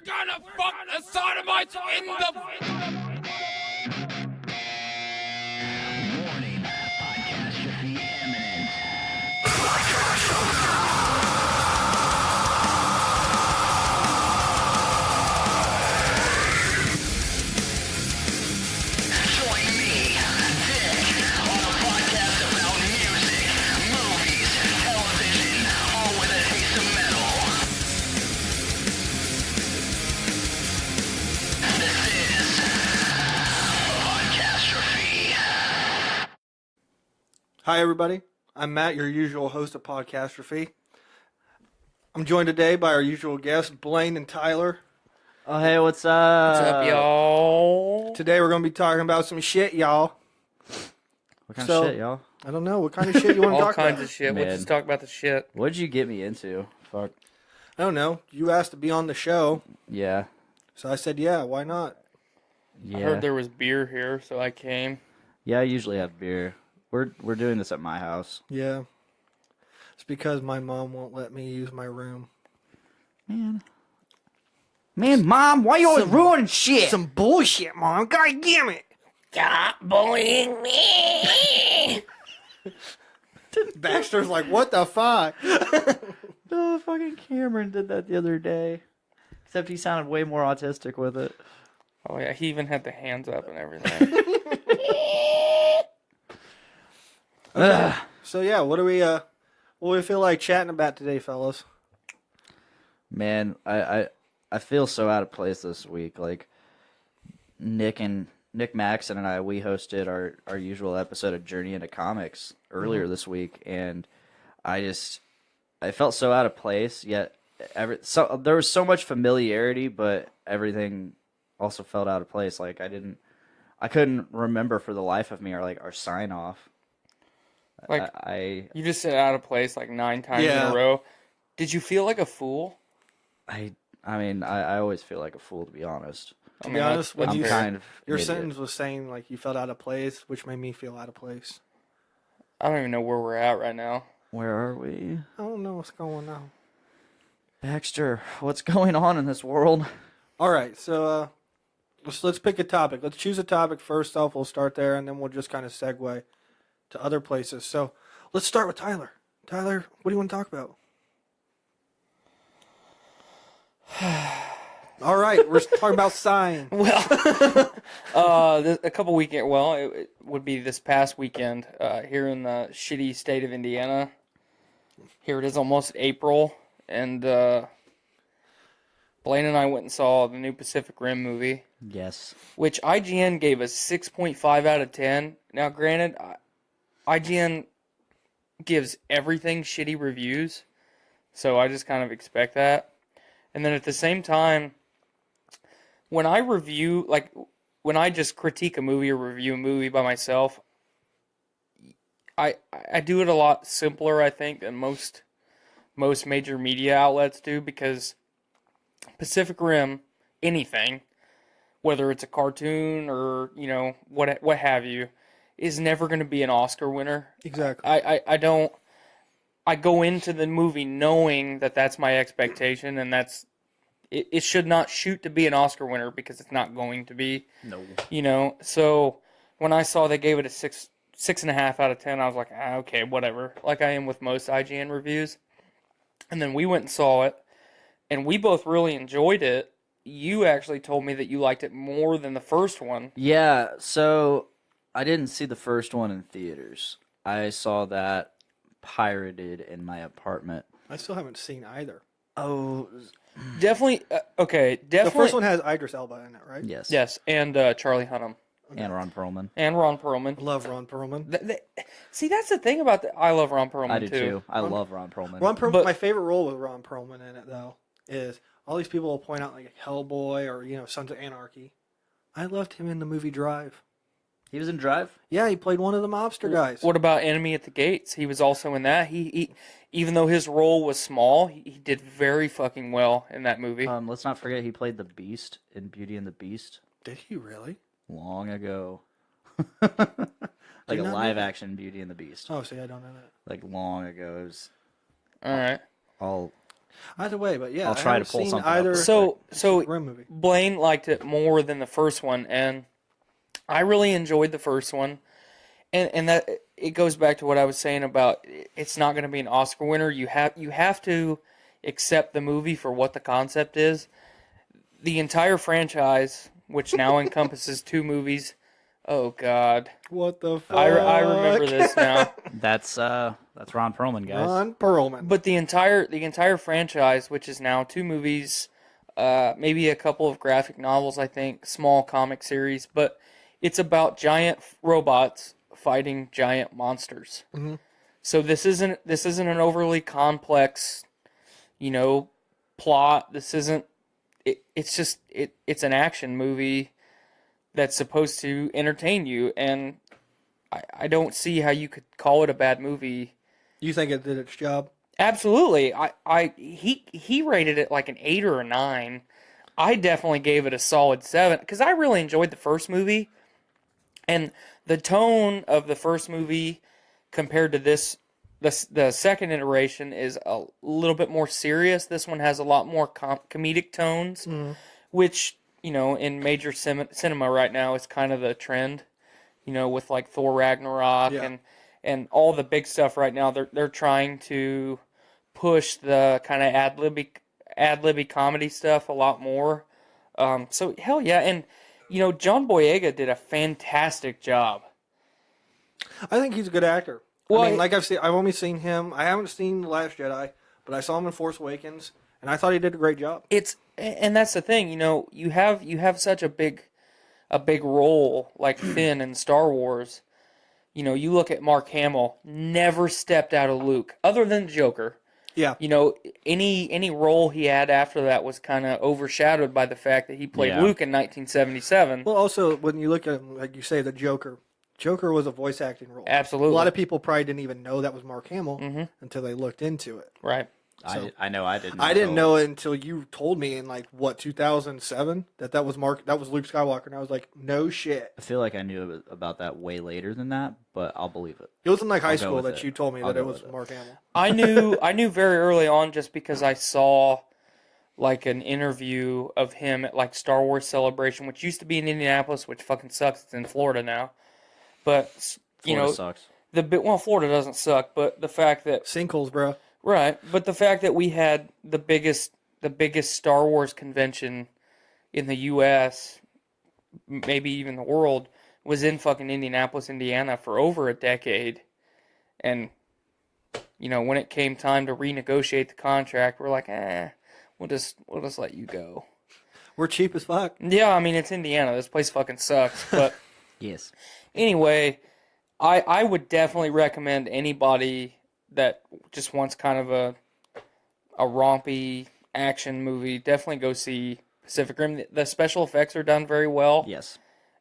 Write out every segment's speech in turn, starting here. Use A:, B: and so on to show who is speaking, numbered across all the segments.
A: gonna fuck the sodomites in the...
B: Warning, Podcastrophe imminent. Join me, Dick, on a podcast about music, movies, television, all with a taste of metal. This is Podcastrophe.
C: Hi, everybody. I'm Matt, your usual host of Podcastrophe. I'm joined today by our usual guests, Blaine and Tyler.
D: Oh, hey, what's up?
A: What's up, y'all?
C: Today we're going to be talking about some shit, y'all.
D: What kind
C: So-
D: of shit, y'all?
C: I don't know. What kind of shit you want to
A: All
C: talk
A: kinds
C: about?
A: of shit. We'll
D: Man.
A: just talk about the shit.
D: What'd you get me into? Fuck.
C: I don't know. You asked to be on the show,
D: Yeah.
C: so I said, yeah, why not?
D: Yeah.
A: I heard there was beer here, so I came.
D: Yeah, I usually have beer. We're doing this at my house.
C: Yeah. It's because my mom won't let me use my room.
D: Man, Mom, why you always ruining shit?
C: Some bullshit, Mom. God damn it.
A: Stop bullying me!
C: Baxter's like, what the fuck?
D: No, fucking Cameron did that the other day. Except he sounded way more autistic with it.
A: Oh, yeah, he even had the hands up and everything.
D: Ugh.
C: So, yeah, what do we feel like chatting about today, fellas?
D: Man, I feel so out of place this week. Like, Nick Maxon and I, we hosted our usual episode of Journey into Comics earlier this week, and I felt so out of place. Yet, there was so much familiarity, but everything also felt out of place. Like I couldn't remember for the life of me our sign off.
A: Like,
D: I
A: you just said out of place like 9 times in
C: Yeah.
A: a row. Did you feel like a fool?
D: mean, I always feel like a fool, to be honest.
A: I
C: be
A: mean,
C: honest, when
A: that's
D: I'm
C: you-
A: fair.
D: kind of
C: Your
D: an idiot.
C: sentence was saying, like, you felt out of place, which made me feel out of place.
A: I don't even know where we're at right now.
D: Where are we?
C: I don't know what's going on.
D: Baxter, what's going on in this world?
C: All right, so let's pick a topic. Let's choose a topic first off. We'll start there, and then we'll just kind of segue to other places. So let's start with Tyler. Tyler, what do you want to talk about? All right, we're talking about sign.
A: Well, a couple weekend. Well, it would be this past weekend here in the shitty state of Indiana. Here it is, almost April, and Blaine and I went and saw the new Pacific Rim movie,
D: Yes.
A: which IGN gave a 6.5 out of 10. Now, granted, IGN gives everything shitty reviews, so I just kind of expect that. And then at the same time, when I review, like, when I just critique a movie or review a movie by myself, I do it a lot simpler, I think, than most major media outlets do, because Pacific Rim, anything, whether it's a cartoon or, you know, what have you, is never going to be an Oscar winner.
C: Exactly.
A: I go into the movie knowing that that's my expectation, and it should not shoot to be an Oscar winner, because it's not going to be.
D: No.
A: You know, so when I saw they gave it a 6.5 out of 10, I was like, okay, whatever. Like I am with most IGN reviews. And then we went and saw it, and we both really enjoyed it. You actually told me that you liked it more than the first one.
D: Yeah, so I didn't see the first one in theaters. I saw that pirated in my apartment.
C: I still haven't seen either.
D: Oh,
A: Definitely, okay,
C: The
A: definitely.
C: first one has Idris Elba in it, right?
D: yes.
A: Yes, and Charlie Hunnam.
D: And Ron Perlman.
A: And Ron Perlman.
C: Love Ron Perlman.
A: See, that's the thing about I love Ron Perlman,
D: I do
A: too.
D: too. I love Ron Perlman.
C: Ron Perlman.
A: But-
C: My favorite role with Ron Perlman in it, though, is all these people will point out, like, Hellboy or, you know, Sons of Anarchy. I loved him in the movie Drive.
D: He was in Drive?
C: Yeah, he played one of the mobster guys.
A: What about Enemy at the Gates? He was also in that. He even though his role was small, he did very fucking well in that movie.
D: Let's not forget he played the Beast in Beauty and the Beast
C: Did he really?
D: long ago.
C: Did
D: Like a
C: not know
D: live
C: that.
D: action Beauty and the Beast.
C: Oh, see, I don't know that.
D: Like long ago. It was
A: All right.
D: all
C: Either way, but yeah,
D: I'll try
C: I
D: to
C: haven't
D: pull
C: seen
D: something up
C: either
D: real
A: So
C: Pacific Rim movie.
A: Blaine liked it more than the first one, and I really enjoyed the first one. And that it goes back to what I was saying about it's not going to be an Oscar winner. You have to accept the movie for what the concept is. The entire franchise, which now encompasses 2 movies. Oh God,
C: What the fuck?
A: I remember this now.
D: That's Ron Perlman, guys.
C: Ron Perlman.
A: But the entire franchise, which is now 2 movies, maybe a couple of graphic novels, I think, small comic series, but it's about giant robots fighting giant monsters.
C: Mm-hmm.
A: So this isn't an overly complex, plot. This isn't. It's an action movie that's supposed to entertain you, and I don't see how you could call it a bad movie.
C: You think it did its job?
A: Absolutely. He rated it like an 8 or a 9. I definitely gave it a solid 7 because I really enjoyed the first movie, and the tone of the first movie compared to the second iteration is a little bit more serious. This one has a lot more comedic tones, which in major cinema right now is kind of the trend. With like Thor Ragnarok and all the big stuff right now, they're trying to push the kind of ad-libby comedy stuff a lot more. So hell yeah, and John Boyega did a fantastic job.
C: I think he's a good actor.
A: Well,
C: I mean, like I've only seen him. I haven't seen The Last Jedi, but I saw him in Force Awakens, and I thought he did a great job.
A: And that's the thing, you have such a big role like Finn in Star Wars. You look at Mark Hamill, never stepped out of Luke, other than Joker.
C: Yeah.
A: Any role he had after that was kind of overshadowed by the fact that he played Luke in 1977.
C: Well, also, when you look at him, like you say, the Joker was a voice acting role.
A: Absolutely.
C: A lot of people probably didn't even know that was Mark Hamill until they looked into it.
A: Right.
C: So,
D: I know I didn't.
C: I didn't know it until you told me in 2007 that was Luke Skywalker, and I was like, no shit.
D: I feel like I knew about that way later than that, but I'll believe it.
C: It was in high
D: I'll go
C: school
D: with
C: that
D: it.
C: you told me
D: I'll
C: that it
D: go
C: was
D: with it.
C: Mark Hamill.
A: I knew very early on just because I saw like an interview of him at like Star Wars Celebration, which used to be in Indianapolis, which fucking sucks. It's in Florida now. But
D: Florida sucks.
A: Florida doesn't suck, but the fact that
C: Sinkholes, bro.
A: right, but the fact that we had the biggest Star Wars convention in the U.S., maybe even the world, was in fucking Indianapolis, Indiana for over a decade, and when it came time to renegotiate the contract, we're like, we'll just let you go.
C: We're cheap as fuck.
A: Yeah, I mean it's Indiana. This place fucking sucks, but
D: Yes.
A: anyway, I would definitely recommend anybody that just wants kind of a rompy action movie, definitely go see Pacific Rim. The special effects are done very well.
D: Yes.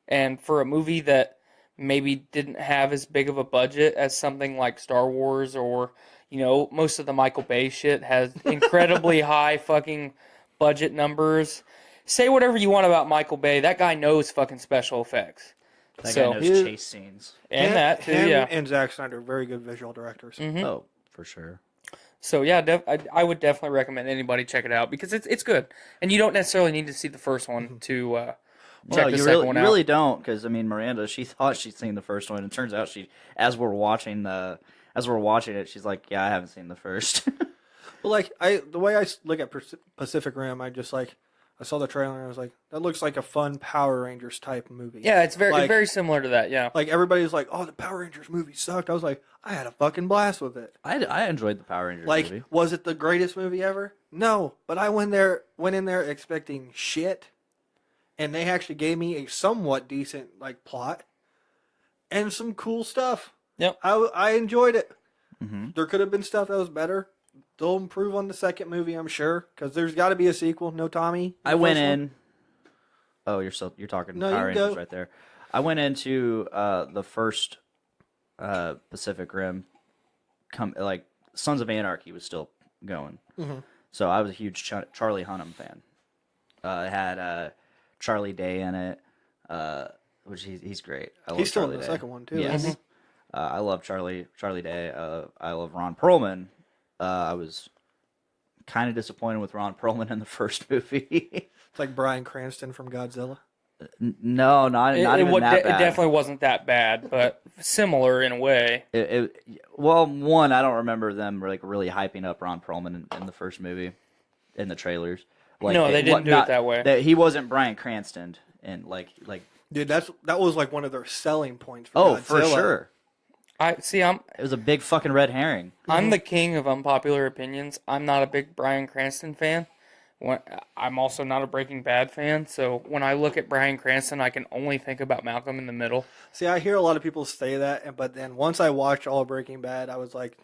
A: And for a movie that maybe didn't have as big of a budget as something like Star Wars or, most of the Michael Bay shit has incredibly high fucking budget numbers. Say whatever you want about Michael Bay. That guy knows fucking special effects.
D: That
A: So-
D: guy knows chase scenes.
A: And that too,
C: him
A: yeah.
C: and Zack Snyder, very good visual directors.
D: Oh, for sure.
A: So yeah, I would definitely recommend anybody check it out because it's good, and you don't necessarily need to see the first one to check the second one out.
D: You really don't, because Miranda, she thought she'd seen the first one, and it turns out as we're watching it, she's like, yeah, I haven't seen the first.
C: Well, the way I look at Pacific Rim, I saw the trailer and I was like, that looks like a fun Power Rangers type movie.
A: Yeah, it's very similar to that. Yeah,
C: Like everybody's like, oh, the Power Rangers movie sucked. I was like, I had a fucking blast with it.
D: I enjoyed the Power Rangers
C: Like,
D: movie.
C: was it the greatest movie ever? No, but I went in there expecting shit, and they actually gave me a somewhat decent plot and some cool stuff.
A: Yep.
C: I enjoyed it.
D: Mm-hmm.
C: There could have been stuff that was better. They'll improve on the second movie, I'm sure, because there's got to be a sequel. No Tommy.
D: I went in. Oh, you're talking
C: No,
D: Power
C: you go.
D: Rangers right there. I went into the first Pacific Rim. Sons of Anarchy was still going, so I was a huge Charlie Hunnam fan. It had Charlie Day in it, which he's great. I love
C: He's still
D: Charlie
C: in the
D: Day.
C: second one too.
D: Yes,
C: isn't he?
D: I love Charlie Day. I love Ron Perlman. I was kind of disappointed with Ron Perlman in the first movie.
C: It's like Bryan Cranston from Godzilla.
D: No, not even that bad.
A: It definitely wasn't that bad, but similar in a way.
D: Well, one, I don't remember them like really hyping up Ron Perlman in the first movie, in the trailers. Like,
A: No, they didn't do it that way.
D: He wasn't Bryan Cranston, and like.
C: Dude, that was like one of their selling points for
D: Oh,
C: Godzilla.
D: for sure.
A: It
D: was a big fucking red herring.
A: I'm the king of unpopular opinions. I'm not a big Bryan Cranston fan. I'm also not a Breaking Bad fan, so when I look at Bryan Cranston, I can only think about Malcolm in the Middle.
C: See, I hear a lot of people say that, but then once I watched all Breaking Bad, I was like...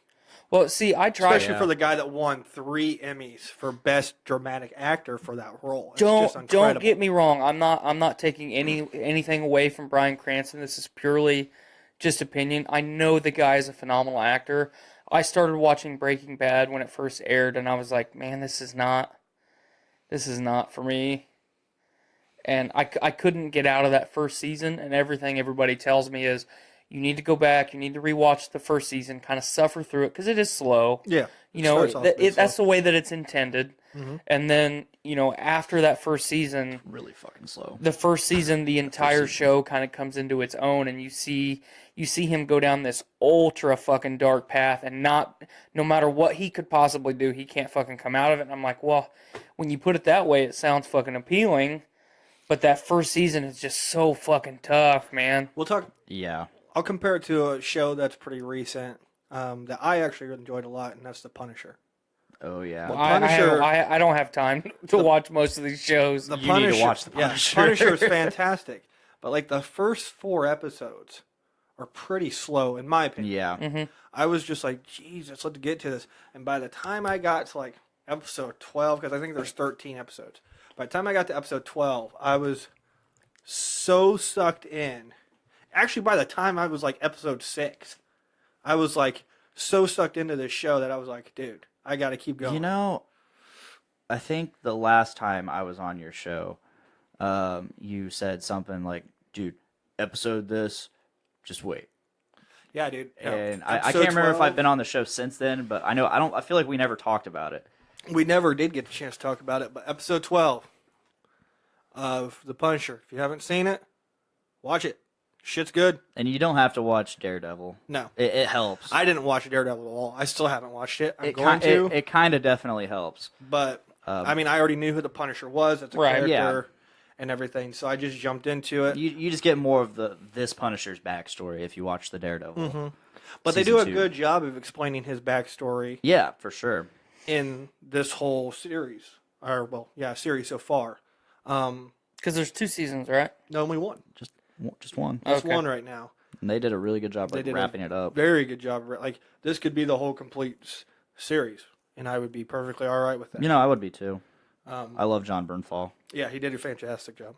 A: Well, see, I tried...
C: Especially for the guy that won 3 Emmys for Best Dramatic Actor for that role. It's just incredible.
A: Don't get me wrong. I'm not taking anything away from Bryan Cranston. This is purely just opinion. I know the guy is a phenomenal actor. I started watching Breaking Bad when it first aired, and I was like, man, this is not for me. And I couldn't get out of that first season, and everything everybody tells me is, you need to go back, you need to rewatch the first season, kind of suffer through it, because it is slow.
C: Yeah.
A: You know, that's the way that it's intended. Mm-hmm. And then, after that first season...
D: Really fucking slow.
A: The first season, the entire show kind of comes into its own, and you see him go down this ultra fucking dark path, and no matter what he could possibly do, he can't fucking come out of it. And I'm like, well, when you put it that way, it sounds fucking appealing, but that first season is just so fucking tough, man.
C: We'll talk...
D: Yeah.
C: I'll compare it to a show that's pretty recent that I actually enjoyed a lot, and that's The Punisher.
D: Oh, yeah.
A: Well, I don't have time to watch most of these shows.
C: You
D: need to watch The Punisher.
C: Yeah, Punisher is fantastic. But, like, the first 4 episodes are pretty slow, in my opinion.
D: Yeah.
A: Mm-hmm.
C: I was just like, Jesus, let's get to this. And by the time I got to, like, episode 12, because I think there's 13 episodes. By the time I got to episode 12, I was so sucked in. Actually, by the time I was, like, episode 6, I was, like, so sucked into this show that I was like, dude, I got to keep going.
D: I think the last time I was on your show, you said something like, dude, episode this, just wait.
C: Yeah, dude.
D: And I can't remember if I've been on the show since then, but I feel like we never talked about it.
C: We never did get the chance to talk about it, but episode 12 of The Punisher, if you haven't seen it, watch it. Shit's good.
D: And you don't have to watch Daredevil.
C: No.
D: It helps.
C: I didn't watch Daredevil at all. I still haven't watched it. I'm going to.
D: It kind of definitely helps.
C: But, I already knew who the Punisher was. It's a character
D: yeah.
C: and everything, so I just jumped into it.
D: You just get more of this Punisher's backstory if you watch the Daredevil.
C: Mm-hmm. But they do a good job of explaining his backstory.
D: Yeah, for sure.
C: In this whole series. Series so far.
A: Because there's 2 seasons, right?
C: No, only one.
D: Just one.
C: Just one right now.
D: And they did a really good job of wrapping it up.
C: Very good job. Like, this could be the whole complete series, and I would be perfectly all right with that.
D: I would be too. I love John Bernthal.
C: Yeah, he did a fantastic job.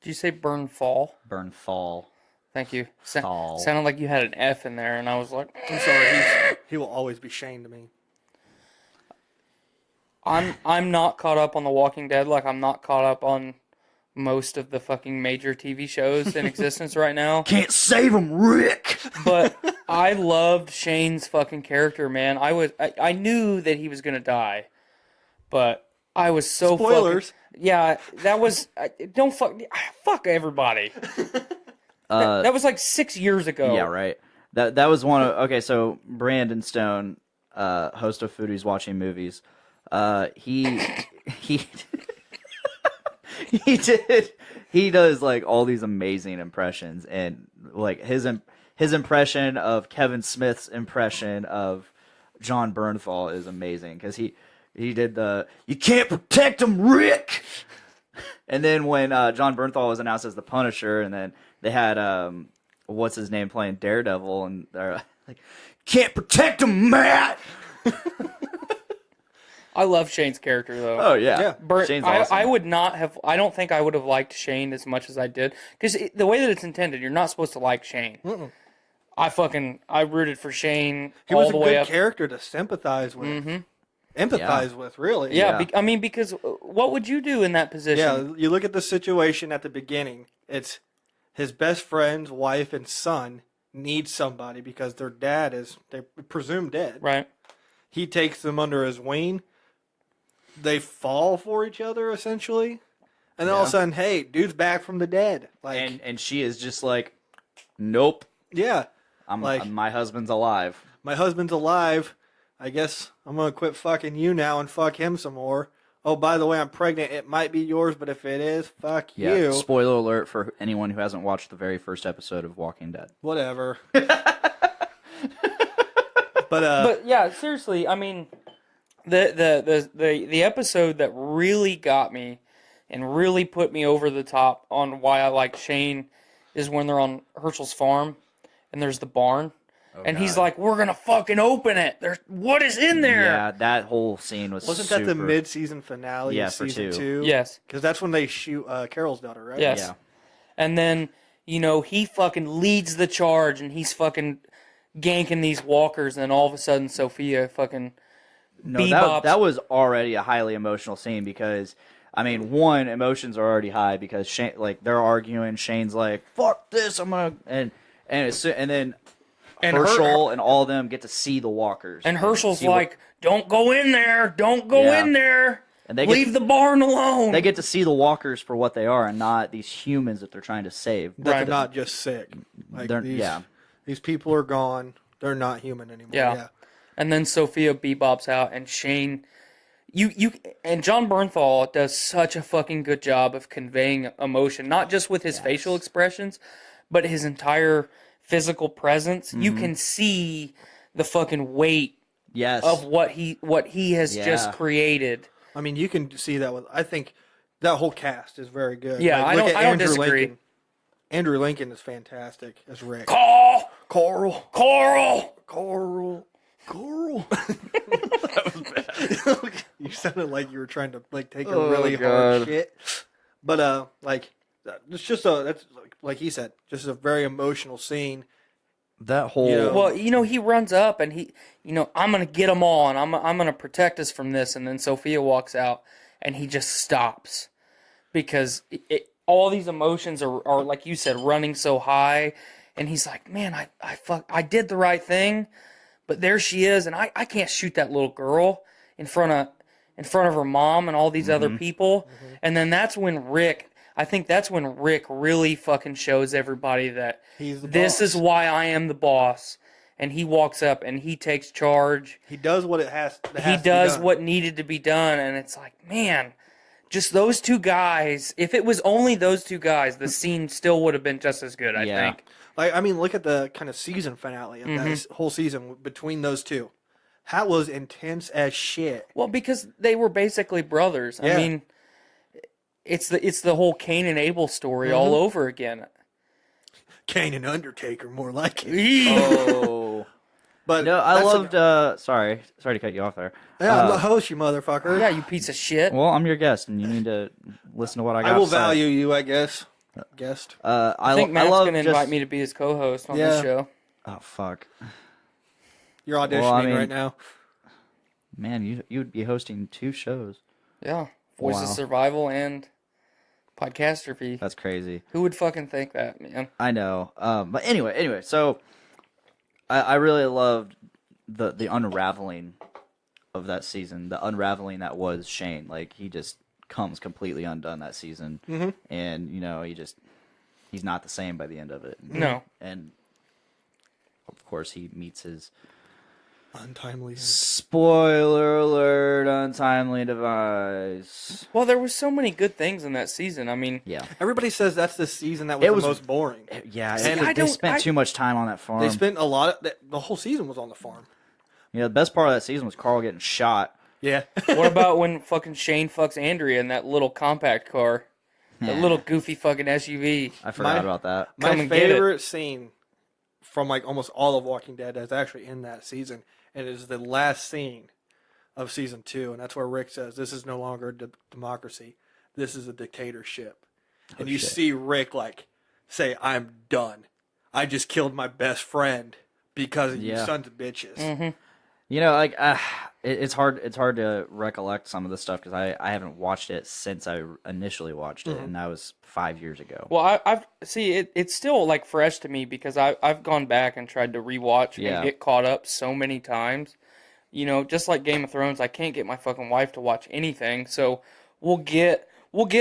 A: Did you say Bernthal?
D: Bernthal.
A: Thank you. Sounded like you had an F in there, and I was like,
C: I'm sorry. He will always be Shane to me.
A: I'm not caught up on The Walking Dead like I'm not caught up on most of the fucking major TV shows in existence right now.
D: Can't save him, Rick!
A: But I loved Shane's fucking character, man. I knew that he was going to die, but I was so
C: Spoilers.
A: Yeah, that was... Fuck everybody. That was like 6 years ago.
D: Yeah, right. That was one of... Okay, so Brandon Stone, host of Foodies Watching Movies, he he does like all these amazing impressions, and like his impression of Kevin Smith's impression of John Bernthal is amazing, because he did the "You can't protect him, Rick." And then when John Bernthal was announced as the Punisher, and then they had what's his name playing Daredevil, and they're like, "Can't protect him, Matt."
A: I love Shane's character, though.
D: Oh, yeah.
A: Shane's awesome. I don't think I would have liked Shane as much as I did. Because the way that it's intended, you're not supposed to like Shane.
C: Mm-mm.
A: I rooted for Shane
C: he
A: all
C: was
A: the
C: a
A: way
C: good
A: up.
C: character to sympathize with. Mm-hmm. Empathize with, really.
A: Yeah, because what would you do in that position?
C: Yeah, you look at the situation at the beginning. It's his best friend's wife and son need somebody because their dad is, they presume, dead.
A: Right.
C: He takes them under his wing, they fall for each other essentially, and then all of a sudden, hey, dude's back from the dead. Like,
D: and she is just like, nope,
C: yeah,
D: my husband's alive.
C: my husband's alive. I guess I'm gonna quit fucking you now and fuck him some more. Oh, by the way, I'm pregnant. It might be yours, but if it is, fuck
D: Yeah.
C: you.
D: Spoiler alert for anyone who hasn't watched the very first episode of Walking Dead.
C: Whatever.
A: But yeah, seriously, I mean, the episode that really got me and really put me over the top on why I like Shane is when they're on Herschel's farm and there's the barn. And he's like, "We're gonna fucking open it. There's what is in there?"
D: Yeah, that whole scene was
C: Wasn't
D: super...
C: that the mid-season finale
D: Yeah,
C: of
D: for
C: season
D: two.
C: 2?
A: Yes.
C: Because that's when they shoot Carol's daughter, right?
A: Yes.
D: Yeah.
A: And then, he fucking leads the charge and he's fucking ganking these walkers, and then all of a sudden Sophia fucking
D: No,
A: bebops.
D: that was already a highly emotional scene because, I mean, one, emotions are already high because Shane, like, they're arguing. Shane's like, "Fuck this, I'm gonna," and then Herschel and all of them get to see the walkers.
A: And Herschel's
D: see what-
A: like, "Don't go in there. Don't go
D: Yeah.
A: in there.
D: And they
A: Leave the barn alone."
D: they get to see the walkers for what they are and not these humans that they're trying to save.
C: That
A: Right.
C: they're not just sick. Like
D: They're-
C: these,
D: yeah.
C: these people are gone. They're not human anymore.
A: Yeah. And then Sophia bebops out, and Shane, and John Bernthal does such a fucking good job of conveying emotion, not just with his facial expressions, but his entire physical presence. You can see the fucking weight
D: Yes.
A: of what he has just
D: Yeah.
A: created.
C: I mean, you can see that with. I think that whole cast is very good.
A: Yeah, I
C: look
A: don't-
C: at
A: I don't
C: Andrew
A: disagree.
C: Lincoln. Andrew Lincoln is fantastic as Rick.
A: Carl,
C: Coral.
A: Coral.
C: Coral. You sounded like you were trying to take a
D: Oh,
C: really
D: God.
C: hard shit. But it's just that's like he said, just a very emotional scene.
D: that whole...
C: You know,
A: Well, he runs up and I'm gonna get them all, and I'm gonna protect us from this. And then Sophia walks out, and he just stops because all these emotions are like you said, running so high, and he's like, "Man, I did the right thing, but there she is, and I can't shoot that little girl in front of her mom and all these other people." And then that's when Rick really fucking shows everybody that
C: He's the
A: this
C: boss.
A: is why I am the boss. And he walks up and he takes charge.
C: He does what it has.
A: He does what needed to be done, and it's like, man, just those two guys. If it was only those two guys, the scene still would have been just as good, I
D: Yeah.
A: think.
C: I mean, look at the kind of season finale of that whole season between those two. That was intense as shit.
A: Well, because they were basically brothers.
C: Yeah.
A: I mean, it's the whole Cain and Abel story all over again.
C: Kane and Undertaker, more like it.
D: Oh.
C: But
D: No, I
C: that's
D: loved... sorry to cut you off there.
C: Yeah, I'm the host, you motherfucker.
A: Yeah, you piece of shit.
D: Well, I'm your guest, and you need to listen to what I got
C: I will
D: to say.
C: value you, I guess. Guest.
A: I think Matt's
D: love
A: going to
D: just-
A: invite me to be his co-host on this
C: Yeah.
A: show.
D: Oh, fuck.
C: You're auditioning
D: Well, I mean-
C: right now.
D: Man, you would be hosting 2 shows.
A: Yeah. Voice of
D: Wow.
A: Survival and Podcastrophe.
D: That's crazy.
A: Who would fucking think that, man?
D: I know. But anyway, so I really loved the unraveling of that season, the unraveling that was Shane. Like, he just comes completely undone that season.
C: Mhm.
D: And, he's not the same by the end of it.
A: No.
D: And, of course, he meets his...
C: Untimely.
D: Spoiler alert, untimely device.
A: Well, there was so many good things in that season. I mean,
D: Yeah.
C: Everybody says that's the season that was
D: It
C: the
D: was-
C: most boring.
D: Yeah,
C: And
A: I
D: they
A: don't-
D: spent too much time on that farm.
C: They spent a lot of the whole season was on the farm.
D: The best part of that season was Carl getting shot.
C: Yeah.
A: what about when fucking Shane fucks Andrea in that little compact car? That little goofy fucking SUV.
D: I forgot
C: My-
D: about that.
A: Come
C: My
A: and get it.
C: favorite scene from almost all of Walking Dead is actually in that season, and it is the last scene of season 2, and that's where Rick says, "This is no longer a democracy. This is a dictatorship." And you
D: shit.
C: see Rick say, "I'm done. I just killed my best friend because of you
D: Yeah.
C: sons of bitches."
A: Mm-hmm.
D: It's hard to recollect some of the stuff because I haven't watched it since I initially watched it, and that was 5 years ago.
A: Well, I've it's still fresh to me because I've gone back and tried to rewatch
D: Yeah.
A: and get caught up so many times. you know, just like Game of Thrones, I can't get my fucking wife to watch anything. So we'll get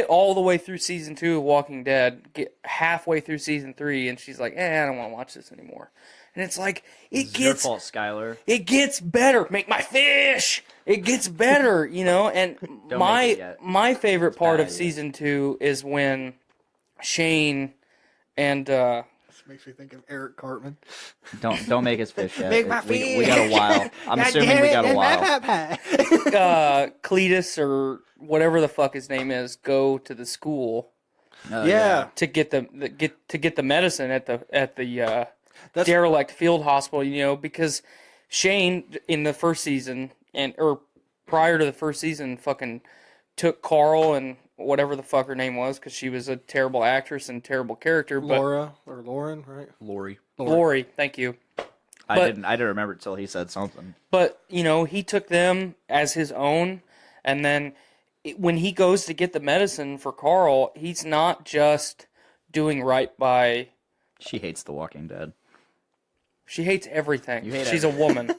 A: all the way through season 2 of Walking Dead, get halfway through season 3, and she's like, I don't want to watch this anymore. And it's like,
D: It's your fault, Skylar.
A: it gets better. Make my fish. It gets better, you know. And
D: Don't make it yet.
A: my favorite part of
D: bad, yeah.
A: season 2 is when Shane and
C: This makes me think of Eric Cartman.
D: Don't make us fish yet.
C: Make my
D: We got a while. I'm assuming we got a while.
A: Cletus or whatever the fuck his name is go to the school
C: Yeah.
A: to get the medicine at the
C: That's-
A: derelict field hospital, you know, because Shane in the first season or prior to the first season fucking took Carl and whatever the fuck her name was, because she was a terrible actress and terrible character. But
C: Laura or Lauren, right?
A: Lori, thank you.
D: I
A: But-
D: didn't remember it till he said something.
A: But, you know, he took them as his own, and then when he goes to get the medicine for Carl, he's not just doing right by...
D: She hates The Walking Dead.
A: She hates everything.
D: You hate
A: She's a woman.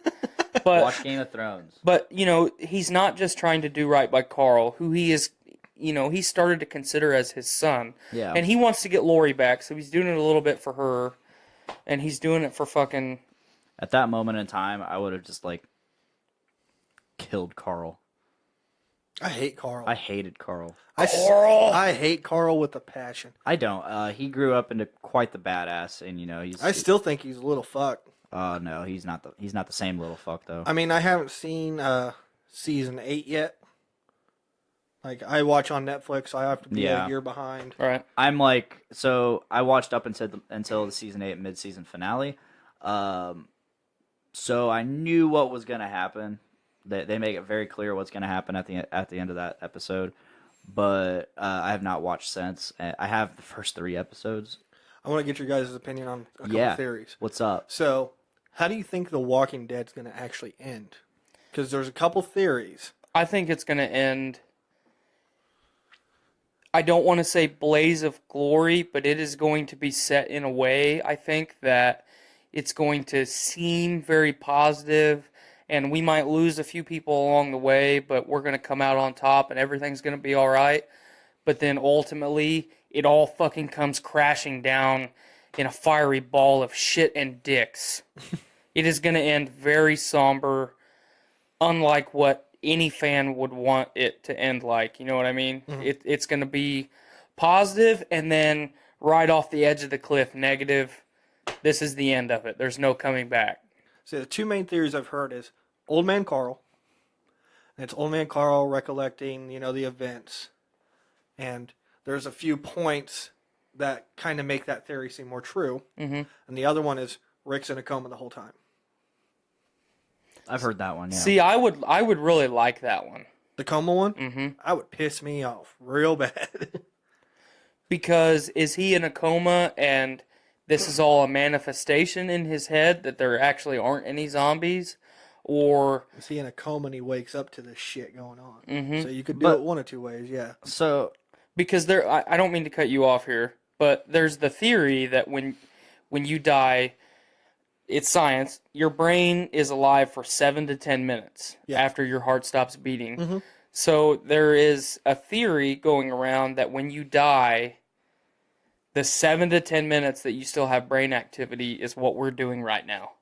A: But,
D: Watch Game of Thrones.
A: but, you know, he's not just trying to do right by Carl, who he is, you know, he started to consider as his son.
D: Yeah.
A: And he wants to get Lori back, so he's doing it a little bit for her, and he's doing it for fucking...
D: At that moment in time, I would have just, like, killed Carl.
C: I hate Carl.
D: I hated Carl.
C: I hate Carl with a passion.
D: I don't. He grew up into quite the badass, and, you know, he's...
C: I still think he's a little fuck.
D: No, he's not the same little fuck, though.
C: I mean, I haven't seen season 8 yet. Like, I watch on Netflix, so I have to be
D: Yeah.
C: a year behind.
A: Right.
D: I'm like, so I watched up until the season 8 mid-season finale. So I knew what was going to happen. They make it very clear what's going to happen at the end of that episode. But I have not watched since. I have the first 3 episodes.
C: I want to get your guys' opinion on a couple
D: Yeah.
C: theories.
D: What's up?
C: So, how do you think The Walking Dead's going to actually end? Because there's a couple theories.
A: I think it's going to end... I don't want to say blaze of glory, but it is going to be set in a way, I think, that it's going to seem very positive, and we might lose a few people along the way, but we're going to come out on top, and everything's going to be all right. But then ultimately, it all fucking comes crashing down in a fiery ball of shit and dicks. It is going to end very somber, unlike what any fan would want it to end like. You know what I mean?
C: Mm-hmm.
A: It's going to be positive, and then right off the edge of the cliff, negative. This is the end of it. There's no coming back.
C: So, the 2 main theories I've heard is Old Man Carl. And it's Old Man Carl recollecting, you know, the events. And there's a few points that kind of make that theory seem more true.
A: Mm-hmm.
C: And the other one is Rick's in a coma the whole time.
D: I've heard that one, yeah.
A: See, I would really like that one.
C: The coma one?
A: Mm-hmm.
C: That would piss me off real bad.
A: Because is he in a coma and this is all a manifestation in his head that there actually aren't any zombies? Or...
C: Is he in a coma and he wakes up to this shit going on?
A: Mhm.
C: So you could do it one of 2 ways, yeah.
D: So,
A: Because I don't mean to cut you off here, but there's the theory that when you die, it's science, your brain is alive for 7 to 10 minutes after your heart stops beating.
C: Mhm.
A: So there is a theory going around that when you die, the 7 to 10 minutes that you still have brain activity is what we're doing right now.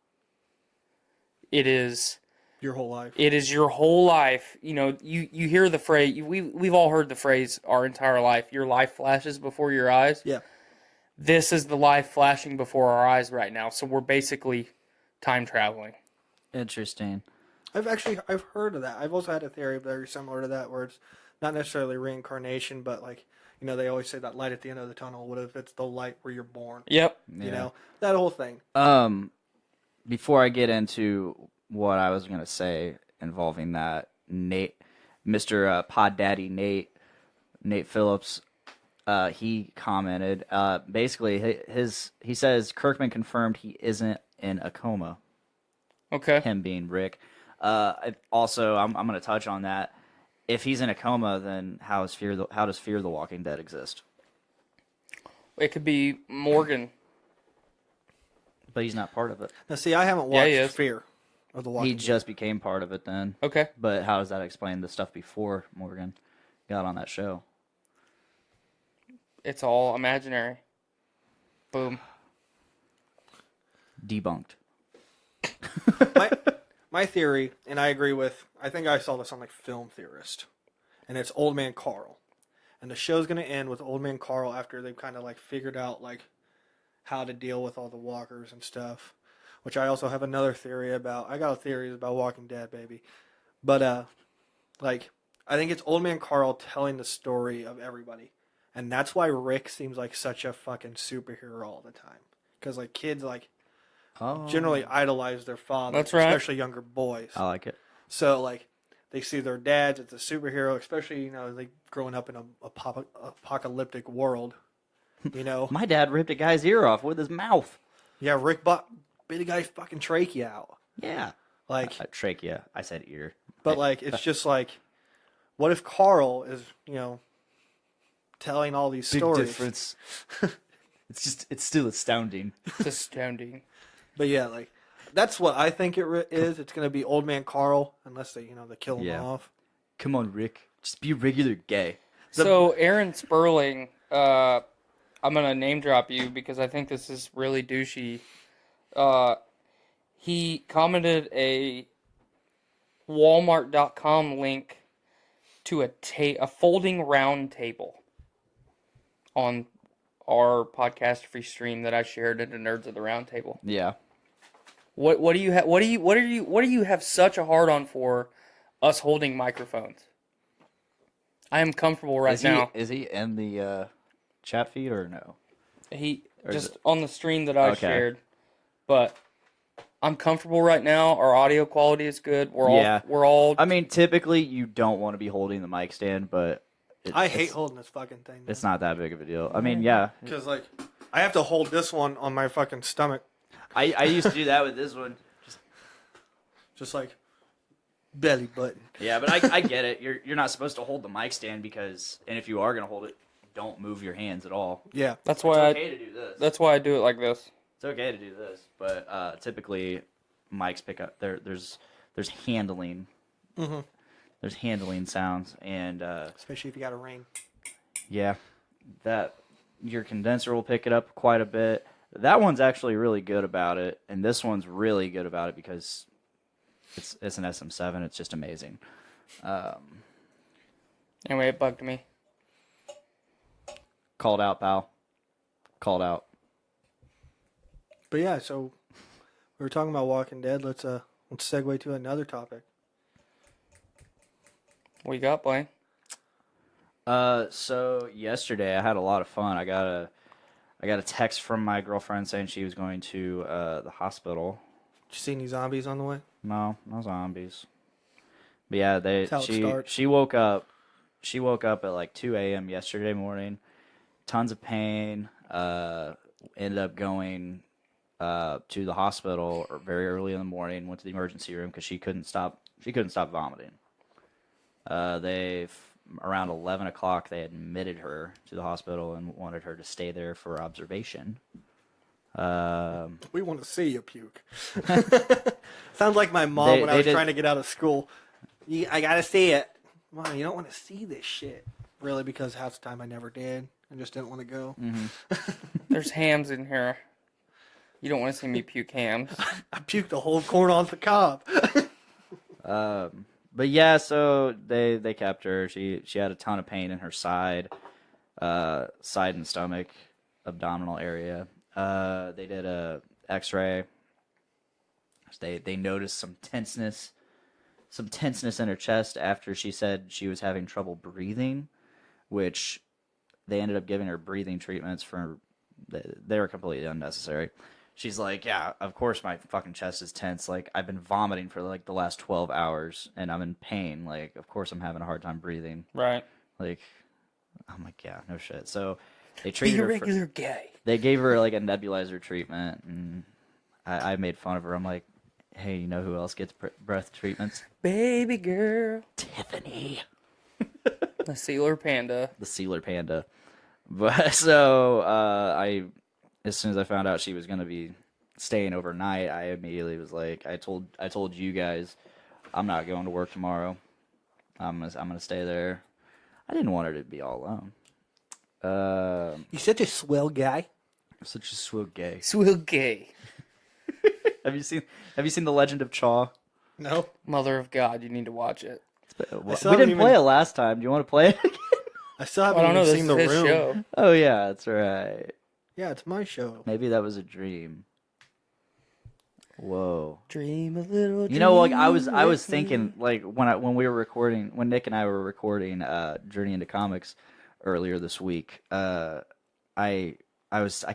A: It is...
C: Your whole life.
A: It is your whole life. You know, you hear the phrase, we've all heard the phrase our entire life, your life flashes before your eyes.
C: Yeah.
A: This is the life flashing before our eyes right now. So we're basically time traveling.
D: interesting.
C: I've heard of that. I've also had a theory very similar to that, where it's not necessarily reincarnation, but like, you know, they always say that light at the end of the tunnel. What if it's the light where you're born?
A: Yep.
C: You know, that whole thing.
D: Before I get into what I was going to say involving that, Mr. Pod Daddy Nate Phillips, he commented, basically he says Kirkman confirmed he isn't in a coma.
A: Okay.
D: Him being Rick. Also, I'm going to touch on that. If he's in a coma, then how does Fear the Walking Dead exist?
A: It could be Morgan.
D: But he's not part of it.
C: Now, see, I haven't
A: Yeah, he
C: watched
A: is.
C: Fear. of The Walking
D: He
C: Dead.
D: just became part of it then.
A: Okay.
D: But how does that explain the stuff before Morgan got on that show?
A: It's all imaginary. Boom.
D: Debunked.
C: My theory, and I agree with, I think I saw this on like Film Theorist, and it's Old Man Carl. And the show's going to end with Old Man Carl after they've kind of like figured out like how to deal with all the walkers and stuff, which I also have another theory about. I got theories about Walking Dead, baby. But like I think it's Old Man Carl telling the story of everybody. And that's why Rick seems like such a fucking superhero all the time. Cuz like kids like generally idolize their father,
A: That's right.
C: especially younger boys.
D: I like it.
C: So like they see their dads as a superhero, especially like growing up in a apocalyptic world.
D: My dad ripped a guy's ear off with his mouth.
C: Yeah, Rick bit a guy's fucking trachea out.
D: Yeah.
C: Like,
D: Trachea. I said ear.
C: but like it's just like, what if Carl is telling all these
D: Big
C: stories?
D: difference. It's still astounding.
A: It's astounding.
C: But yeah, like that's what I think it is. It's gonna be Old Man Carl unless they they kill him
D: Yeah.
C: off.
D: Come on, Rick. Just be a regular gay.
A: So Aaron Sperling, I'm gonna name drop you because I think this is really douchey. He commented a Walmart.com link to a folding round table on our Podcastrophe stream that I shared at the Nerds of the Round Table.
D: Yeah.
A: What do you have? What do you have such a hard on for us holding microphones? I am comfortable right now.
D: Is he in the chat feed or no?
A: He
D: Or is
A: just on the stream that I
D: Okay.
A: shared, but I'm comfortable right now. Our audio quality is good.
D: Yeah.
A: We're all.
D: I mean, typically you don't want to be holding the mic stand, but
C: I hate holding this fucking thing.
D: It's not that big of a deal. I mean, yeah.
C: Because like I have to hold this one on my fucking stomach,
D: I used to do that with this one.
C: just like belly button.
D: Yeah, but I get it. You're not supposed to hold the mic stand because, and if you are gonna hold it, don't move your hands at all.
C: Yeah,
A: that's
D: It's
A: why
D: okay to do this.
A: That's why I do it like this.
D: It's okay to do this, but typically mics pick up. There's handling.
C: Mm-hmm.
D: There's handling sounds, and
C: especially if you got a ring.
D: yeah, that your condenser will pick it up quite a bit. That one's actually really good about it, and this one's really good about it because it's an SM7. It's just amazing.
A: Anyway, it bugged me.
D: Called out, pal. Called out.
C: But yeah, so we were talking about Walking Dead. Let's segue to another topic.
A: What you got, Blaine?
D: So yesterday I had a lot of fun. I got a text from my girlfriend saying she was going to the hospital.
C: Did you see any zombies on the way?
D: No zombies. But yeah,
C: That's how it starts.
D: she woke up at like 2 a.m. yesterday morning. Tons of pain. Ended up going to the hospital very early in the morning. Went to the emergency room because she couldn't stop vomiting. Around 11 o'clock, they admitted her to the hospital and wanted her to stay there for observation.
C: We want to see you puke. Sounds like my mom when I was trying to get out of school. I gotta see it. Mom, you don't want to see this shit. Really, because half the time I never did. I just didn't want to go.
D: Mm-hmm.
A: There's hams in here. You don't want to see me puke hams.
C: I puked the whole corn on the cob.
D: But yeah, so they kept her. She had a ton of pain in her side and stomach, abdominal area. They did a X-ray. They noticed some tenseness in her chest after she said she was having trouble breathing, which they ended up giving her breathing treatments for. They were completely unnecessary. She's like, yeah, of course my fucking chest is tense. Like, I've been vomiting for, like, the last 12 hours, and I'm in pain. Like, of course I'm having a hard time breathing.
A: Right.
D: Like, I'm like, yeah, no shit. So they treated her.
A: regular gay.
D: They gave her, like, a nebulizer treatment, and I made fun of her. I'm like, hey, you know who else gets breath treatments?
A: Baby girl.
D: Tiffany.
A: The Sealer Panda.
D: The Sealer Panda. But so, as soon as I found out she was going to be staying overnight, I immediately was like, I told you guys, I'm not going to work tomorrow. I'm gonna stay there. I didn't want her to be all alone.
C: You're such a swell guy.
D: I'm such a swell gay.
A: Swell gay.
D: Have you seen The Legend of Chaw?
C: No.
A: Mother of God, you need to watch it.
D: We
C: still
D: didn't
C: haven't
D: play it last time. Do you want to play it again?
C: I still
A: I
C: haven't
A: don't know.
C: even
A: This
C: seen
A: is
C: The
A: his
C: Room.
A: show.
D: Oh yeah, that's right.
C: Yeah, it's my show.
D: Maybe that was a dream. Whoa.
A: Dream a little.
D: You know, like I was
A: with
D: thinking,
A: me.
D: like when we were recording, when Nick and I were recording Journey into Comics earlier this week, I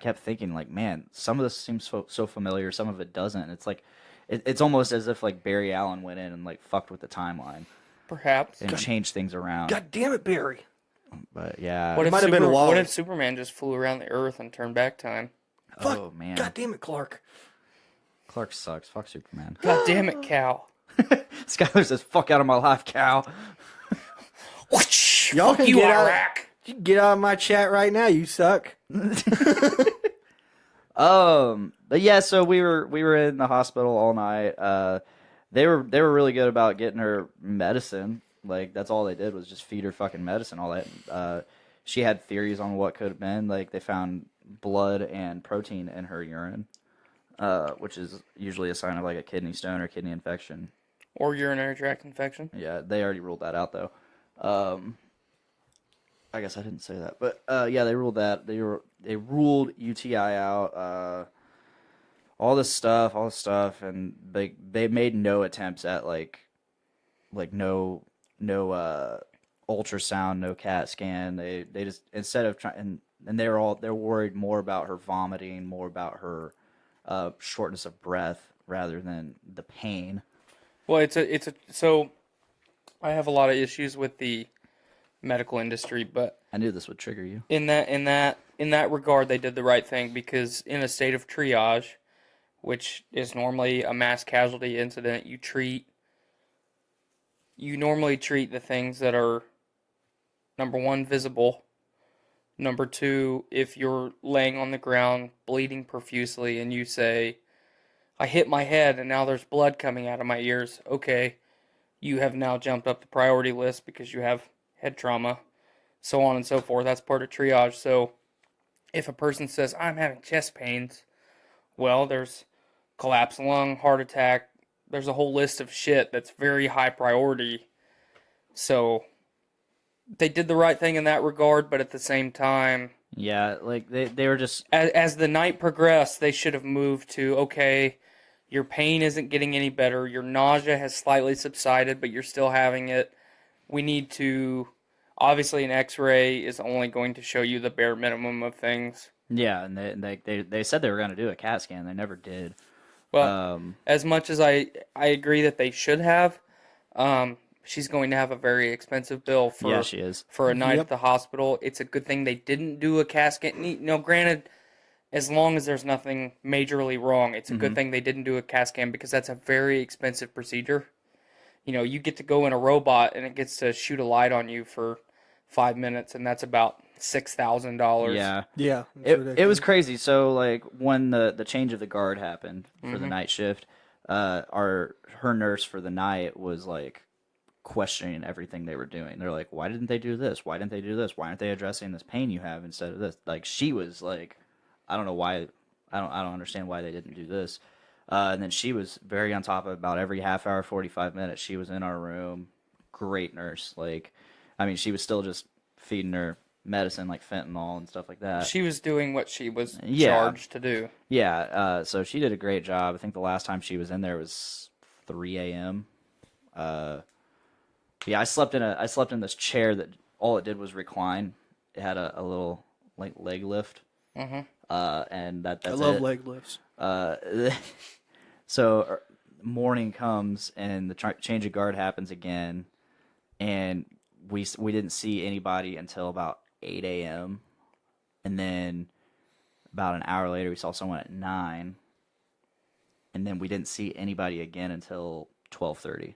D: kept thinking, like, man, some of this seems so familiar, some of it doesn't. And it's like it's almost as if like Barry Allen went in and like fucked with the timeline
A: Perhaps.
D: and changed things around.
C: God damn it, Barry.
D: But yeah.
A: What if,
C: might have been Wally.
A: what if Superman just flew around the Earth and turned back time?
C: Fuck.
D: Oh man.
C: God damn it, Clark.
D: Clark sucks. Fuck Superman.
A: God damn it, Cal.
D: Skylar says, "Fuck out of my life, cow."
A: Whoosh,
C: Y'all
A: fuck
C: can
A: you,
C: get out.
A: Iraq.
C: You can get out of my chat right now. You suck.
D: But yeah, so we were in the hospital all night. They were really good about getting her medicine. Like that's all they did was just feed her fucking medicine. All that. She had theories on what could have been. Like they found blood and protein in her urine, which is usually a sign of like a kidney stone or kidney infection.
A: Or urinary tract infection.
D: Yeah, they already ruled that out though. I guess I didn't say that, but yeah, they ruled that. They ruled UTI out. All this stuff, and they made no attempts at like no ultrasound, no CAT scan. They just instead of trying and they're worried more about her vomiting, more about her shortness of breath rather than the pain.
A: Well, so I have a lot of issues with the medical industry, but
D: I knew this would trigger you.
A: in that regard, they did the right thing because in a state of triage, which is normally a mass casualty incident, you normally treat the things that are, number one, visible. Number two, if you're laying on the ground bleeding profusely and you say, I hit my head and now there's blood coming out of my ears, okay, you have now jumped up the priority list because you have head trauma, so on and so forth. That's part of triage. So if a person says, I'm having chest pains, well, there's collapsed lung, heart attack, there's a whole list of shit that's very high priority. So they did the right thing in that regard, but at the same time,
D: Yeah, like they were just
A: as the night progressed, they should have moved to, okay, your pain isn't getting any better, your nausea has slightly subsided, but you're still having it. We need to, obviously an x-ray is only going to show you the bare minimum of things.
D: yeah, and they said they were going to do a CAT scan. They never did.
A: But as much as I agree that they should have, she's going to have a very expensive bill for
D: Yeah, she is.
A: for a night
C: Yep.
A: at the hospital. It's a good thing they didn't do a CAT scan. No, granted, as long as there's nothing majorly wrong, it's a good thing they didn't do a CAT scan because that's a very expensive procedure. You know, you get to go in a robot and it gets to shoot a light on you for 5 minutes, and that's about $6,000.
D: Yeah.
C: Yeah.
D: It was crazy. So like when the change of the guard happened for the night shift, her nurse for the night was like questioning everything they were doing. They're like, why didn't they do this? Why didn't they do this? Why aren't they addressing this pain you have instead of this? Like she was like, I don't know why. I don't understand why they didn't do this. And then she was very on top of about every half hour, 45 minutes. She was in our room. Great nurse. Like, I mean, she was still just feeding her medicine like fentanyl and stuff like that.
A: She was doing what she was
D: Yeah.
A: charged to do.
D: Yeah, so she did a great job. I think the last time she was in there was 3 a.m. Yeah, I slept in this chair that all it did was recline. It had a little like leg lift.
A: Mm-hmm.
D: And that's
C: I love
D: it.
C: leg lifts.
D: So morning comes and the change of guard happens again, and we didn't see anybody until about 8 a.m. And then about an hour later we saw someone at 9, and then we didn't see anybody again until 12:30.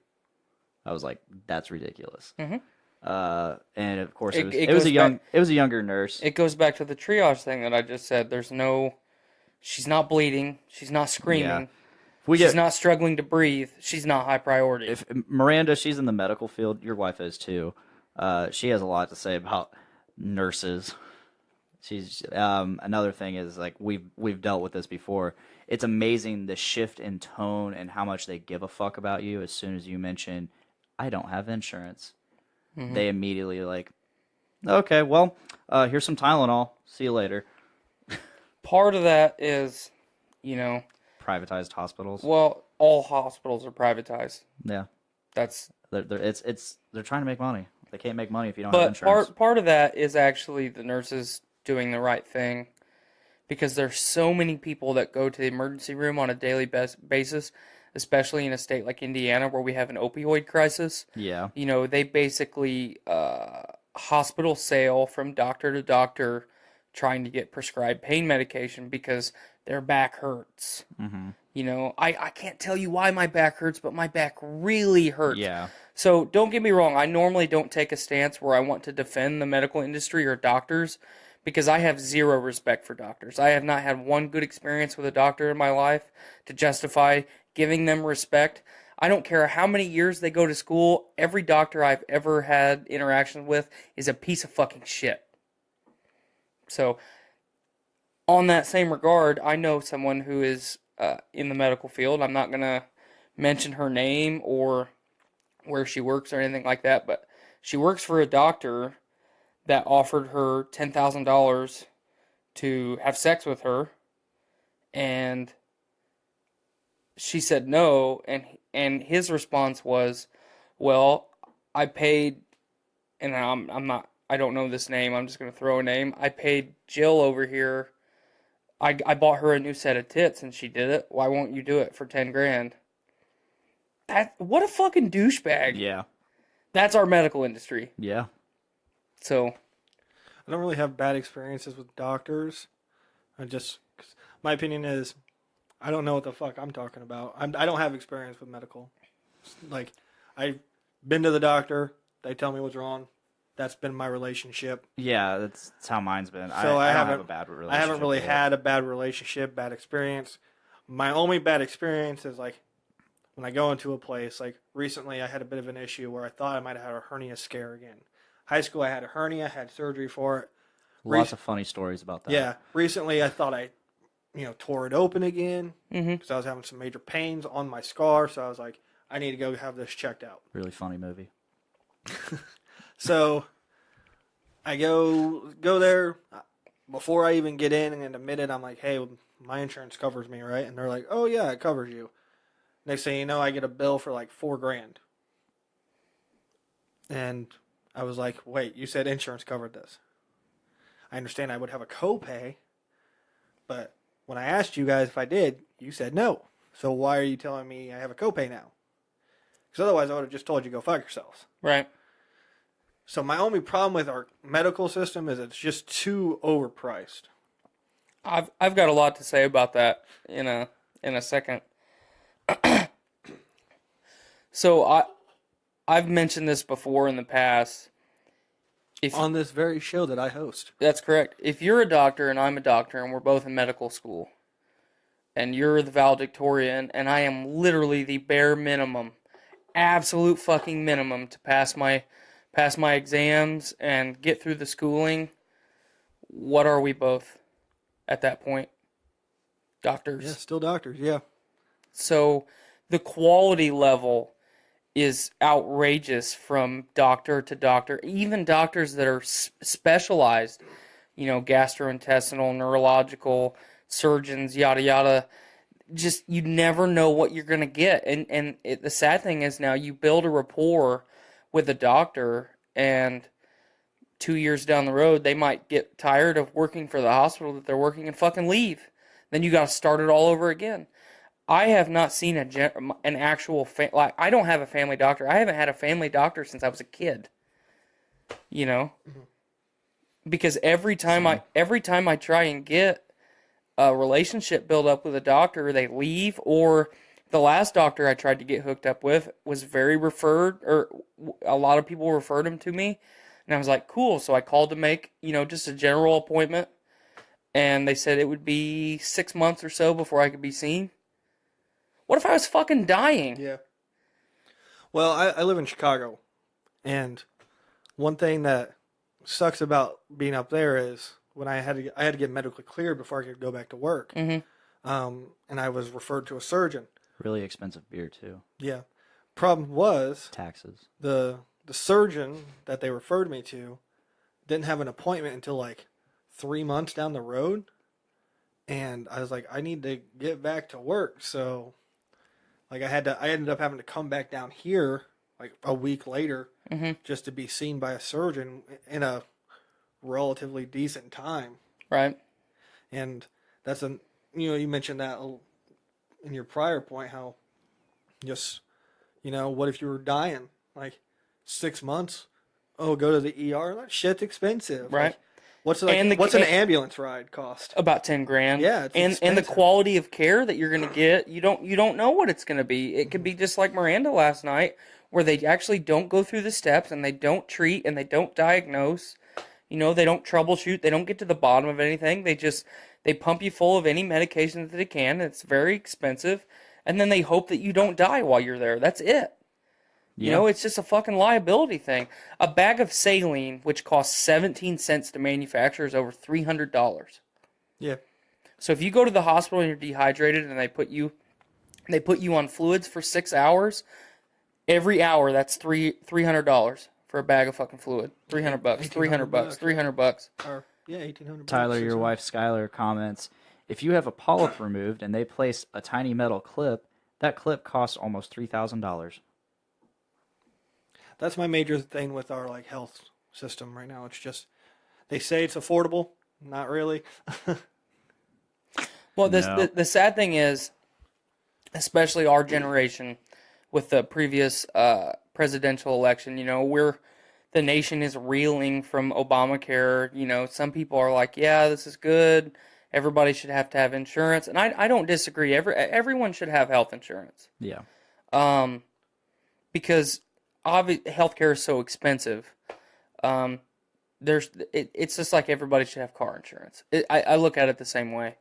D: I was like, that's ridiculous.
A: Mm-hmm.
D: And of course it was
A: It
D: a
A: goes
D: younger nurse.
A: It goes back to the triage thing that I just said. There's no she's not bleeding, she's not screaming,
D: If
A: she's not struggling to breathe, she's not high priority.
D: If Miranda, she's in the medical field. Your wife is too. She has a lot to say about nurses. She's another thing is like we've dealt with this before. It's amazing the shift in tone and how much they give a fuck about you as soon as you mention, I don't have insurance.
A: Mm-hmm.
D: They immediately like, okay, well, here's some Tylenol. See you later.
A: Part of that is, you know,
D: Privatized hospitals.
A: well, all hospitals are privatized.
D: Yeah,
A: That's
D: they're trying to make money. They can't make money if you don't have
A: but
D: insurance.
A: part of that is actually the nurses doing the right thing, because there's so many people that go to the emergency room on a daily basis, especially in a state like Indiana where we have an opioid crisis.
D: Yeah,
A: You know, they basically hospital sale from doctor to doctor trying to get prescribed pain medication because their back hurts.
D: mm-hmm.
A: You know, I can't tell you why my back hurts, but my back really hurts.
D: Yeah.
A: So don't get me wrong, I normally don't take a stance where I want to defend the medical industry or doctors, because I have zero respect for doctors. I have not had one good experience with a doctor in my life to justify giving them respect. I don't care how many years they go to school, every doctor I've ever had interaction with is a piece of fucking shit. So, on that same regard, I know someone who is in the medical field. I'm not going to mention her name or where she works or anything like that, but she works for a doctor that offered her $10,000 to have sex with her, and she said no, and his response was, well, I paid, and I don't know this name, I'm just going to throw a name, I paid Jill over here, I bought her a new set of tits and she did it, why won't you do it for 10 grand? What a fucking douchebag.
D: Yeah.
A: That's our medical industry.
D: Yeah.
A: So,
C: I don't really have bad experiences with doctors. My opinion is, I don't know what the fuck I'm talking about. I don't have experience with medical. Like, I've been to the doctor. They tell me what's wrong. That's been my relationship.
D: Yeah, that's how mine's been.
C: So
D: I don't have a bad relationship.
C: I haven't really
D: with it.
C: had a bad relationship, bad experience. My only bad experience is like when I go into a place. Like recently, I had a bit of an issue where I thought I might have had a hernia scare again. High school, I had a hernia, had surgery for it.
D: Lots of funny stories about that.
C: Yeah, recently I thought I, tore it open again
A: mhm.
C: because I was having some major pains on my scar. So I was like, I need to go have this checked out.
D: Really funny movie.
C: So I go there before I even get in and admit it. I'm like, hey, my insurance covers me, right? And they're like, oh yeah, it covers you. Next thing you know, I get a bill for like $4,000. And I was like, wait, you said insurance covered this. I understand I would have a copay, but when I asked you guys if I did, you said no. So why are you telling me I have a copay now? Because otherwise I would have just told you go fuck yourselves.
A: Right.
C: So my only problem with our medical system is it's just too overpriced.
A: I've got a lot to say about that in a second. So I've mentioned this before in the past.
C: On this very show that I host.
A: That's correct. If you're a doctor and I'm a doctor and we're both in medical school, and you're the valedictorian and I am literally the bare minimum, absolute fucking minimum to pass my exams and get through the schooling, what are we both at that point? Doctors.
C: Yeah, still doctors, yeah.
A: So the quality level is outrageous from doctor to doctor. Even doctors that are specialized, gastrointestinal, neurological, surgeons, yada yada. Just, you never know what you're going to get. And the sad thing is now you build a rapport with a doctor, and 2 years down the road, they might get tired of working for the hospital that they're working and fucking leave. Then you got to start it all over again. I have not seen an actual I don't have a family doctor. I haven't had a family doctor since I was a kid. Because every time I try and get a relationship built up with a doctor, they leave. Or the last doctor I tried to get hooked up with was very referred, or a lot of people referred him to me, and I was like, cool. So I called to make just a general appointment. and they said it would be 6 months or so before I could be seen. What if I was fucking dying?
C: Yeah. Well, I live in Chicago, and one thing that sucks about being up there is when I had to get medically cleared before I could go back to work.
A: Mhm.
C: And I was referred to a surgeon.
D: Really expensive beer too.
C: Yeah. Problem was
D: Taxes.
C: the surgeon that they referred me to didn't have an appointment until like 3 months down the road, and I was like, I need to get back to work, so like I ended up having to come back down here like a week later just to be seen by a surgeon in a relatively decent time.
A: Right.
C: And that's you mentioned that in your prior point, how just, what if you were dying? Like 6 months? Oh, go to the ER? That shit's expensive.
A: Right.
C: Like, what's an ambulance ride cost?
A: About 10 grand.
C: Yeah, it's
A: and the
C: expensive.
A: quality of care that you're gonna get, you don't know what it's gonna be. It could be just like Miranda last night, where they actually don't go through the steps and they don't treat and they don't diagnose. They don't troubleshoot. They don't get to the bottom of anything. They pump you full of any medication that they can. It's very expensive, and then they hope that you don't die while you're there. That's it.
D: Yeah.
A: It's just a fucking liability thing. A bag of saline, which costs 17 cents to manufacture, is over $300.
C: Yeah.
A: So if you go to the hospital and you're dehydrated and they put you on fluids for 6 hours, every hour that's $300 for a bag of fucking fluid. $300, $300, $300.
C: Or, yeah, 1,800.
D: Tyler, your wife Skylar comments, if you have a polyp removed and they place a tiny metal clip, that clip costs almost $3,000.
C: That's my major thing with our health system right now. It's just they say it's affordable, not really.
A: Well,
D: No.
A: the sad thing is, especially our generation, with the previous presidential election, the nation is reeling from Obamacare. Some people are like, yeah, this is good. Everybody should have to have insurance, and I don't disagree. Everyone should have health insurance.
D: Yeah.
A: Because healthcare is so expensive. It's just like everybody should have car insurance. I look at it the same way,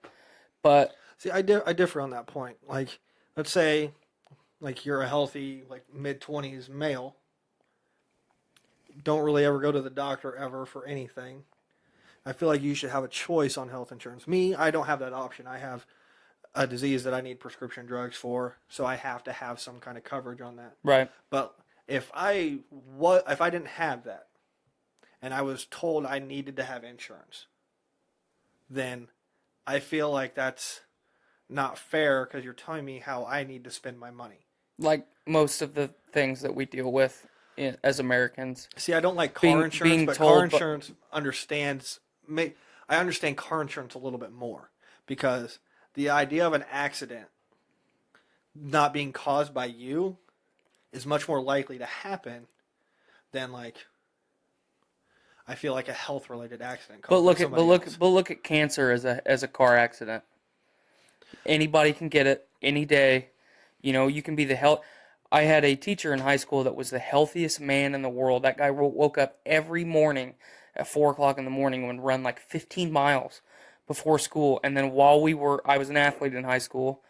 A: but
C: See, I differ on that point. Like, let's say, you're a healthy, mid-20s male. Don't really ever go to the doctor ever for anything. I feel like you should have a choice on health insurance. Me, I don't have that option. I have a disease that I need prescription drugs for, so I have to have some kind of coverage on that.
A: right.
C: But if I didn't have that, and I was told I needed to have insurance, then I feel like that's not fair because you're telling me how I need to spend my money.
A: Like most of the things that we deal with as Americans.
C: See, I don't like car
A: Being
C: insurance, but
A: told
C: car insurance understands. I understand car insurance a little bit more because the idea of an accident not being caused by you is much more likely to happen than I feel like a health related accident.
A: But look at cancer as a car accident. Anybody can get it any day. You can be the health. I had a teacher in high school that was the healthiest man in the world. That guy woke up every morning at 4 o'clock in the morning and would run 15 miles before school. And then I was an athlete in high school.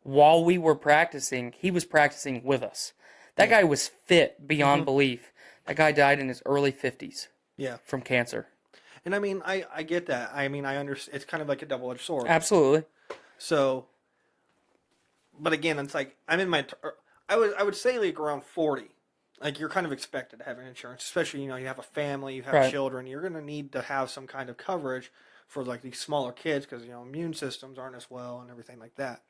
A: While we were practicing, he was practicing with us. That guy was fit beyond belief. That guy died in his early 50s.
C: Yeah.
A: From cancer.
C: And I get that. I understand. It's kind of like a double-edged sword.
A: Absolutely.
C: So, but again, it's I'm in my. I would say around 40. You're kind of expected to have an insurance, especially you have a family, you have
A: Right.
C: children. You're going to need to have some kind of coverage for these smaller kids because immune systems aren't as well and everything like that.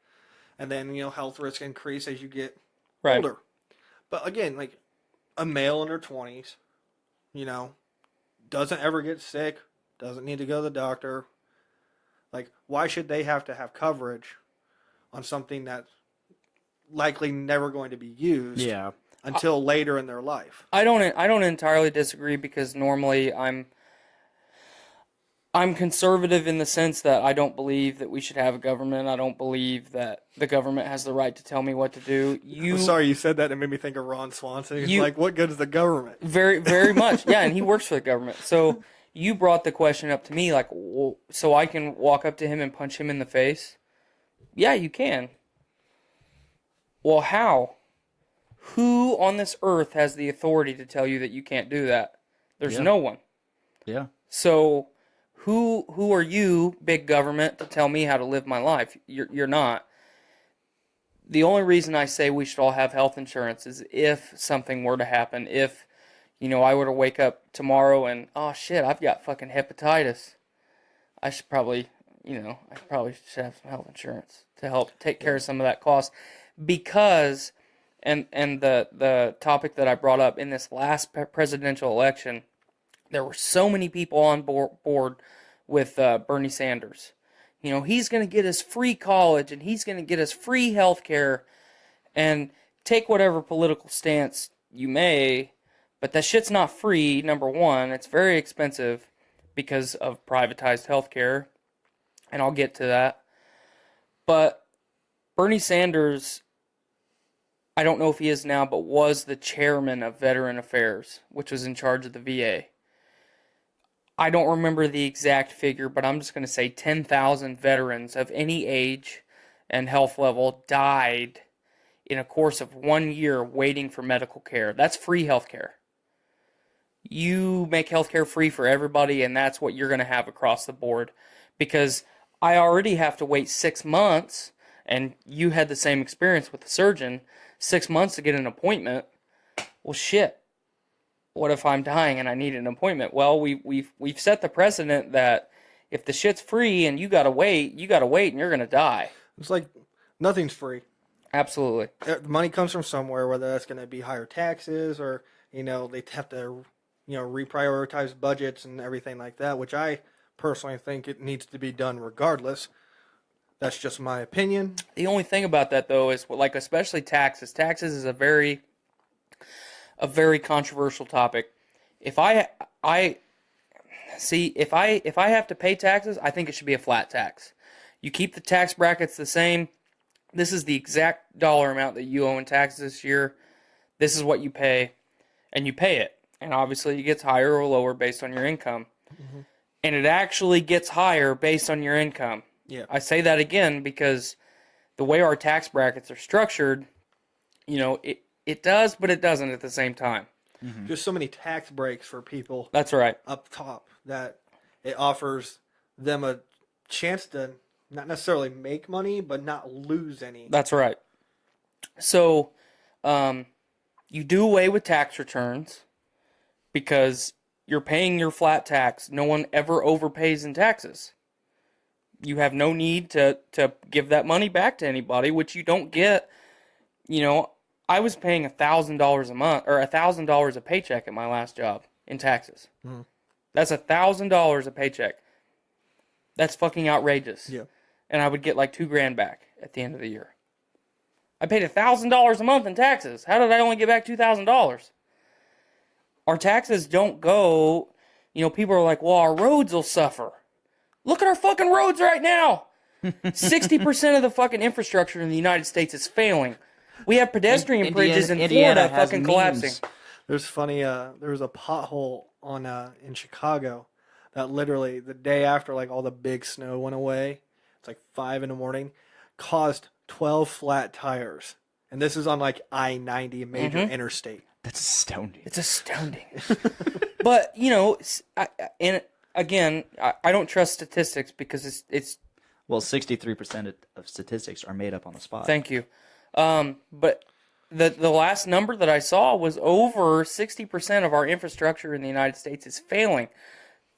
C: And then health risks increase as you get older. But again, a male in their 20s, doesn't ever get sick, doesn't need to go to the doctor. Why should they have to have coverage on something that's likely never going to be used until later in their life?
A: I don't entirely disagree because normally I'm conservative in the sense that I don't believe that we should have a government. I don't believe that the government has the right to tell me what to do.
C: I'm sorry you said that. It made me think of Ron Swanson. He's what good is the government?
A: Very, very much. Yeah, and he works for the government. So, you brought the question up to me like, well, so I can walk up to him and punch him in the face? Yeah, you can. Well, how? Who on this earth has the authority to tell you that you can't do that? There's no one.
D: Yeah.
A: So who are you, big government, to tell me how to live my life? You're not. The only reason I say we should all have health insurance is if something were to happen. If, I were to wake up tomorrow and, oh shit, I've got fucking hepatitis. I should probably, I probably should have some health insurance to help take care of some of that cost. Because, and the topic that I brought up in this last presidential election, there were so many people on board with Bernie Sanders. He's going to get us free college, and he's going to get us free health care, and take whatever political stance you may, but that shit's not free, number one. It's very expensive because of privatized health care, and I'll get to that. But Bernie Sanders, I don't know if he is now, but was the chairman of Veteran Affairs, which was in charge of the VA. I don't remember the exact figure, but I'm just going to say 10,000 veterans of any age and health level died in a course of 1 year waiting for medical care. That's free health care. You make health care free for everybody, and that's what you're going to have across the board. Because I already have to wait 6 months, and you had the same experience with the surgeon, 6 months to get an appointment. Well, shit. What if I'm dying and I need an appointment? Well, we've set the precedent that if the shit's free and you gotta wait, and you're gonna die.
C: It's like nothing's free.
A: Absolutely.
C: The money comes from somewhere, whether that's going to be higher taxes or, they have to, reprioritize budgets and everything like that, which I personally think it needs to be done regardless. That's just my opinion.
A: The only thing about that, though, is like especially taxes. Taxes is a very controversial topic. If I have to pay taxes, I think it should be a flat tax. You keep the tax brackets the same. This is the exact dollar amount that you owe in taxes this year. This is what you pay, and you pay it. And obviously it gets higher or lower based on your income. Mm-hmm. And it actually gets higher based on your income.
C: Yeah.
A: I say that again because the way our tax brackets are structured, it does, but it doesn't at the same time.
C: Mm-hmm. Just so many tax breaks for people.
A: That's right.
C: Up top that it offers them a chance to not necessarily make money, but not lose any.
A: That's right. So, you do away with tax returns because you're paying your flat tax. No one ever overpays in taxes. You have no need to give that money back to anybody, which you don't get. I was paying $1,000 a month or $1,000 a paycheck at my last job in taxes. Mm-hmm. That's $1,000 a paycheck. That's fucking outrageous.
C: Yeah.
A: And I would get like $2,000 back at the end of the year. I paid $1,000 a month in taxes. How did I only get back $2,000? Our taxes don't go. People are like, well, our roads will suffer. Look at our fucking roads right now. 60% of the fucking infrastructure in the United States is failing. We have pedestrian bridges in Florida fucking collapsing.
C: There's funny. There was a pothole on in Chicago that literally the day after like all the big snow went away, it's like 5 a.m, caused 12 flat tires, and this is on like I-90, a major interstate.
D: That's astounding.
A: It's astounding. But I don't trust statistics because it's.
D: Well, 63% of statistics are made up on the spot.
A: Thank you. But the last number that I saw was over 60% of our infrastructure in the United States is failing.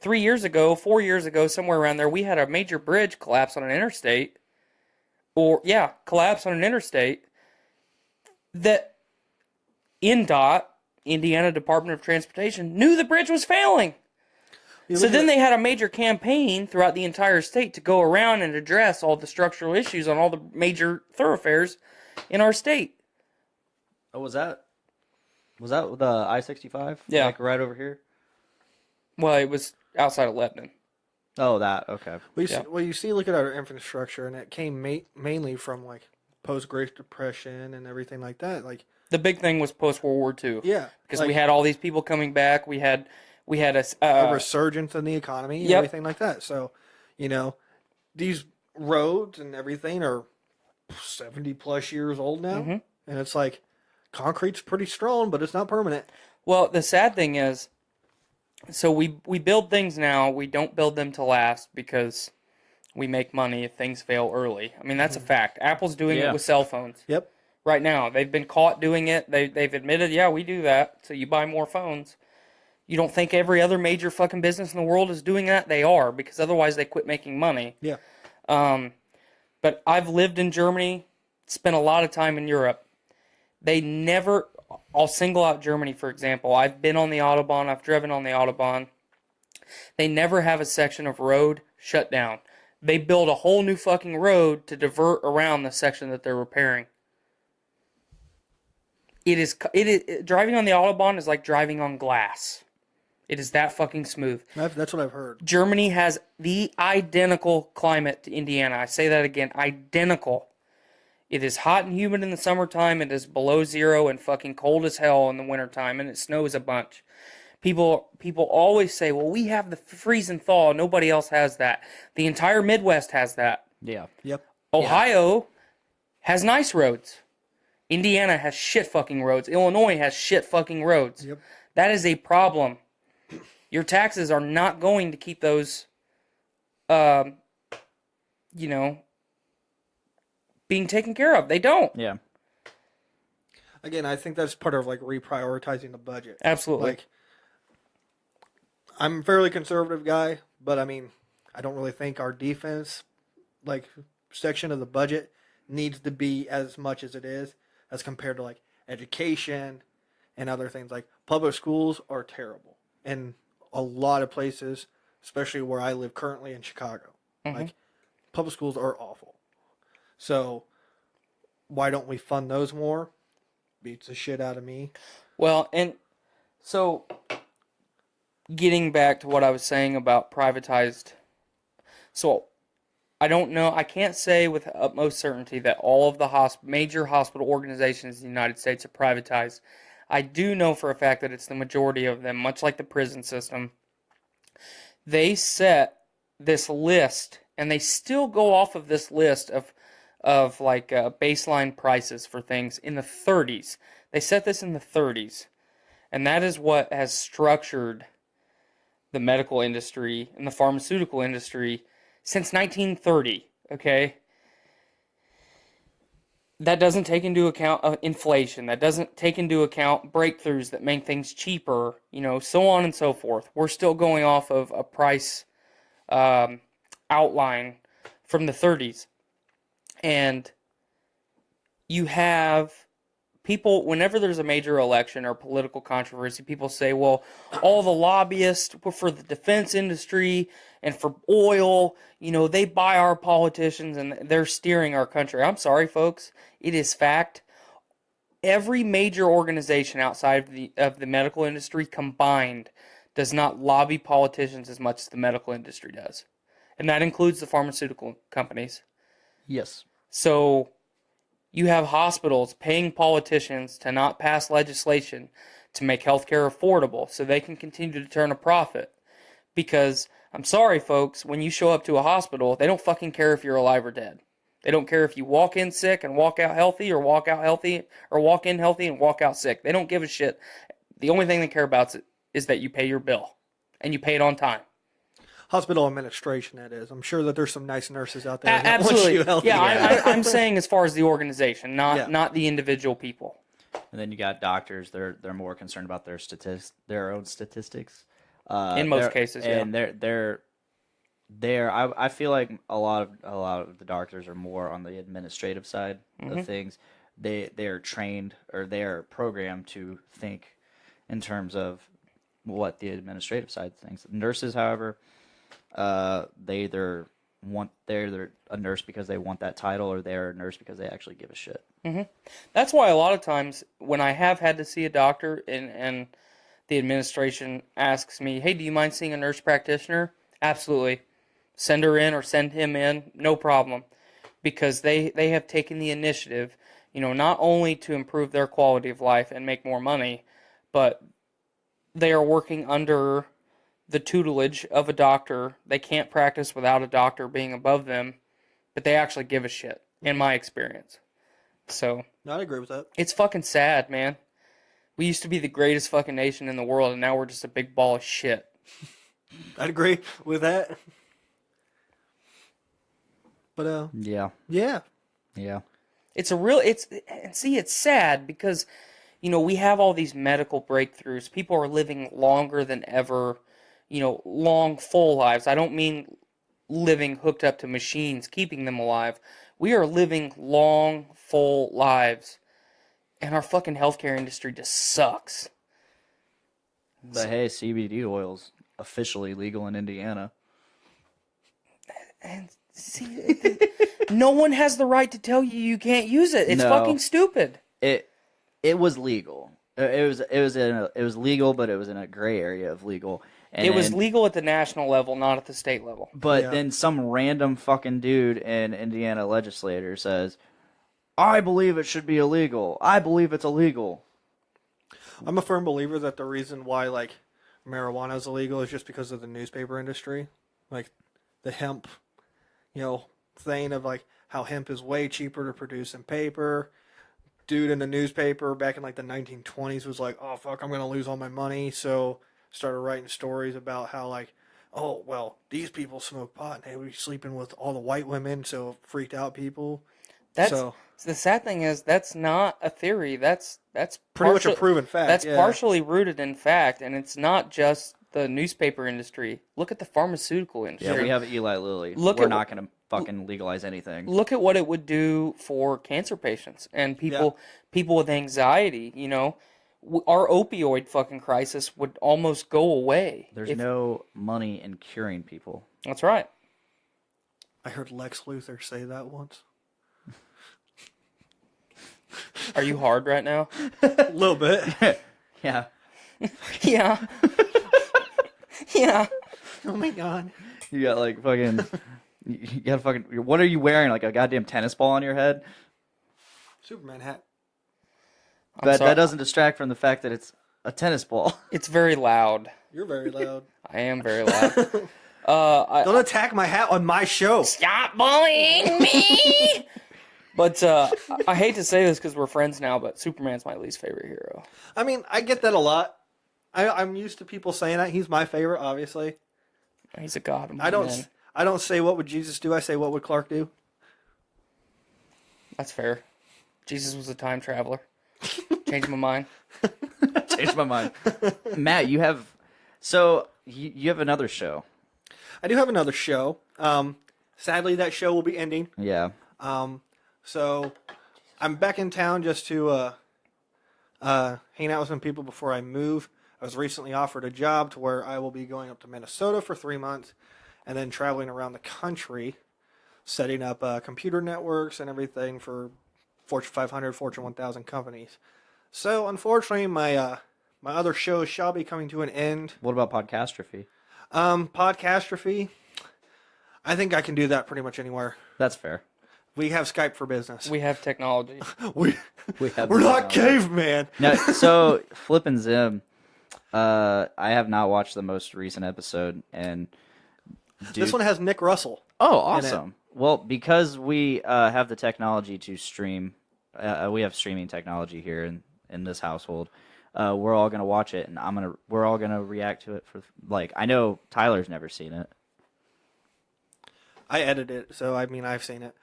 A: 4 years ago, somewhere around there, we had a major bridge collapse on an interstate. Collapse on an interstate that INDOT, Indiana Department of Transportation, knew the bridge was failing. So then they had a major campaign throughout the entire state to go around and address all the structural issues on all the major thoroughfares in our state.
D: Oh, was that the I-65?
A: Yeah.
D: Like right over here?
A: Well, it was outside of Lebanon.
D: Oh, that, okay.
C: You see, look at our infrastructure, and it came mainly from, like, post-Great Depression and everything like that. Like,
A: the big thing was post-World War II.
C: Yeah.
A: Because we had all these people coming back. We had We had
C: a resurgence in the economy and
A: Yep.
C: everything like that. So, these roads and everything are 70 plus years old now.
A: Mm-hmm.
C: And it's like, concrete's pretty strong, but it's not permanent.
A: Well, the sad thing is, so we build things now, we don't build them to last because we make money if things fail early. I mean, that's a fact. Apple's doing it with cell phones.
C: Yep.
A: Right now. They've been caught doing it. They've admitted, yeah, we do that. So you buy more phones. You don't think every other major fucking business in the world is doing that? They are, because otherwise they quit making money.
C: Yeah.
A: But I've lived in Germany, spent a lot of time in Europe. They never, I'll single out Germany, for example. I've been on the Autobahn. I've driven on the Autobahn. They never have a section of road shut down. They build a whole new fucking road to divert around the section that they're repairing. It is driving on the Autobahn is like driving on glass. It is that fucking smooth.
C: That's what I've heard.
A: Germany has the identical climate to Indiana. I say that again, identical. It is hot and humid in the summertime. It is below zero and fucking cold as hell in the wintertime, and it snows a bunch. People always say, well, we have the freeze and thaw. Nobody else has that. The entire Midwest has that.
D: Yeah.
C: Yep.
A: Ohio has nice roads. Indiana has shit fucking roads. Illinois has shit fucking roads.
C: Yep.
A: That is a problem. Your taxes are not going to keep those, being taken care of. They don't.
D: Yeah.
C: Again, I think that's part of like reprioritizing the budget.
A: Absolutely.
C: Like, I'm a fairly conservative guy, but I mean, I don't really think our defense, like, section of the budget needs to be as much as it is as compared to like education and other things. Like, public schools are terrible in a lot of places, especially where I live currently in Chicago.
A: Mm-hmm.
C: Like, public schools are awful. So why don't we fund those more? Beats the shit out of me.
A: Well, and so getting back to what I was saying about privatized. So I don't know. I can't say with utmost certainty that all of the major hospital organizations in the United States are privatized. I do know for a fact that it's the majority of them, much like the prison system. They set this list, and they still go off of this list of baseline prices for things in the 30s. They set this in the 30s, and that is what has structured the medical industry and the pharmaceutical industry since 1930, okay? That doesn't take into account inflation. That doesn't take into account breakthroughs that make things cheaper, so on and so forth. We're still going off of a price outline from the 30s. And you have people, whenever there's a major election or political controversy, people say, well, all the lobbyists for the defense industry and for oil, they buy our politicians and they're steering our country. I'm sorry, folks. It is fact. Every major organization outside of the medical industry combined does not lobby politicians as much as the medical industry does. And that includes the pharmaceutical companies.
D: Yes.
A: So you have hospitals paying politicians to not pass legislation to make healthcare affordable so they can continue to turn a profit. Because, I'm sorry, folks, when you show up to a hospital, they don't fucking care if you're alive or dead. They don't care if you walk in sick and walk out healthy, or walk out healthy, or walk in healthy and walk out sick. They don't give a shit. The only thing they care about is that you pay your bill, and you pay it on time.
C: Hospital administration, that is. I'm sure that there's some nice nurses out there that
A: Absolutely.
C: want you healthy.
A: Yeah, I'm saying as far as the organization, not the individual people.
D: And then you got doctors. They're more concerned about their own statistics.
A: In most cases, yeah.
D: And I feel like a lot of the doctors are more on the administrative side of things. They're trained, or they're programmed to think in terms of what the administrative side thinks. Nurses, however, they're either a nurse because they want that title, or they're a nurse because they actually give a shit.
A: Mm-hmm. That's why a lot of times when I have had to see a doctor and the administration asks me, hey, do you mind seeing a nurse practitioner? Absolutely. Send her in or send him in, no problem. Because they have taken the initiative, not only to improve their quality of life and make more money, but they are working under the tutelage of a doctor. They can't practice without a doctor being above them, but they actually give a shit, in my experience. So,
C: I agree with that.
A: it's fucking sad, man. We used to be the greatest fucking nation in the world, and now we're just a big ball of shit.
C: I'd agree with that. But
D: Yeah.
C: yeah.
A: It's sad because, we have all these medical breakthroughs. People are living longer than ever, long, full lives. I don't mean living hooked up to machines, keeping them alive. We are living long, full lives, and our fucking healthcare industry just sucks.
D: But hey, CBD oil's officially legal in Indiana.
A: And see, no one has the right to tell you can't use it. It's
D: No.
A: fucking stupid.
D: It was legal. It was legal, but it was in a gray area of legal. And
A: It was legal at the national level, not at the state level.
D: But
C: Yeah.
D: then some random fucking dude in Indiana legislator says, I believe it should be illegal. I believe it's illegal.
C: I'm a firm believer that the reason why marijuana is illegal is just because of the newspaper industry, like the hemp, thing of how hemp is way cheaper to produce than paper. Dude in the newspaper back in the 1920s was like, oh fuck, I'm gonna lose all my money, so started writing stories about how oh well, these people smoke pot and they were sleeping with all the white women, so it freaked out people.
A: The sad thing is that's not a theory. That's
C: Pretty much a proven fact.
A: That's
C: yeah.
A: partially rooted in fact, and it's not just the newspaper industry. Look at the pharmaceutical industry.
D: Yeah, we have Eli Lilly.
A: Look
D: We're
A: at
D: not going to fucking legalize anything.
A: Look at what it would do for cancer patients and people with anxiety. Our opioid fucking crisis would almost go away.
D: There's no money in curing people.
A: That's right.
C: I heard Lex Luthor say that once.
A: Are you hard right now?
C: A little bit.
D: Yeah.
A: Yeah. Yeah.
C: Oh my god.
D: You got fucking... You got fucking... What are you wearing? Like a goddamn tennis ball on your head?
C: Superman hat.
D: But
A: sorry.
D: that doesn't distract from the fact that it's a tennis ball.
A: It's very loud.
C: You're very loud.
A: I am very loud.
C: Don't attack my hat on my show.
A: Stop bullying me! But I hate to say this because we're friends now, but Superman's my least favorite hero.
C: I mean, I get that a lot. I'm used to people saying that. He's my favorite, obviously.
A: He's a god among
C: I don't
A: men.
C: I don't say what would Jesus do. I say what would Clark do.
A: That's fair. Jesus was a time traveler. Changed my mind.
D: Changed my mind. Matt, you have... So, you have another show.
C: I do have another show. Sadly, that show will be ending.
D: Yeah.
C: So I'm back in town just to hang out with some people before I move. I was recently offered a job to where I will be going up to Minnesota for 3 months and then traveling around the country, setting up computer networks and everything for Fortune 500, Fortune 1000 companies. So unfortunately, my other shows shall be coming to an end.
D: What about Podcastrophe?
C: Podcastrophe, I think I can do that pretty much anywhere.
D: That's fair.
C: We have Skype for Business.
A: We have technology.
D: We're
C: not caveman.
D: No, so Flip N Zim, I have not watched the most recent episode, and
C: This one has Nick Russell.
D: Oh, awesome! Well, because we have the technology to stream, we have streaming technology here in this household. We're all gonna watch it, and we're all gonna react to it for I know Tyler's never seen it.
C: I edited it, so I mean I've seen it.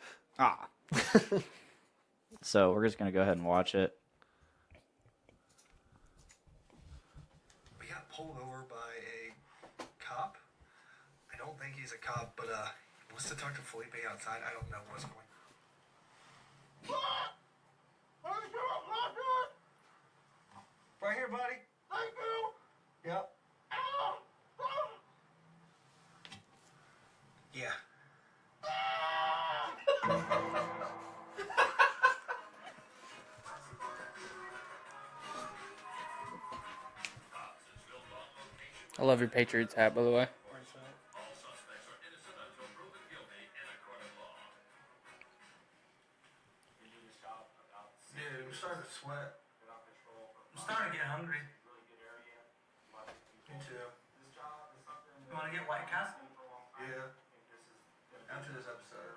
D: So we're just gonna go ahead and watch it.
E: We got pulled over by a cop. I don't think he's a cop, but he wants to talk to Felipe outside. I don't know what's going on. Right here, buddy. Thank you. Yep. Yeah.
A: I love your Patriots hat, by the way.
E: Dude, I'm starting to sweat. I'm starting to get hungry. Me too.
B: You want to get White Castle?
E: Yeah. After this episode.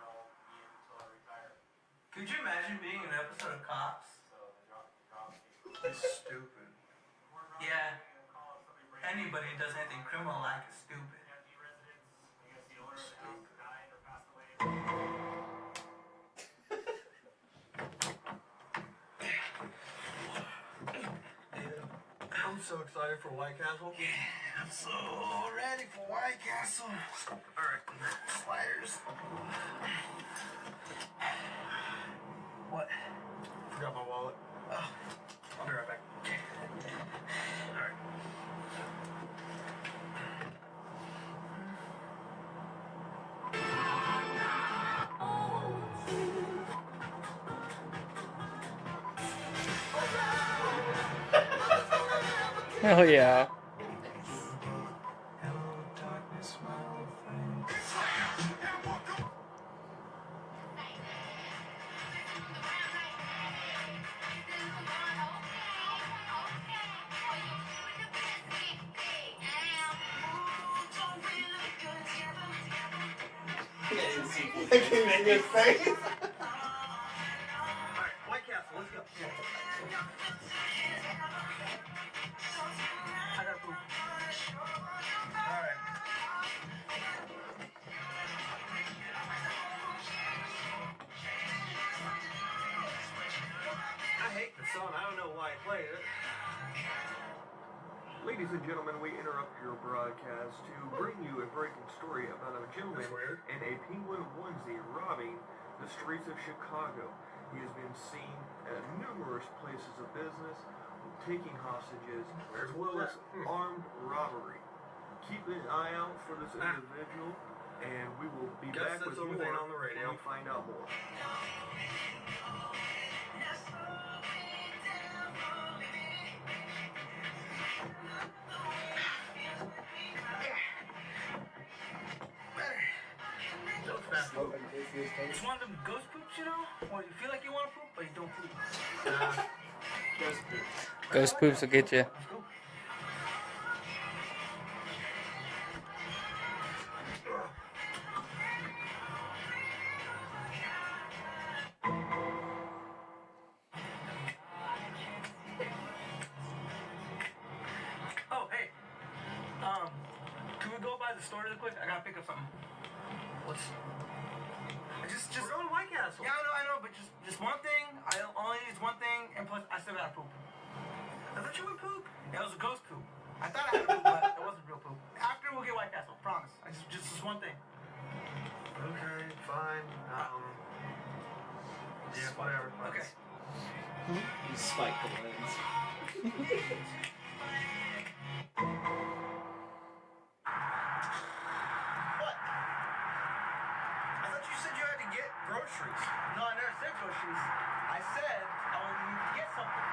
B: Could you imagine being in an episode of Cops?
E: It's stupid.
B: Yeah. Anybody who does anything criminal like is stupid.
E: I'm so excited for White Castle.
B: Yeah, I'm so ready for White Castle. Alright, sliders. What?
E: Forgot my wallet.
B: Oh, I'll be right back. Alright.
A: Hell yeah.
E: Alright, White Castle, let's go.
B: I gotta poop. Alright.
E: I hate the song. I don't know why I played it. Ladies and gentlemen, we interrupt your broadcast to bring you a breaking story about a gentleman in a penguin onesie robbing the streets of Chicago. He has been seen at numerous places of business, taking hostages, as well as armed robbery. Keep an eye out for this individual, and we will be back with more
C: on the radio.
E: when we find out more.
B: It's one of them ghost poops, you know? Where you feel like you want to poop, but you don't poop.
A: Ghost poops will get you.
B: Let's go. Oh, hey. Can we go by the store real quick? I gotta pick up something. What's... Just
E: We're going to White Castle.
B: Yeah, I know, but just one thing. I only need one thing, and plus I still gotta poop.
E: I thought you would poop.
B: It was a ghost poop. I thought I had a poop, but it wasn't real poop. After we'll get White Castle, promise. I just one thing.
E: Okay, fine. Yeah, whatever.
B: Okay.
F: You spike the lens.
E: What? I thought you said you had to get groceries.
B: No, I never said groceries. I said I would need to get something.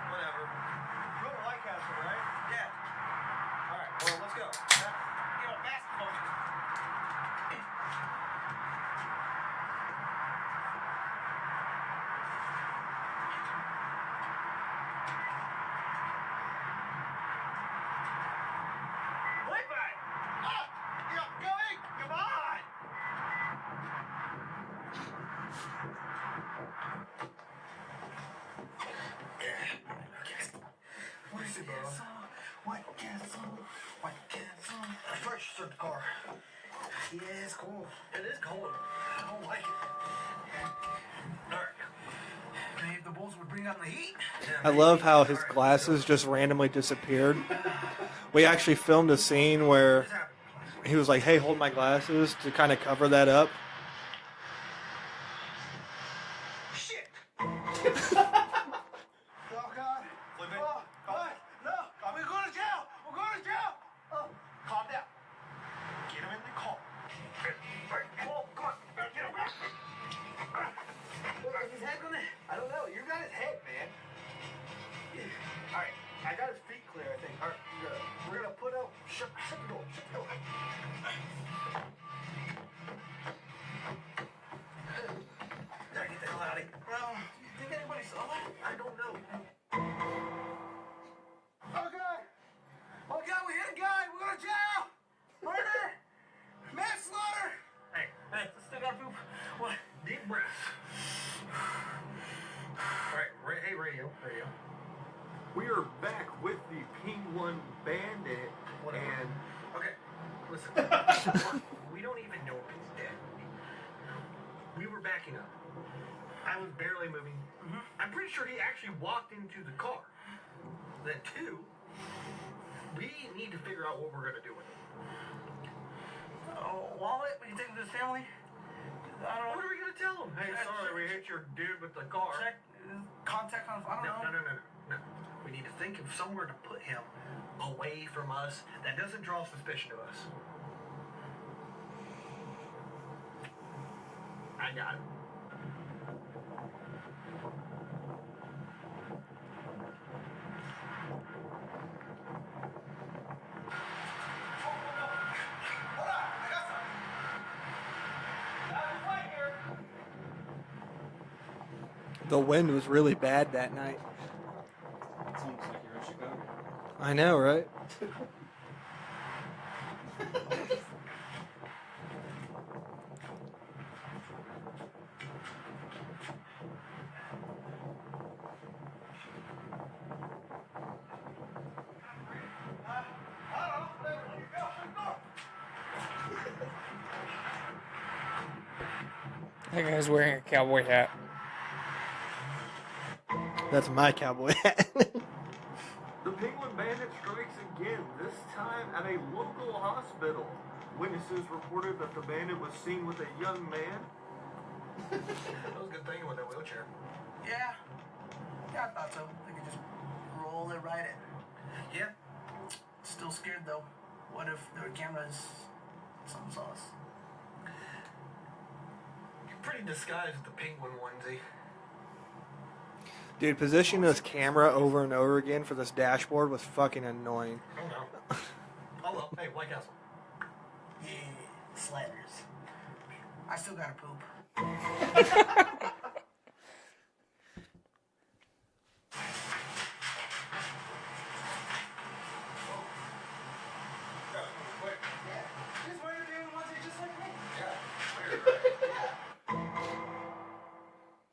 E: Whatever. We're going to White Castle, right?
B: Yeah.
E: All right. Well, let's go.
B: Get a basketball.
E: Wait back! Ah! You're going! Come on! What is it, bro?
B: White Castle. White Castle.
E: First, start the car.
B: Yeah, it's cool.
E: It is cold. I don't like it. Alright.
B: Maybe if the Bulls would bring on the heat.
C: I love how his glasses just randomly disappeared. We actually filmed a scene where he was like, "Hey, hold my glasses," to kind of cover that up.
E: Shit! Oh, God. Flip it.
B: Oh, what? No, we're going to jail. We're going to jail. Oh, calm down.
E: Get him in the car.
B: Oh, come on. Get him back. Is his head gonna? I don't know. You got his head, man. All right, I got his feet clear. I think. All right, we're gonna put out. Shut the door. Shut the door.
E: Gotta get the hell out of here.
B: Well, you think anybody's
E: I don't know. Okay. Okay, we hit a guy. We're going to jail. Murder. Manslaughter. Hey, still got to poop. What? Deep breath. All right, hey, radio. We are back with the Penguin Bandit. Whatever. And okay, listen. We don't even know if he's dead. We were backing up. I was barely moving. Mm-hmm. I'm pretty sure he actually walked into the car. Then two, we need to figure out what we're gonna do with him. Wallet? Will you take him to his family? I don't know. What are we gonna tell him? Hey, sorry, we hit your dude with the car. Check contact on. I don't know. No. We need to think of somewhere to put him away from us that doesn't draw suspicion to us. I got it.
C: The wind was really bad that night.
F: It's almost like you're in Chicago.
C: I know, right?
A: That guy's wearing a cowboy hat.
C: That's my cowboy hat.
E: The Penguin Bandit strikes again, this time at a local hospital. Witnesses reported that the bandit was seen with a young man. That was a good thing with that wheelchair. Yeah, I thought so. They could just roll it right in. Yeah. Still scared though. What if there were cameras? Someone saw us. You're pretty disguised with the penguin onesie.
C: Dude, positioning this camera over and over again for this dashboard was fucking annoying.
E: Oh no. Oh well. Hey, White Castle. Yeah, sliders. I still gotta poop.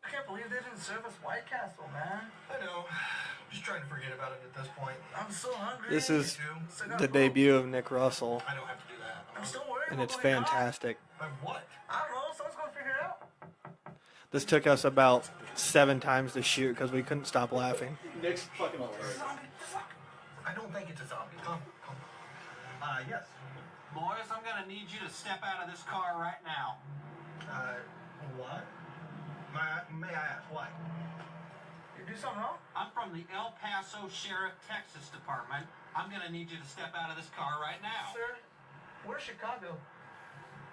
E: I can't believe they didn't serve us White Castle, man. I know. I'm just trying to forget about it at this point. I'm so hungry.
C: This is
E: So
C: the debut of Nick Russell,
E: I don't have to do that. I'm still worried.
C: and it's
E: about my God.
C: fantastic.
E: By what? I don't know. Someone's gonna figure it out.
C: This took us about 7 times to shoot because we couldn't stop laughing.
F: Nick's fucking hilarious.
E: I don't think it's a zombie. Come. Yes.
G: Boys, I'm gonna need you to step out of this car right now.
E: What? May I ask why? You do something wrong?
G: I'm from the El Paso Sheriff Texas Department. I'm gonna need you to step out of this car right now.
E: Sir, we're Chicago.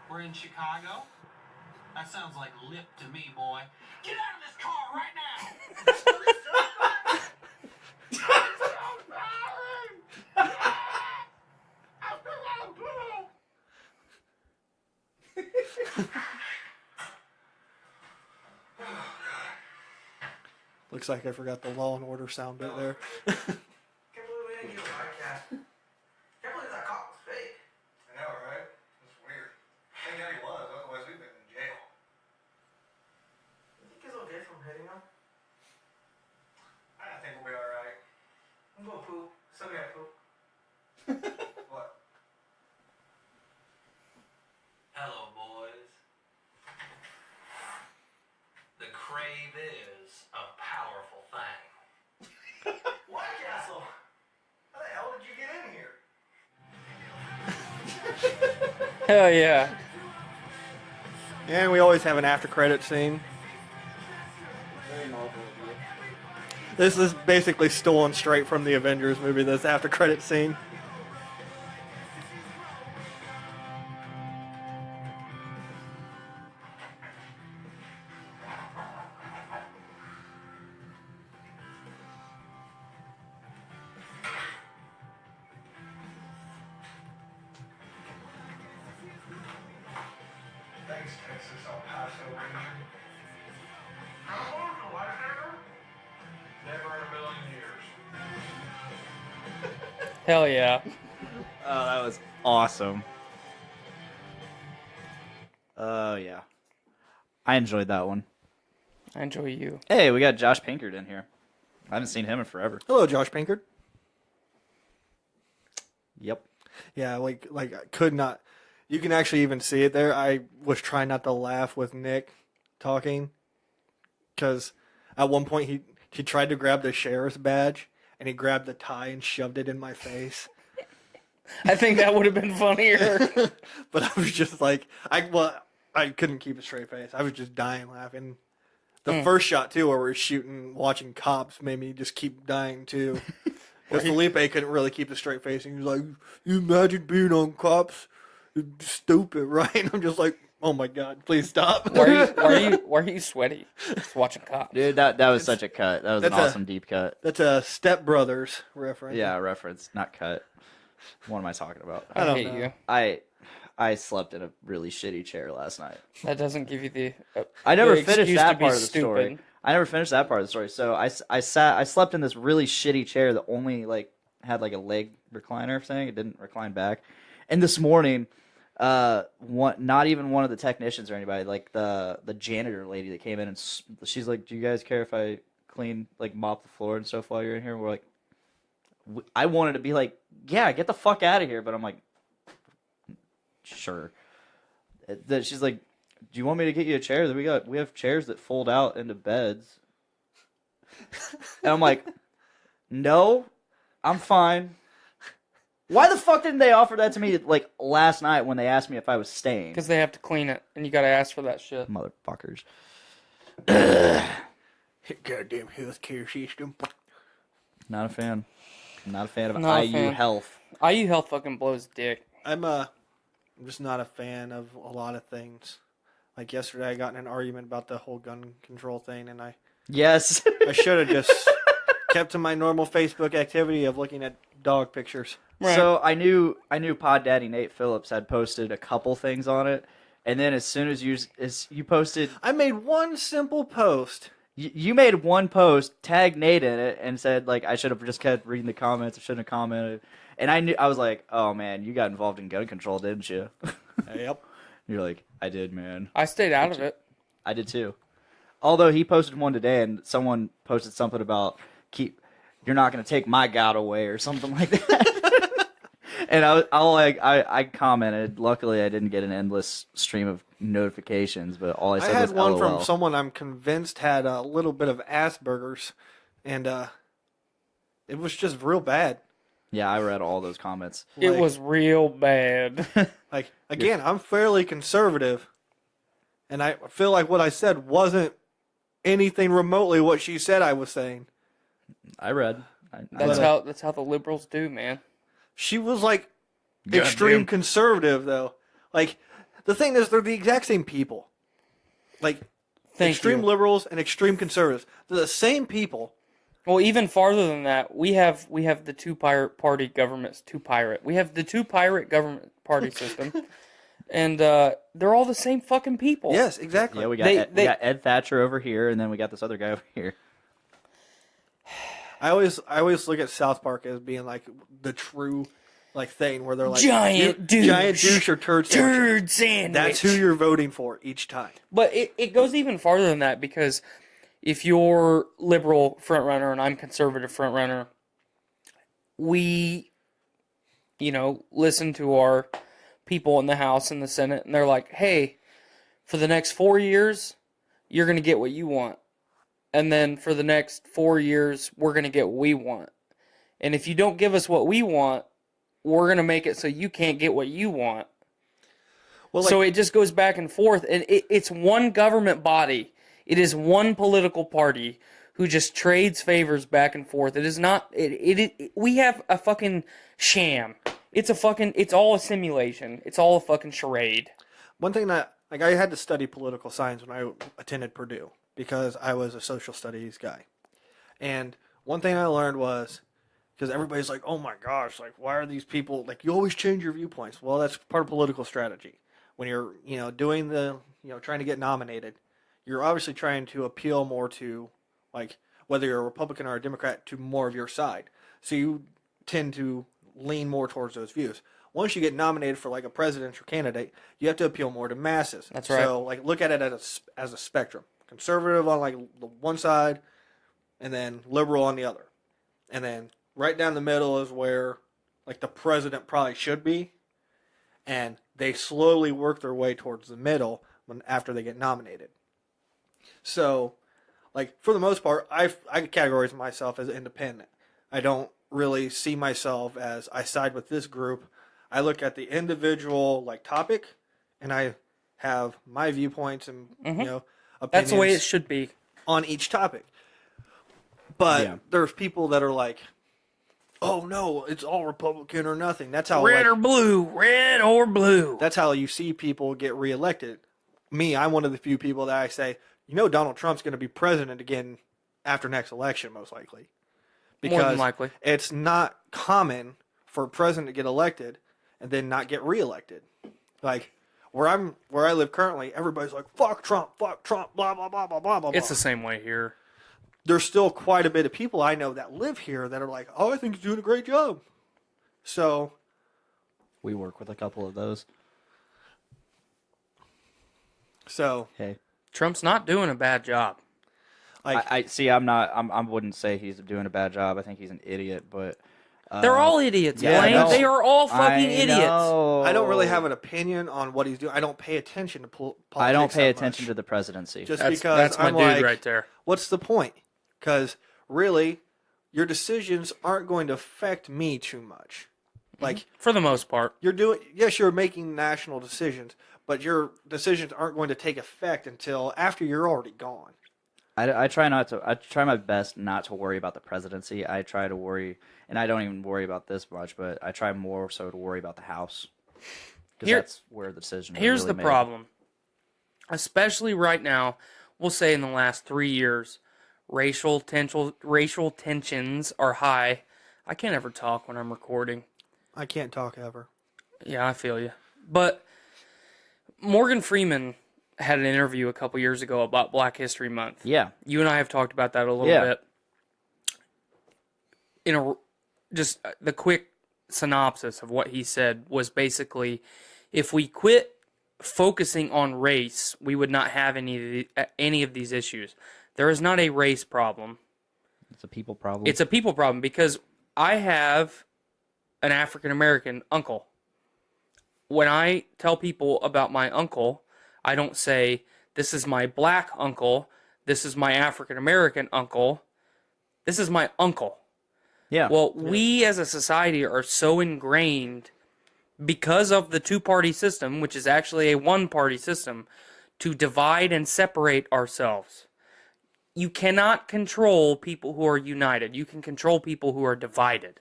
G: We're in Chicago? That sounds like lip to me, boy. Get out of this car right now!
C: Looks like I forgot the Law and Order sound bit there.
E: Can't believe we didn't get a podcast. Can't believe that cop was fake. I know, right? It's weird. Thank God he was, otherwise we'd been in jail. You think it's okay from hitting him? I think we'll be alright. I'm gonna poop. Still gotta poop. What?
G: Hello, boys. The crave is a powerful thing.
E: White Castle! How the hell did you get in here?
A: Hell yeah.
C: And we always have an after credit scene.
F: Very novel of you.
C: This is basically stolen straight from the Avengers movie, this after credit scene.
E: Thanks, Texas El Paso Ranger. How long is the lifesaver?
A: Hell yeah.
D: Oh, that was awesome. Oh, yeah. I enjoyed that one.
A: I enjoy you.
D: Hey, we got Josh Pinkard in here. I haven't seen him in forever.
C: Hello, Josh Pinkard.
D: Yep.
C: Yeah, like I could not. You can actually even see it there. I was trying not to laugh with Nick talking because at one point he tried to grab the sheriff's badge and he grabbed the tie and shoved it in my face.
A: I think that would have been funnier.
C: But I was just like, I couldn't keep a straight face. I was just dying laughing. The first shot too, where we're shooting, watching cops, made me just keep dying too. Because Felipe couldn't really keep a straight face, and he was like, "You imagine being on cops? It's stupid, right?" And I'm just like, "Oh my god, please stop."
A: Why are you sweaty? Just watching cops.
D: Dude, that was such a cut. That was an awesome deep cut.
C: That's a Step Brothers reference.
D: Yeah, reference, not cut. What am I talking about?
A: I
C: don't
A: hate
C: know.
A: you.
D: I slept in a really shitty chair last night.
A: That doesn't give you the.
D: I never
A: the
D: finished
A: excuse to
D: that
A: be
D: part of the
A: stupid.
D: story. I never finished that part of the story. So I slept in this really shitty chair that only like had like a leg recliner thing. It didn't recline back. And this morning, not even one of the technicians or anybody, like the janitor lady that came in, and she's like, "Do you guys care if I mop the floor and stuff while you're in here?" And we're like, I wanted to be like, "Yeah, get the fuck out of here," but I'm like, sure. That she's like, "Do you want me to get you a chair? We have chairs that fold out into beds." And I'm like, "No, I'm fine." Why the fuck didn't they offer that to me like last night when they asked me if I was staying?
A: Because they have to clean it, and you got to ask for that shit.
D: Motherfuckers.
C: Goddamn healthcare system.
D: Not a fan. Not a fan of
A: Not a
D: IU
A: fan.
D: Health.
A: IU Health fucking blows dick.
C: I'm just not a fan of a lot of things. Like yesterday, I got in an argument about the whole gun control thing, and I
D: Yes.
C: should have just kept to my normal Facebook activity of looking at dog pictures.
A: Right.
D: So I knew Pod Daddy Nate Phillips had posted a couple things on it, and then as soon as you posted,
C: I made one simple post.
D: you made one post, tagged Nate in it, and said like I should have just kept reading the comments. I shouldn't have commented. And I was like, "Oh man, you got involved in gun control, didn't you?"
C: Yep.
D: You're like, "I did, man.
A: I stayed out of it.
D: I did too." Although he posted one today, and someone posted something about you're not going to take my God away or something like that. And I commented. Luckily, I didn't get an endless stream of notifications, but all I said
C: I
D: was
C: had one
D: LOL.
C: from someone I'm convinced had a little bit of Asperger's, and it was just real bad.
D: Yeah, I read all those comments.
A: It
C: Like-
A: was real bad.
C: Like, again, I'm fairly conservative, and I feel like what I said wasn't anything remotely what she said I was saying.
D: I read.
A: That's how the liberals do, man.
C: She was like
D: Goddamn.
C: extreme conservative, though. Like, the thing is, they're the exact same people. Like,
A: Thank
C: extreme
A: you.
C: liberals and extreme conservatives. They're the same people.
A: Well, even farther than that, we have the two pirate party governments. We have the two pirate government party system, and they're all the same fucking people.
C: Yes, exactly.
D: Yeah, we got
A: They-
D: we got Ed Thatcher over here, and then we got this other guy over here.
C: I always look at South Park as being like the true like thing where they're like
A: Giant douche.
C: giant douche or turd sandwich.
A: Turd sandwich.
C: That's who you're voting for each time.
A: But it goes even farther than that, because if you're liberal frontrunner and I'm conservative frontrunner, we, listen to our people in the House and the Senate, and they're like, hey, for the next 4 years, you're going to get what you want. And then for the next 4 years, we're going to get what we want. And if you don't give us what we want, we're going to make it so you can't get what you want.
C: Well,
A: So it just goes back and forth, and it's one government body. It is one political party who just trades favors back and forth. It is not. We have a fucking sham. It's all a simulation. It's all a fucking charade.
C: one thing that like I had to study political science when I attended Purdue because I was a social studies guy. And one thing I learned was because everybody's like, "Oh my gosh, like why are these people like you always change your viewpoints?" Well, that's part of political strategy. When you're, doing trying to get nominated, you're obviously trying to appeal more to like whether you're a Republican or a Democrat to more of your side. So you tend to lean more towards those views. Once you get nominated for like a presidential candidate, you have to appeal more to masses.
A: That's right.
C: So like look at it as a spectrum. Conservative on like the one side, and then liberal on the other. And then right down the middle is where like the president probably should be. And they slowly work their way towards the middle after they get nominated. So, like, for the most part, I categorize myself as independent. I don't really see myself as I side with this group. I look at the individual, like, topic, and I have my viewpoints and, opinions.
A: That's the way it should be.
C: On each topic. But there's people that are like, oh no, it's all Republican or nothing. That's how
A: Red or blue.
C: That's how you see people get reelected. Me, I'm one of the few people that I say, Donald Trump's going to be president again after next election, most likely. Because
A: More than likely.
C: it's not common for a president to get elected and then not get reelected. Like where I live currently, everybody's like, fuck Trump, blah blah blah blah blah blah.
A: It's the same way here.
C: There's still quite a bit of people I know that live here that are like, oh, I think he's doing a great job. So
D: We work with a couple of those.
C: hey,
A: Trump's not doing a bad job.
C: like
D: I see. I wouldn't say he's doing a bad job. I think he's an idiot, but
A: They're all idiots,
D: yeah,
A: Blaine.
D: no.
A: They are all fucking
D: I
A: idiots.
D: know.
C: I don't really have an opinion on what he's doing. I don't pay attention to politics.
D: I don't pay
C: that
D: attention
C: much.
D: to the presidency.
C: Just
A: That's
C: because
A: my
C: I'm
A: dude
C: like,
A: right there.
C: what's the point? Because really, your decisions aren't going to affect me too much. Like
A: For the most part.
C: you're making national decisions, but your decisions aren't going to take effect until after you're already gone.
D: I try my best not to worry about the presidency. I try to worry, and I don't even worry about this much, but I try more so to worry about the House. Because that's where the decision is
A: Here's
D: really
A: the
D: made.
A: problem. Especially right now, we'll say in the last 3 years, racial tensions are high. I can't ever talk when I'm recording.
C: I can't talk ever.
A: Yeah, I feel you. But Morgan Freeman had an interview a couple years ago about Black History Month.
D: Yeah.
A: You and I have talked about that a little
D: Yeah.
A: bit. Just the quick synopsis of what he said was basically, if we quit focusing on race, we would not have any of these issues. There is not a race problem.
D: It's a people problem.
A: It's a people problem because I have an African American uncle. When I tell people about my uncle, I don't say, this is my black uncle, this is my African American uncle, this is my uncle.
D: yeah.
A: Well, we as a society are so ingrained because of the two-party system, which is actually a one-party system, to divide and separate ourselves. You cannot control people who are united. You can control people who are divided.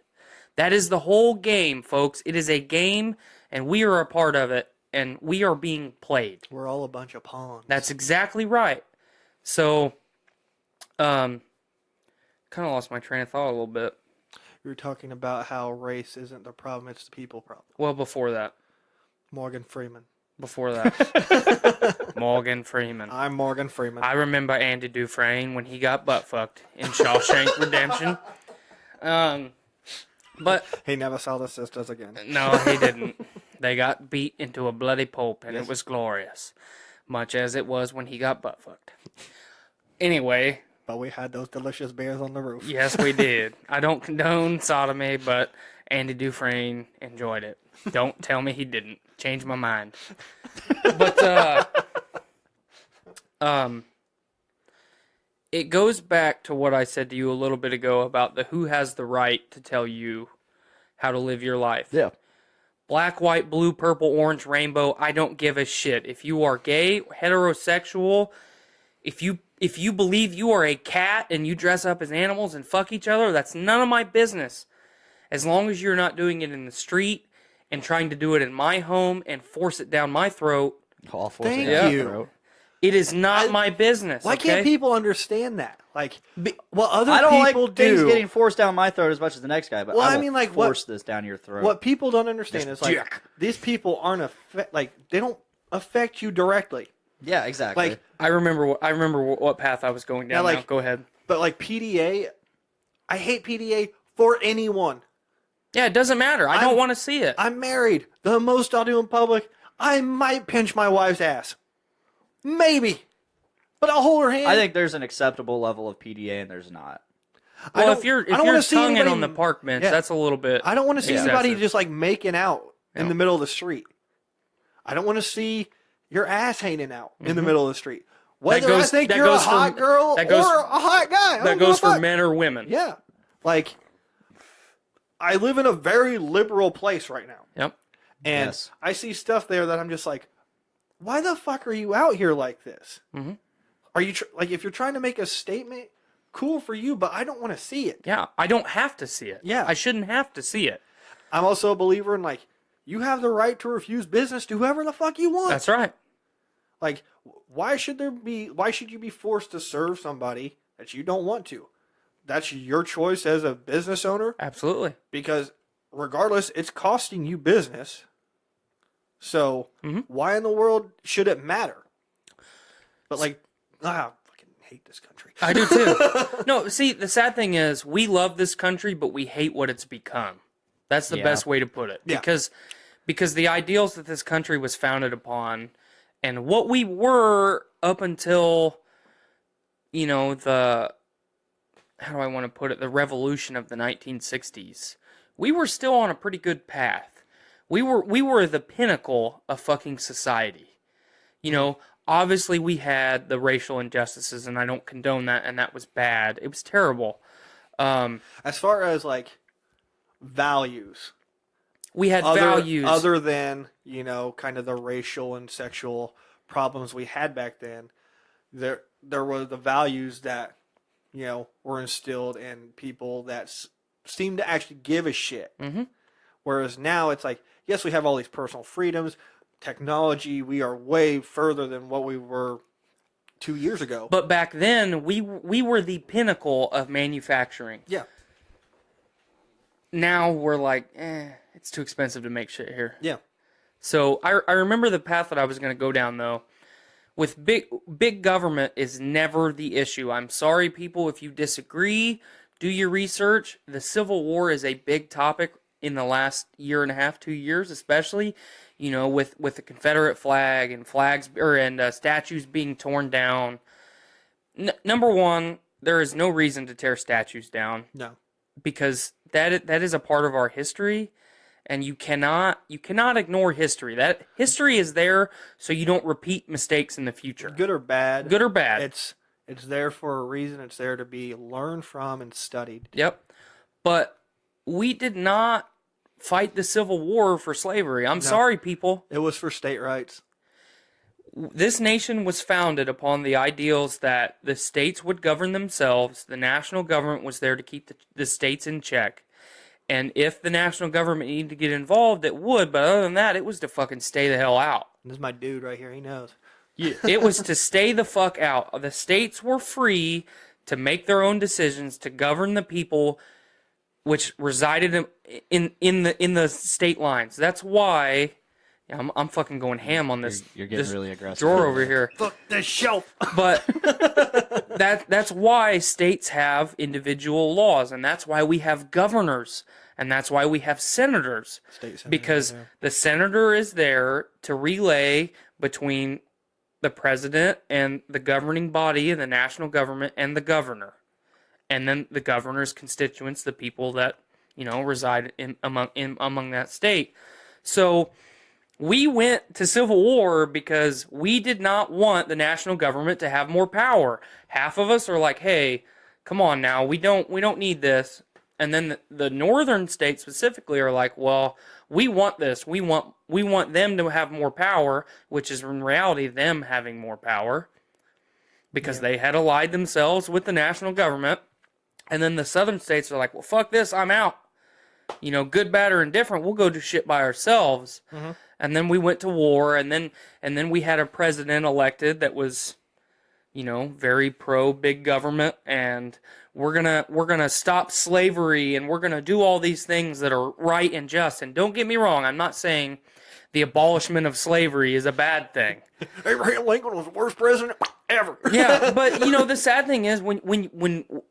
A: That is the whole game, folks. It is a game, and we are a part of it, and we are being played.
C: We're all a bunch of pawns.
A: That's exactly right. So, kind of lost my train of thought a little bit.
C: You were talking about how race isn't the problem; it's the people problem.
A: Well, before that.
C: Morgan Freeman.
A: Before that. Morgan Freeman.
C: I'm Morgan Freeman.
A: I remember Andy Dufresne when he got butt fucked in Shawshank Redemption. But
C: he never saw the sisters again.
A: no, he didn't. They got beat into a bloody pulp, and it was glorious, much as it was when he got butt fucked. Anyway,
C: But we had those delicious beers on the roof.
A: yes, we did. I don't condone sodomy, but Andy Dufresne enjoyed it. Don't tell me he didn't. Change my mind. But it goes back to what I said to you a little bit ago about the who has the right to tell you how to live your life.
D: yeah.
A: Black, white, blue, purple, orange, rainbow, I don't give a shit. If you are gay, heterosexual, if you believe you are a cat and you dress up as animals and fuck each other, that's none of my business. As long as you're not doing it in the street and trying to do it in my home and force it down my throat,
D: All force
C: Thank
D: it down
C: you.
D: the throat.
A: it is not my business.
C: Why
A: okay?
C: can't people understand that? Like, what other
D: I don't
C: people
D: like things
C: do.
D: getting forced down my throat as much as the next guy, but
C: Well,
D: I
C: I
D: will
C: mean, like,
D: force this down your throat.
C: What people don't understand is like
D: dick.
C: these people aren't they don't affect you directly.
D: Yeah, exactly.
C: Like,
A: I remember what path I was going down.
C: Yeah, like-
A: now. Go ahead.
C: but like PDA, I hate PDA for anyone.
A: Yeah, it doesn't matter. I don't want to see it.
C: I'm married. The most I'll do in public, I might pinch my wife's ass. Maybe. But I'll hold her hand.
D: I think there's an acceptable level of PDA and there's not.
A: Well, if you're tonguing on the park bench,
C: Yeah.
A: that's a little bit.
C: I don't want to see anybody
A: excessive.
C: just like making out in
A: Yeah.
C: the middle of the street. I don't want to see your ass hanging out in the middle of the street. Whether I think you're a hot girl or a hot guy. I don't
A: That
C: give
A: goes
C: a
A: for
C: fuck.
A: men or women.
C: Yeah. Like, I live in a very liberal place right now.
A: Yep.
C: And
D: Yes.
C: I see stuff there that I'm just like, why the fuck are you out here like this?
A: Mm-hmm.
C: Are you, like, if you're trying to make a statement, cool for you, but I don't want to see it.
A: Yeah, I don't have to see it.
C: Yeah.
A: I shouldn't have to see it.
C: I'm also a believer in, like, you have the right to refuse business to whoever the fuck you want.
A: That's right.
C: Like, why should you be forced to serve somebody that you don't want to? That's your choice as a business owner,
A: Absolutely.
C: because regardless, it's costing you business. So why in the world should it matter? But like, I fucking hate this country.
A: I do too. No, see, the sad thing is we love this country, but we hate what it's become. That's the
D: Yeah.
A: best way to put it.
C: Yeah.
A: Because the ideals that this country was founded upon and what we were up until, how do I want to put it, the revolution of the 1960s, we were still on a pretty good path. We were the pinnacle of fucking society. Obviously we had the racial injustices, and I don't condone that, and that was bad. It was terrible.
C: As far as like values,
A: We had values.
C: other than kind of the racial and sexual problems we had back then. There were the values that were instilled in people that seemed to actually give a shit.
A: Mm-hmm.
C: Whereas now it's like, yes, we have all these personal freedoms, technology. We are way further than what we were 2 years ago.
A: But back then, we were the pinnacle of manufacturing.
C: Yeah.
A: Now we're like, it's too expensive to make shit here.
C: Yeah.
A: So I remember the path that I was going to go down, though. With big government is never the issue. I'm sorry, people, if you disagree, do your research. The Civil War is a big topic in the last year and a half, 2 years, especially, with the Confederate flag and statues being torn down. Number one, there is no reason to tear statues down.
C: No.
A: Because that is a part of our history, and you cannot ignore history. That history is there so you don't repeat mistakes in the future.
C: Good or bad.
A: Good or bad.
C: It's there for a reason. It's there to be learned from and studied.
A: Yep. But we did not fight the Civil War for slavery. I'm sorry, people.
C: It was for state rights.
A: This nation was founded upon the ideals that the states would govern themselves. The national government was there to keep the states in check. And if the national government needed to get involved, it would. But other than that, it was to fucking stay the hell out.
C: This is my dude right here. He knows.
A: It was to stay the fuck out. The states were free to make their own decisions, to govern the people which resided in the state lines. That's why I'm fucking going ham on this.
D: You're getting
A: this
D: really aggressive.
A: drawer over here.
C: Fuck the shelf.
A: But that's why states have individual laws, and that's why we have governors, and that's why we have senators.
C: State senators,
A: Because
C: yeah.
A: the senator is there to relay between the president and the governing body of the national government and the governor. And then the governor's constituents, the people that, reside among that state. So we went to Civil War because we did not want the national government to have more power. Half of us are like, hey, come on now, we don't need this. And then the northern states specifically are like, well, we want this. We want them to have more power, which is in reality them having more power because they had allied themselves with the national government. And then the southern states are like, well, fuck this, I'm out. Good, bad, or indifferent, we'll go do shit by ourselves. Mm-hmm. And then we went to war, and then we had a president elected that was, very pro big government, and we're gonna stop slavery, and we're gonna do all these things that are right and just. And don't get me wrong, I'm not saying the abolishment of slavery is a bad thing.
C: Abraham Lincoln was the worst president ever.
A: Yeah, but you know the sad thing is when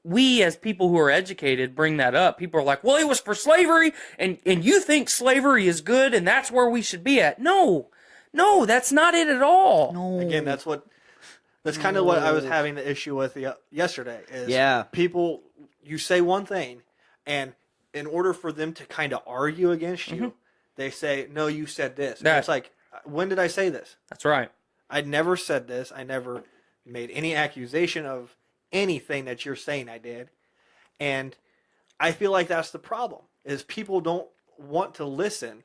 A: we as people who are educated bring that up, people are like, "Well, it was for slavery, and you think slavery is good, and that's where we should be at." No, that's not it at all.
D: No.
C: Again, that's kind of what I was having the issue with yesterday. Is
D: Yeah.
C: people, you say one thing, and in order for them to kind of argue against you, they say, "No, you said this." And it's like, when did I say this?
A: That's right.
C: I never said this. I never made any accusation of anything that you're saying I did. And I feel like that's the problem, is people don't want to listen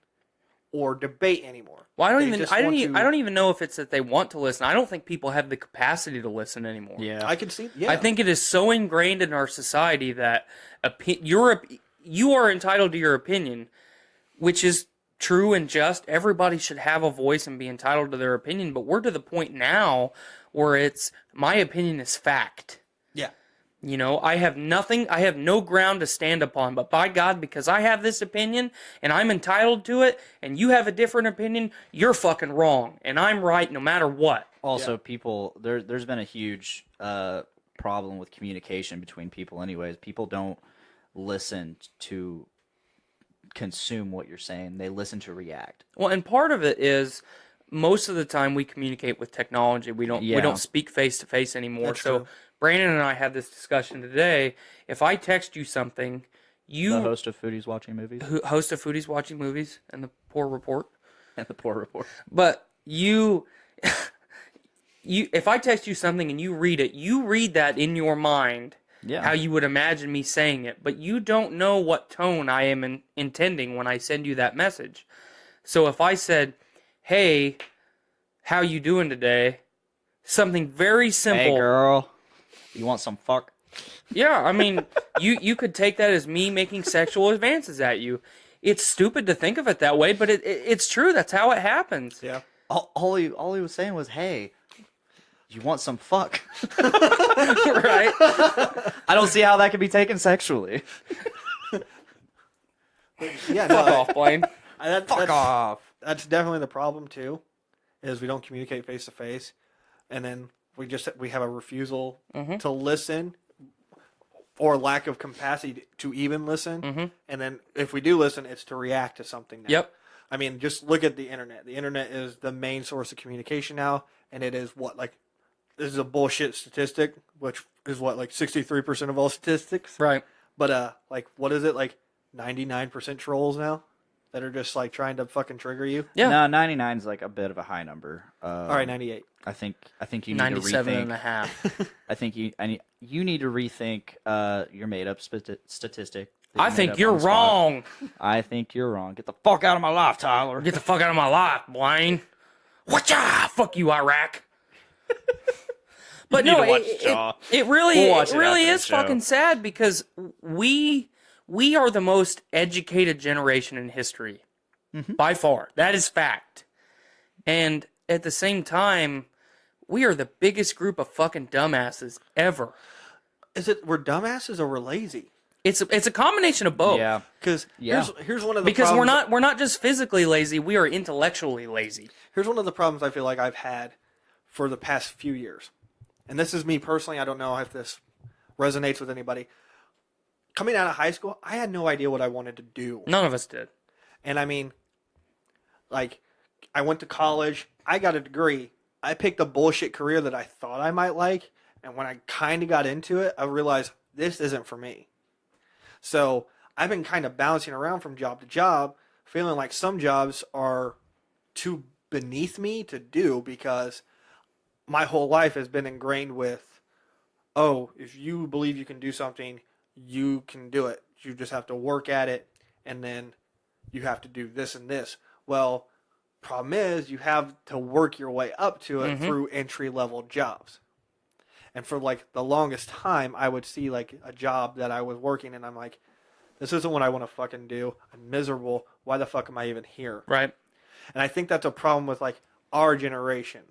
C: or debate anymore.
A: Well, I
C: They
A: don't
C: just
A: even
C: want to-
A: I don't even know if it's that they want to listen. I don't think people have the capacity to listen anymore.
D: Yeah.
C: I can see, yeah.
A: I think it is so ingrained in our society that you are entitled to your opinion, which is true and just. Everybody should have a voice and be entitled to their opinion, but we're to the point now where it's my opinion is fact.
C: Yeah.
A: You know, I have no ground to stand upon, but by God, because I have this opinion and I'm entitled to it, and you have a different opinion, you're fucking wrong, and I'm right no matter what.
D: Also, people, there's been a huge problem with communication between people anyways. People don't listen to consume what you're saying. They listen to react.
A: Well, and part of it is most of the time we communicate with technology. We don't speak face to face anymore.
C: That's
A: So
C: true.
A: Brandon and I had this discussion today. If I text you something, you
D: The host of Foodies Watching Movies
A: host of Foodies Watching Movies and the Poor Report,
D: and the Poor Report.
A: but you if I text you something and you read that in your mind.
D: Yeah.
A: How you would imagine me saying it, but you don't know what tone I am intending when I send you that message. So if I said, "Hey, how you doing today?" Something very simple.
D: Hey, girl. You want some fuck?
A: Yeah, I mean, you could take that as me making sexual advances at you. It's stupid to think of it that way, but it's true. That's how it happens.
C: Yeah.
D: All he was saying was, hey, you want some fuck?
A: Right?
D: I don't see how that could be taken sexually.
C: Yeah,
A: Fuck off, Blaine.
D: Fuck off.
C: That's definitely the problem too, is we don't communicate face to face, and then we have a refusal to listen, or lack of capacity to even listen, and then if we do listen, it's to react to something. Now.
A: Yep.
C: I mean, just look at the internet. The internet is the main source of communication now, and it is this is a bullshit statistic, which is 63% of all statistics.
A: Right.
C: But what is it, 99% trolls now that are just trying to fucking trigger you?
A: Yeah.
D: No, 99 is a bit of a high number.
C: All right, 98.
D: I think you need to
A: 97
D: rethink.
A: and a half.
D: I think you need to rethink your made up statistic. that
A: I
D: you made
A: think
D: up
A: you're
D: on the spot.
A: wrong.
D: I think you're wrong. Get the fuck out of my life, Tyler.
A: Get the fuck out of my life, Blaine. Whatcha? Fuck you, Iraq. But no, it really
D: We'll watch it after
A: is
D: the show.
A: fucking sad because we are the most educated generation in history. By far. That is fact. And at the same time, we are the biggest group of fucking dumbasses ever.
C: Is it we're dumbasses or we're lazy?
A: It's a combination of both.
D: Yeah.
C: Because
D: Yeah.
C: here's one of the
A: Because
C: problems.
A: we're not just physically lazy, we are intellectually lazy.
C: Here's one of the problems I feel like I've had for the past few years. And this is me personally. I don't know if this resonates with anybody. Coming out of high school, I had no idea what I wanted to do.
A: None of us did.
C: And I mean, I went to college. I got a degree. I picked a bullshit career that I thought I might like. And when I kind of got into it, I realized this isn't for me. So I've been kind of bouncing around from job to job, feeling like some jobs are too beneath me to do because my whole life has been ingrained with, oh, if you believe you can do something, you can do it. You just have to work at it, and then you have to do this and this. Well, problem is you have to work your way up to it through entry-level jobs. And for the longest time, I would see a job that I was working, and I'm like, this isn't what I want to fucking do. I'm miserable. Why the fuck am I even here?
A: Right.
C: And I think that's a problem with our generation,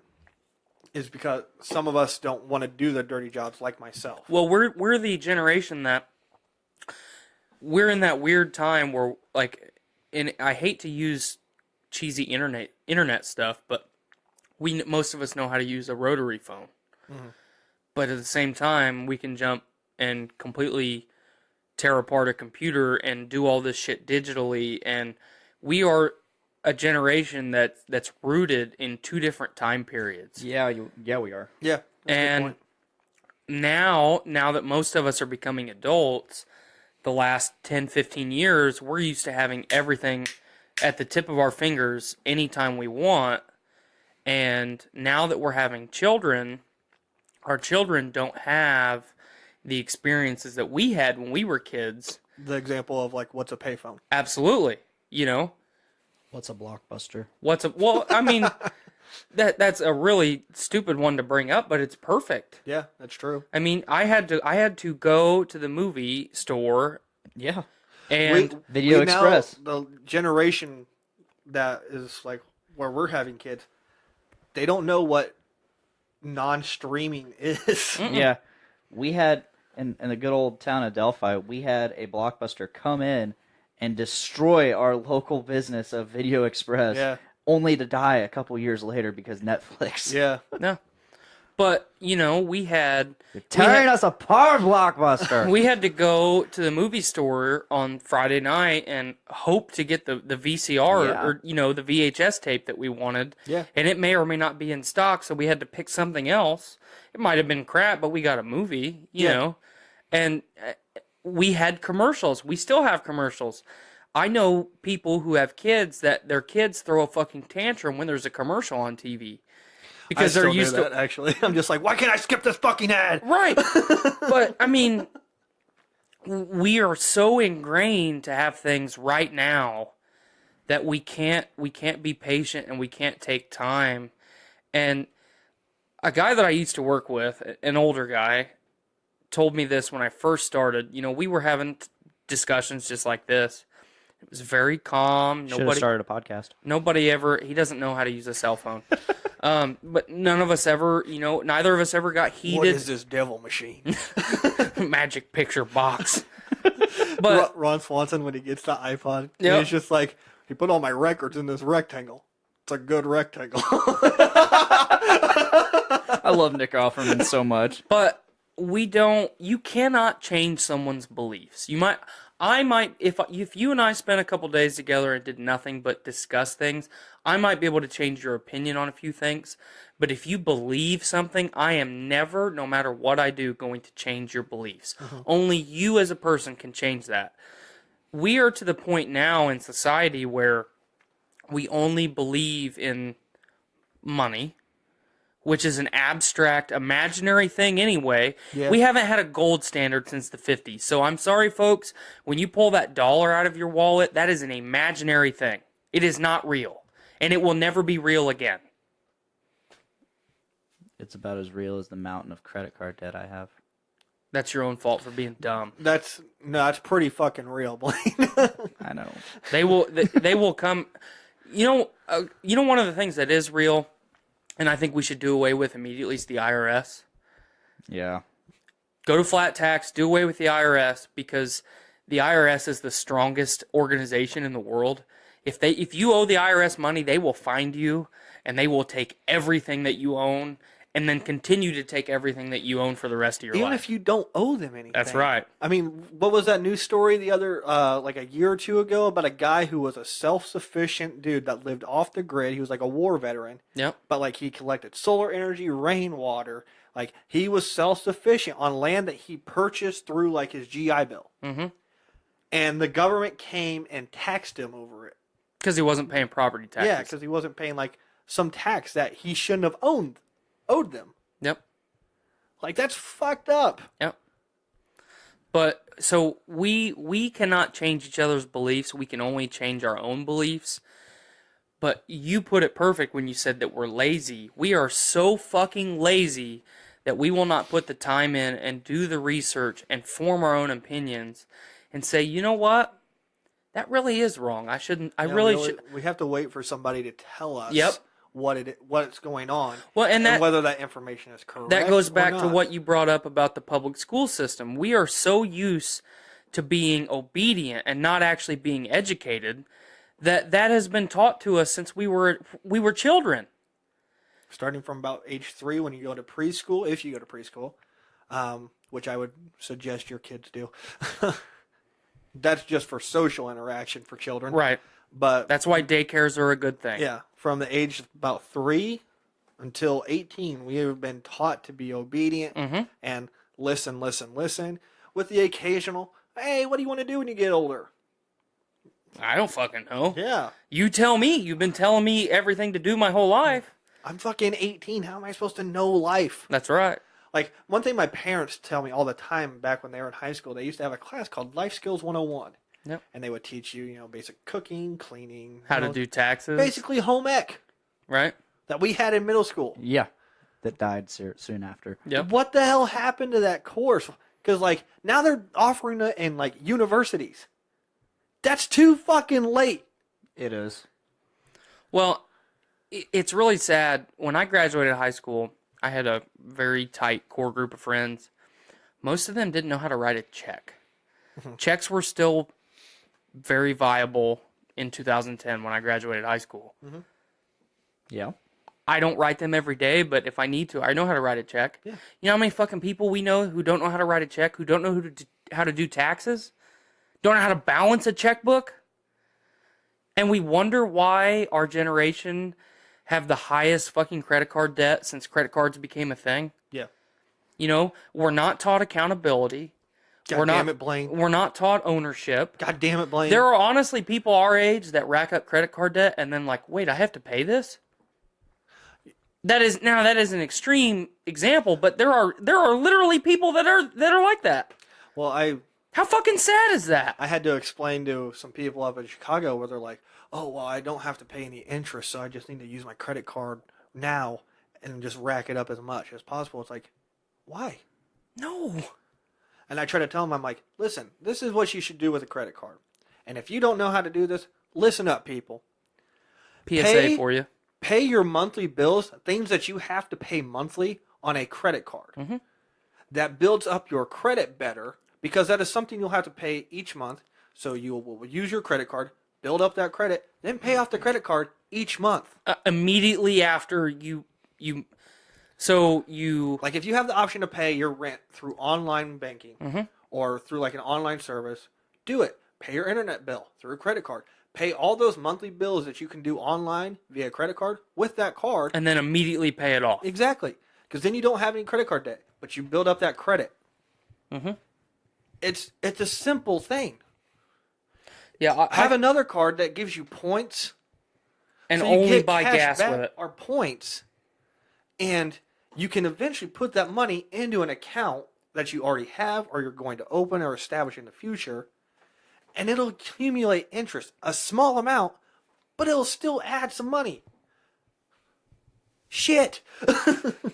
C: is because some of us don't want to do the dirty jobs like myself.
A: Well, we're the generation that we're in that weird time where and I hate to use cheesy internet stuff, but most of us know how to use a rotary phone. But at the same time, we can jump and completely tear apart a computer and do all this shit digitally. And we are a generation that's rooted in two different time periods.
D: Yeah, we are.
C: Yeah. That's a good
A: And
C: point.
A: now that most of us are becoming adults, the last 10, 15 years, we're used to having everything at the tip of our fingers anytime we want. And now that we're having children, our children don't have the experiences that we had when we were kids.
C: The example of like, what's a payphone?
A: Absolutely. You know,
D: What's a blockbuster?
A: that's a really stupid one to bring up, but it's perfect.
C: Yeah, that's true.
A: I mean, I had to go to the movie store
D: Yeah.
A: and
D: Video Express.
C: The generation that is like where we're having kids, they don't know what non-streaming is.
D: Yeah. We had, in the good old town of Delphi, we had a Blockbuster come in and destroy our local business of Video Express.
C: Yeah.
D: Only to die a couple years later because Netflix.
C: Yeah.
A: no. But, you know, we had
D: Tearing us apart, Blockbuster.
A: we had to go to the movie store on Friday night and hope to get the VCR
D: Yeah.
A: or, you know, the VHS tape that we wanted.
C: Yeah.
A: And it may or may not be in stock, so we had to pick something else. It might have been crap, but we got a movie, you know. And we had commercials. We still have commercials. I know people who have kids that their kids throw a fucking tantrum when there's a commercial on TV. Because they're used to
C: that, actually. I'm just like, why can't I skip this fucking ad?
A: Right. But, I mean, we are so ingrained to have things right now that we can't be patient and we can't take time. And a guy that I used to work with, an older guy, told me this when I first started. You know, we were having discussions just like this. It was very calm.
D: Should have started a podcast.
A: Nobody ever, he doesn't know how to use a cell phone. But none of us ever, you know, neither of us ever got heated.
C: What is this devil machine?
A: Magic picture box. But
C: Ron Swanson, when he gets the iPod,
A: Yep.
C: he's just like, he put all my records in this rectangle. It's a good rectangle.
D: I love Nick Offerman so much.
A: But you cannot change someone's beliefs. I might, if you and I spent a couple days together and did nothing but discuss things, I might be able to change your opinion on a few things. But if you believe something, I am never, no matter what I do, going to change your beliefs. Only you as a person can change that. We are to the point now in society where we only believe in money, which is an abstract, imaginary thing anyway.
C: Yeah.
A: We haven't had a gold standard since the 50s. So I'm sorry, folks, when you pull that dollar out of your wallet, that is an imaginary thing. It is not real. And it will never be real again.
D: It's about as real as the mountain of credit card debt I have.
A: That's your own fault for being dumb.
C: That's pretty fucking real, Blaine.
D: I know.
A: They will come. You know one of the things that is real, and I think we should do away with immediately, is the IRS.
D: Yeah.
A: Go to flat tax, do away with the IRS, because the IRS is the strongest organization in the world. If you owe the IRS money, they will find you, and they will take everything that you own, and then continue to take everything that you own for the rest of your
C: Even
A: life.
C: if you don't owe them anything.
A: That's right.
C: I mean, what was that news story the other, like a year or two ago about a guy who was a self-sufficient dude that lived off the grid? He was like a war veteran.
A: Yep.
C: But like he collected solar energy, rainwater. Like he was self-sufficient on land that he purchased through like his GI Bill.
A: Mm-hmm.
C: And the government came and taxed him over it.
A: Because he wasn't paying property taxes.
C: Yeah, because he wasn't paying like some tax that he shouldn't have owed them.
A: Yep.
C: Like that's fucked up.
A: Yep. But so we cannot change each other's beliefs. We can only change our own beliefs. But you put it perfect when you said that we're lazy. We are so fucking lazy that we will not put the time in and do the research and form our own opinions and say, you know what? That really is wrong. I shouldn't. I
C: Yeah,
A: really
C: we
A: should.
C: We have to wait for somebody to tell us.
A: Yep.
C: What's going on.
A: Well, and
C: whether that information is correct.
A: that goes
C: or
A: back to
C: not.
A: what you brought up about the public school system. We are so used to being obedient and not actually being educated that has been taught to us since we were children.
C: starting from about age 3 when you go to preschool, if you go to preschool, which I would suggest your kids do. That's just for social interaction for children.
A: Right.
C: But
A: That's why daycares are a good thing.
C: yeah, from the age of about 3 until 18, we have been taught to be obedient and listen, with the occasional, hey, what do you want to do when you get older?
A: I don't fucking know.
C: Yeah.
A: You tell me. You've been telling me everything to do my whole life.
C: I'm fucking 18. How am I supposed to know life?
A: That's right.
C: Like, one thing my parents tell me all the time back when they were in high school, they used to have a class called Life Skills 101.
A: Yep.
C: And they would teach you, basic cooking, cleaning.
A: How to do taxes.
C: Basically home ec
A: Right?
C: that we had in middle school.
D: Yeah. That died soon after.
A: Yep.
C: What the hell happened to that course? Because, like, now they're offering it in, like, universities. That's too fucking late.
D: It is.
A: Well, it's really sad. When I graduated high school, I had a very tight core group of friends. Most of them didn't know how to write a check. Checks were still very viable in 2010 when I graduated high school.
D: Yeah.
A: I don't write them every day, but if I need to, I know how to write a check.
C: Yeah.
A: You know how many fucking people we know who don't know how to write a check, who don't know how to do taxes, don't know how to balance a checkbook? And we wonder why our generation have the highest fucking credit card debt since credit cards became a thing.
C: Yeah.
A: We're not taught accountability.
C: God damn it, Blaine.
A: We're not taught ownership.
C: God damn it, Blaine.
A: There are honestly people our age that rack up credit card debt and then like, wait, I have to pay this? That is an extreme example, but there are literally people that are like that.
C: Well,
A: How fucking sad is that?
C: I had to explain to some people up in Chicago where they're like, oh, well, I don't have to pay any interest, so I just need to use my credit card now and just rack it up as much as possible. It's like, why?
A: No.
C: And I try to tell them, I'm like, listen, this is what you should do with a credit card. And if you don't know how to do this, listen up, people.
A: PSA for you.
C: Pay your monthly bills, things that you have to pay monthly on a credit card. That builds up your credit better because that is something you'll have to pay each month. So you will use your credit card, build up that credit, then pay off the credit card each month.
A: Immediately after you
C: Like if you have the option to pay your rent through online banking or through like an online service, do it. Pay your internet bill through a credit card. Pay all those monthly bills that you can do online via credit card with that card.
A: and then immediately pay it off.
C: Exactly. Because then you don't have any credit card debt, but you build up that credit. It's a simple thing.
A: Yeah,
C: Have another card that gives you points.
A: and
C: so you
A: only
C: get
A: buy
C: cash
A: gas
C: back
A: with it.
C: or points. And you can eventually put that money into an account that you already have or you're going to open or establish in the future. And it'll accumulate interest. A small amount, but it'll still add some money. Shit.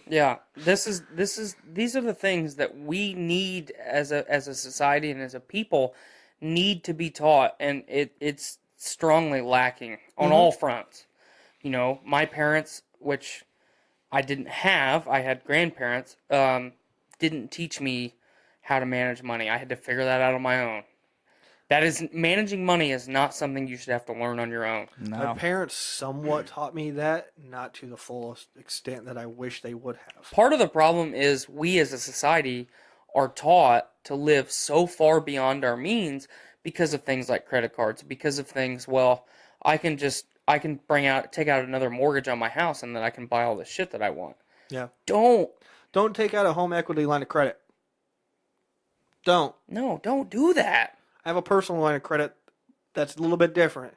A: Yeah, these are the things that we need as a society and as a people need to be taught, and it's strongly lacking on all fronts. My parents, which I didn't have, I had grandparents, didn't teach me how to manage money. I had to figure that out on my own. Managing money is not something you should have to learn on your own.
C: My
D: No.
C: parents somewhat taught me that, not to the fullest extent that I wish they would have.
A: Part of the problem is we as a society are taught to live so far beyond our means because of things like credit cards, because of things, well, I can take out another mortgage on my house and then I can buy all the shit that I want.
C: Yeah.
A: Don't
C: Don't take out a home equity line of credit. Don't.
A: Don't do that.
C: I have a personal line of credit that's a little bit different.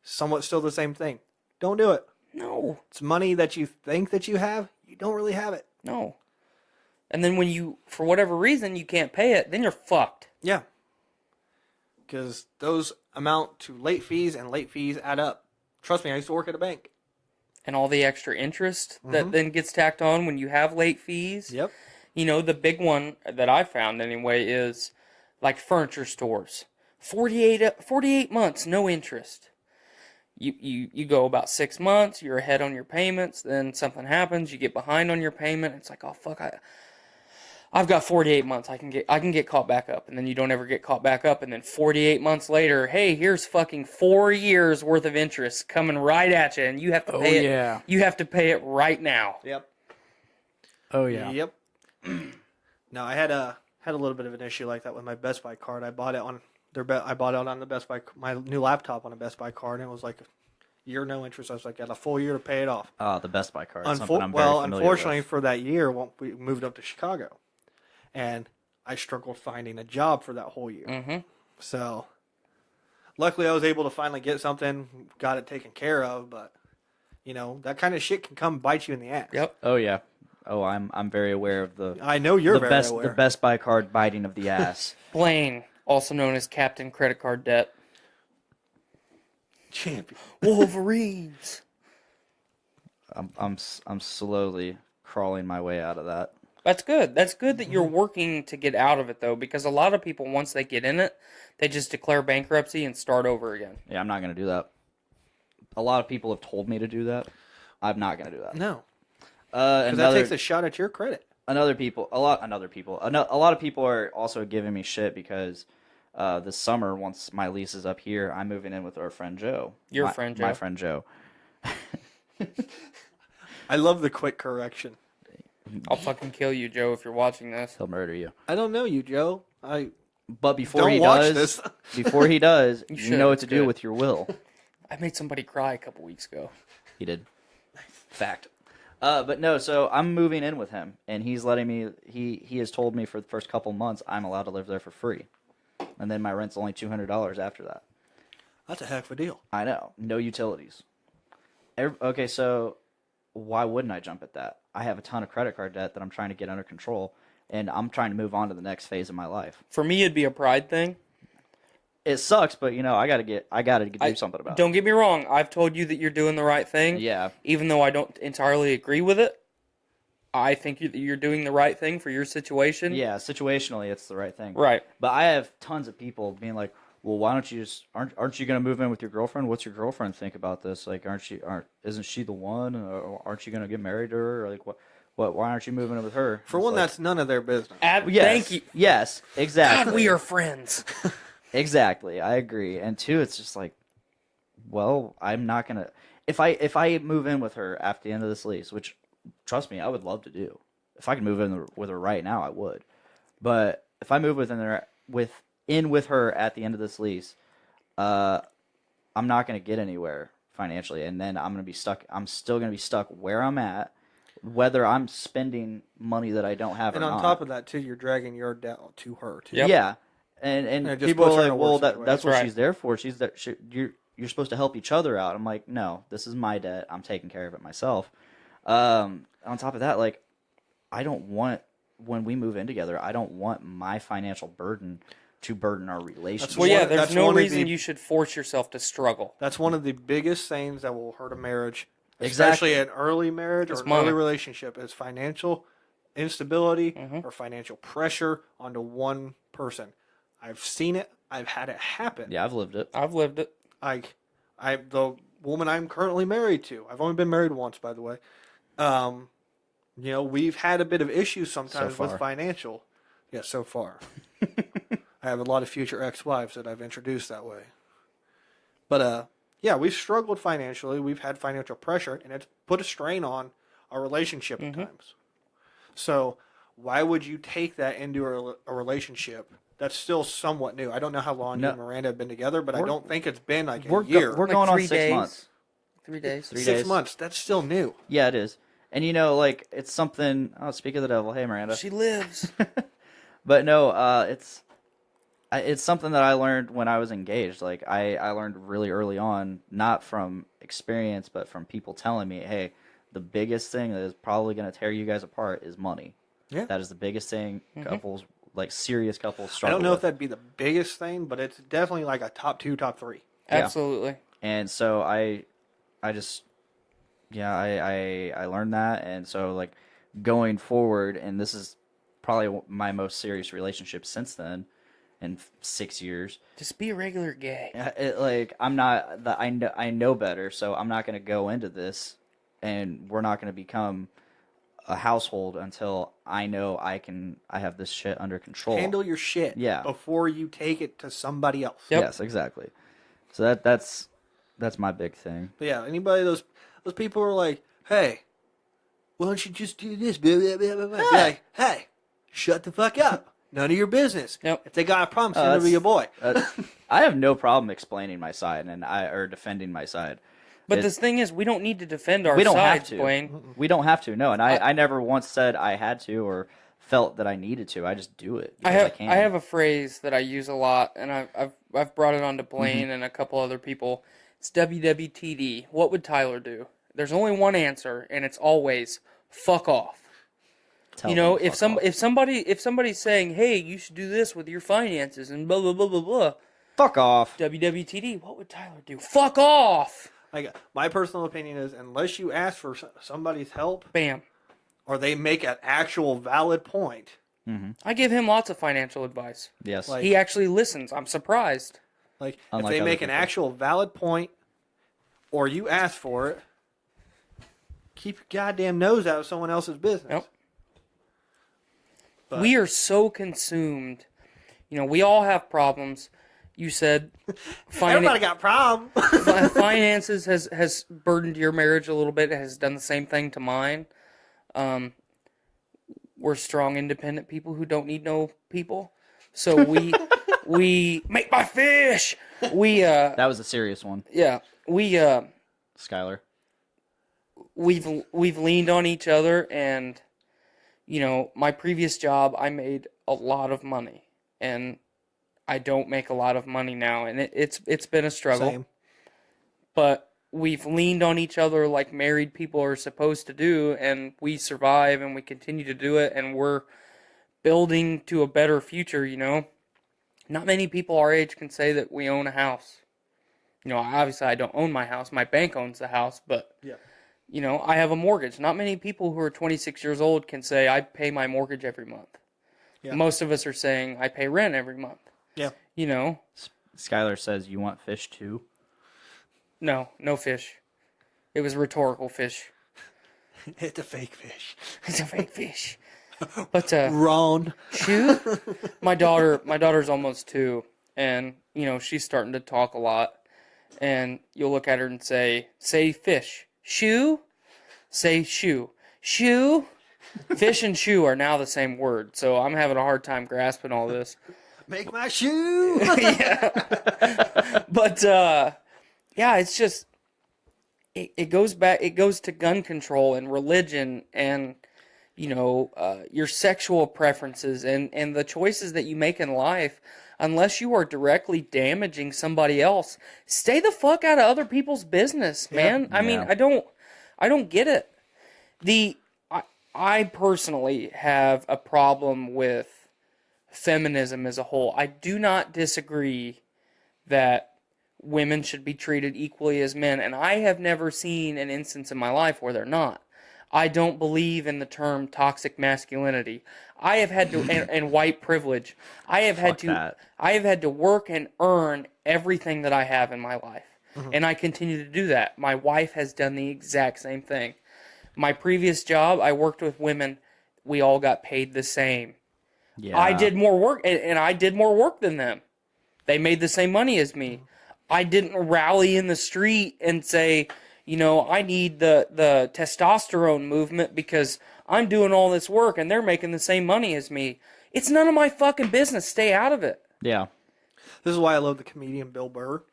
C: Somewhat still the same thing. Don't do it.
A: No.
C: It's money that you think that you have. You don't really have it.
A: No. And then when you, for whatever reason, you can't pay it, then you're fucked.
C: Yeah. Because those amount to late fees, and late fees add up. Trust me, I used to work at a bank.
A: And all the extra interest that then gets tacked on when you have late fees.
C: Yep.
A: The big one that I found anyway is like furniture stores. 48 months, no interest. You go about 6 months, you're ahead on your payments, then something happens, you get behind on your payment. It's like, oh fuck, I've got 48 months. I can get caught back up, and then you don't ever get caught back up, and then 48 months later, hey, here's fucking 4 years worth of interest coming right at you, and you have to pay it.
C: yeah.
A: You have to pay it right now.
C: Yep.
H: Oh yeah.
C: Yep. No, I had a little bit of an issue like that with my Best Buy card. I bought it on I bought it on the Best Buy, my new laptop on a Best Buy card, and it was like a year no interest. I was like, got a full year to pay it off.
D: Oh, the Best Buy card. Something I'm very familiar
C: unfortunately
D: with.
C: for that year, we moved up to Chicago, and I struggled finding a job for that whole year.
A: Mm-hmm.
C: So, luckily, I was able to finally get something, got it taken care of. But that kind of shit can come bite you in the ass.
A: Yep.
D: Oh yeah. Oh, I'm very aware of the
C: I know you're very
D: the
C: aware.
D: Best Buy card biting of the ass.
A: Blaine, also known as Captain Credit Card Debt.
C: Champion.
A: Wolverines.
D: I'm slowly crawling my way out of that.
A: That's good. That's good that you're working to get out of it, though, because a lot of people, once they get in it, they just declare bankruptcy and start over again.
D: Yeah, I'm not going to do that. A lot of people have told me to do that. I'm not going to do that.
C: No, because that
D: Another,
C: takes a shot at your credit.
D: a lot of people are also giving me shit because this summer, once my lease is up here, I'm moving in with our friend Joe.
A: Your
D: My-
A: friend Joe.
D: My friend Joe.
C: I love the quick correction.
A: I'll fucking kill you, Joe, if you're watching this.
D: He'll murder you.
C: I don't know you, Joe.
D: But before
C: Don't
D: he
C: watch
D: does,
C: this.
D: before he does,
A: You
D: you,
A: should,
D: know what
A: it's
D: to do
A: good.
D: with your will.
A: I made somebody cry a couple weeks ago.
D: He did. Fact. But no, so I'm moving in with him, and he's letting me. He has told me for the first couple months I'm allowed to live there for free, and then my rent's only $200 after that.
C: That's a heck of a deal.
D: I know, no utilities. Okay, so why wouldn't I jump at that? I have a ton of credit card debt that I'm trying to get under control, and I'm trying to move on to the next phase of my life.
A: For me, it'd be a pride thing.
D: It sucks, but I gotta do something about it.
A: Don't get me wrong. I've told you that you're doing the right thing.
D: Yeah.
A: Even though I don't entirely agree with it, I think you're doing the right thing for your situation.
D: Yeah, situationally, it's the right thing.
A: Right.
D: But I have tons of people being like, "Well, why don't you just aren't you going to move in with your girlfriend? What's your girlfriend think about this? Like, isn't she the one? Or aren't you going to get married to her? Or like, why aren't you moving in with her?"
C: For
D: It's
C: one,
D: like,
C: that's none of their business.
D: yes,
A: Thank you.
D: Yes, exactly.
A: God, we are friends.
D: Exactly, I agree. And two, it's just like, well, I'm not gonna if I move in with her after the end of this lease, which trust me, I would love to do. If I could move in with her right now, I would. But if I move with her at the end of this lease, I'm not gonna get anywhere financially, and then I'm gonna be stuck. I'm still gonna be stuck where I'm at, whether I'm spending money that I don't have
C: And
D: or
C: on
D: not.
C: top of that, too, you're dragging your debt to her, too.
A: Yep.
D: Yeah, and
C: it just
D: people
C: puts
D: are
C: her in
D: like,
C: a
D: well,
C: worse
D: that's
C: situation.
D: what
A: Right.
D: she's there for. You're supposed to help each other out. I'm like, no, this is my debt. I'm taking care of it myself. On top of that, like, I don't want when we move in together, I don't want my financial burden to burden our relationship.
A: Well, yeah,
C: That's
A: there's no
C: one of
A: reason
C: the-
A: you should force yourself to struggle.
C: That's one of the biggest things that will hurt a marriage,
D: Exactly.
C: especially an early marriage or
A: It's
C: an
A: money.
C: early relationship, is financial instability
A: Mm-hmm.
C: or financial pressure onto one person. I've seen it. I've had it happen.
D: Yeah, I've lived it.
A: I've lived it.
C: The woman I'm currently married to. I've only been married once, by the way. We've had a bit of issues sometimes
D: So
C: with
D: far.
C: financial. Yeah, so far. I have a lot of future ex-wives that I've introduced that way. But yeah, we've struggled financially. We've had financial pressure, and it's put a strain on our relationship at times. So why would you take that into a relationship that's still somewhat new? I don't know how long you
D: No.
C: and Miranda have been together, but I
D: We're-
C: don't think it's been like a
D: We're
C: year.
D: we're
A: Like
D: going on
A: 3
D: 6
A: days.
D: months.
A: 3 days.
D: 3
C: 6
D: days.
C: months. That's still new.
D: Yeah, it is. And like it's something. Oh, speak of the devil. Hey, Miranda.
A: She lives.
D: But no, it's something that I learned when I was engaged. Like I learned really early on, not from experience, but from people telling me, "Hey, the biggest thing that is probably going to tear you guys apart is money."
C: Yeah.
D: That is the biggest thing couples, like serious couples,
C: I
D: struggle
C: don't know
D: with.
C: if that'd be the biggest thing, but it's definitely like a top 2, top 3.
A: Absolutely.
D: And so I learned that, and so like going forward, and this is probably my most serious relationship since then, in 6 years.
A: Just be a regular gay.
D: I'm not. I know better, so I'm not going to go into this, and we're not going to become a household until I know I have this shit under control.
C: Handle your shit before you take it to somebody else.
A: Yep.
D: Yes, exactly. So that's my big thing.
C: But yeah, anybody those people are like, hey, why don't you just do this? Blah, blah, blah, blah, blah. Be like, hey, shut the fuck up. None of your business.
A: Yep.
C: If they got a problem, send it to your boy.
D: I have no problem explaining my side or defending my side.
A: But the thing is, we don't need to defend our
D: We don't
A: sides,
D: have to.
A: Blaine.
D: We don't have to. No, and I never once said I had to or felt that I needed to. I just do it because I can.
A: I have a phrase that I use a lot, and I've brought it on to Blaine and a couple other people. It's WWTD. What would Tyler do? There's only one answer, and it's always fuck off.
D: Tell them
A: if
D: fuck off.
A: somebody's saying, hey, you should do this with your finances and blah blah blah blah blah.
D: Fuck off.
A: WWTD. What would Tyler do? Fuck off.
C: Like, my personal opinion is, unless you ask for somebody's help,
A: Bam.
C: or they make an actual valid point,
A: I give him lots of financial advice.
D: Yes.
C: Like-
A: He actually listens. I'm surprised.
C: like if
D: Unlike
C: they
D: other
C: make an
D: people.
C: actual valid point, or you ask for it, keep your goddamn nose out of someone else's business.
A: Yep.
C: But-
A: We are so consumed. We all have problems. You said
C: Everybody got problems.
A: finances has burdened your marriage a little bit. It has done the same thing to mine. We're strong, independent people who don't need no people. So we make my fish.
D: That was a serious one,
A: Skylar. We've leaned on each other, and my previous job, I made a lot of money, and I don't make a lot of money now, and it's been a struggle.
C: Same.
A: But we've leaned on each other like married people are supposed to do, and we survive, and we continue to do it, and we're building to a better future. Not many people our age can say that we own a house. Obviously I don't own my house. My bank owns the house, but
C: Yeah.
A: I have a mortgage. Not many people who are 26 years old can say I pay my mortgage every month.
C: Yeah.
A: Most of us are saying I pay rent every month.
C: Yeah.
D: Skylar says, "You want fish too?"
A: No fish. It was rhetorical fish.
C: It's a fake fish.
A: It's a fake fish. But
C: Wrong.
A: shoe? My daughter's almost 2, and she's starting to talk a lot. And you'll look at her and say fish. Shoe? Say shoe. Shoe? Fish and shoe are now the same word, so I'm having a hard time grasping all this.
C: Make my shoe.
A: But it's just it goes back. It goes to gun control and religion and your sexual preferences and the choices that you make in life. Unless you are directly damaging somebody else, stay the fuck out of other people's business, man. I mean, I don't get it. I personally have a problem with feminism as a whole. I do not disagree that women should be treated equally as men, and I have never seen an instance in my life where they're not. I don't believe in the term toxic masculinity. I have had to, and white privilege. I have had to work and earn everything that I have in my life. And I continue to do that. My wife has done the exact same thing. My previous job, I worked with women. We all got paid the same.
D: Yeah.
A: I did more work, and I did more work than them. They made the same money as me. I didn't rally in the street and say, I need the testosterone movement because I'm doing all this work and they're making the same money as me. It's none of my fucking business. Stay out of it.
D: Yeah.
C: This is why I love the comedian Bill Burr.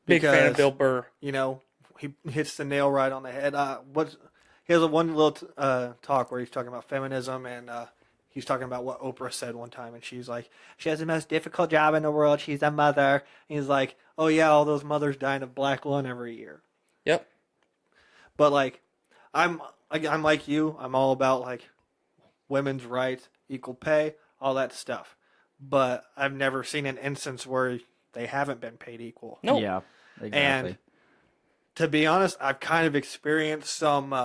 A: Big fan of
C: Because,
A: Bill Burr.
C: He hits the nail right on the head. He has one little talk where he's talking about feminism, and he's talking about what Oprah said one time, and she's like, she has the most difficult job in the world. She's a mother. And he's like, oh yeah, all those mothers dying of black lung every year.
A: Yep.
C: But I'm like you. I'm all about women's rights, equal pay, all that stuff. But I've never seen an instance where they haven't been paid equal.
A: No.
D: Yeah. Exactly.
C: And to be honest, I've kind of experienced some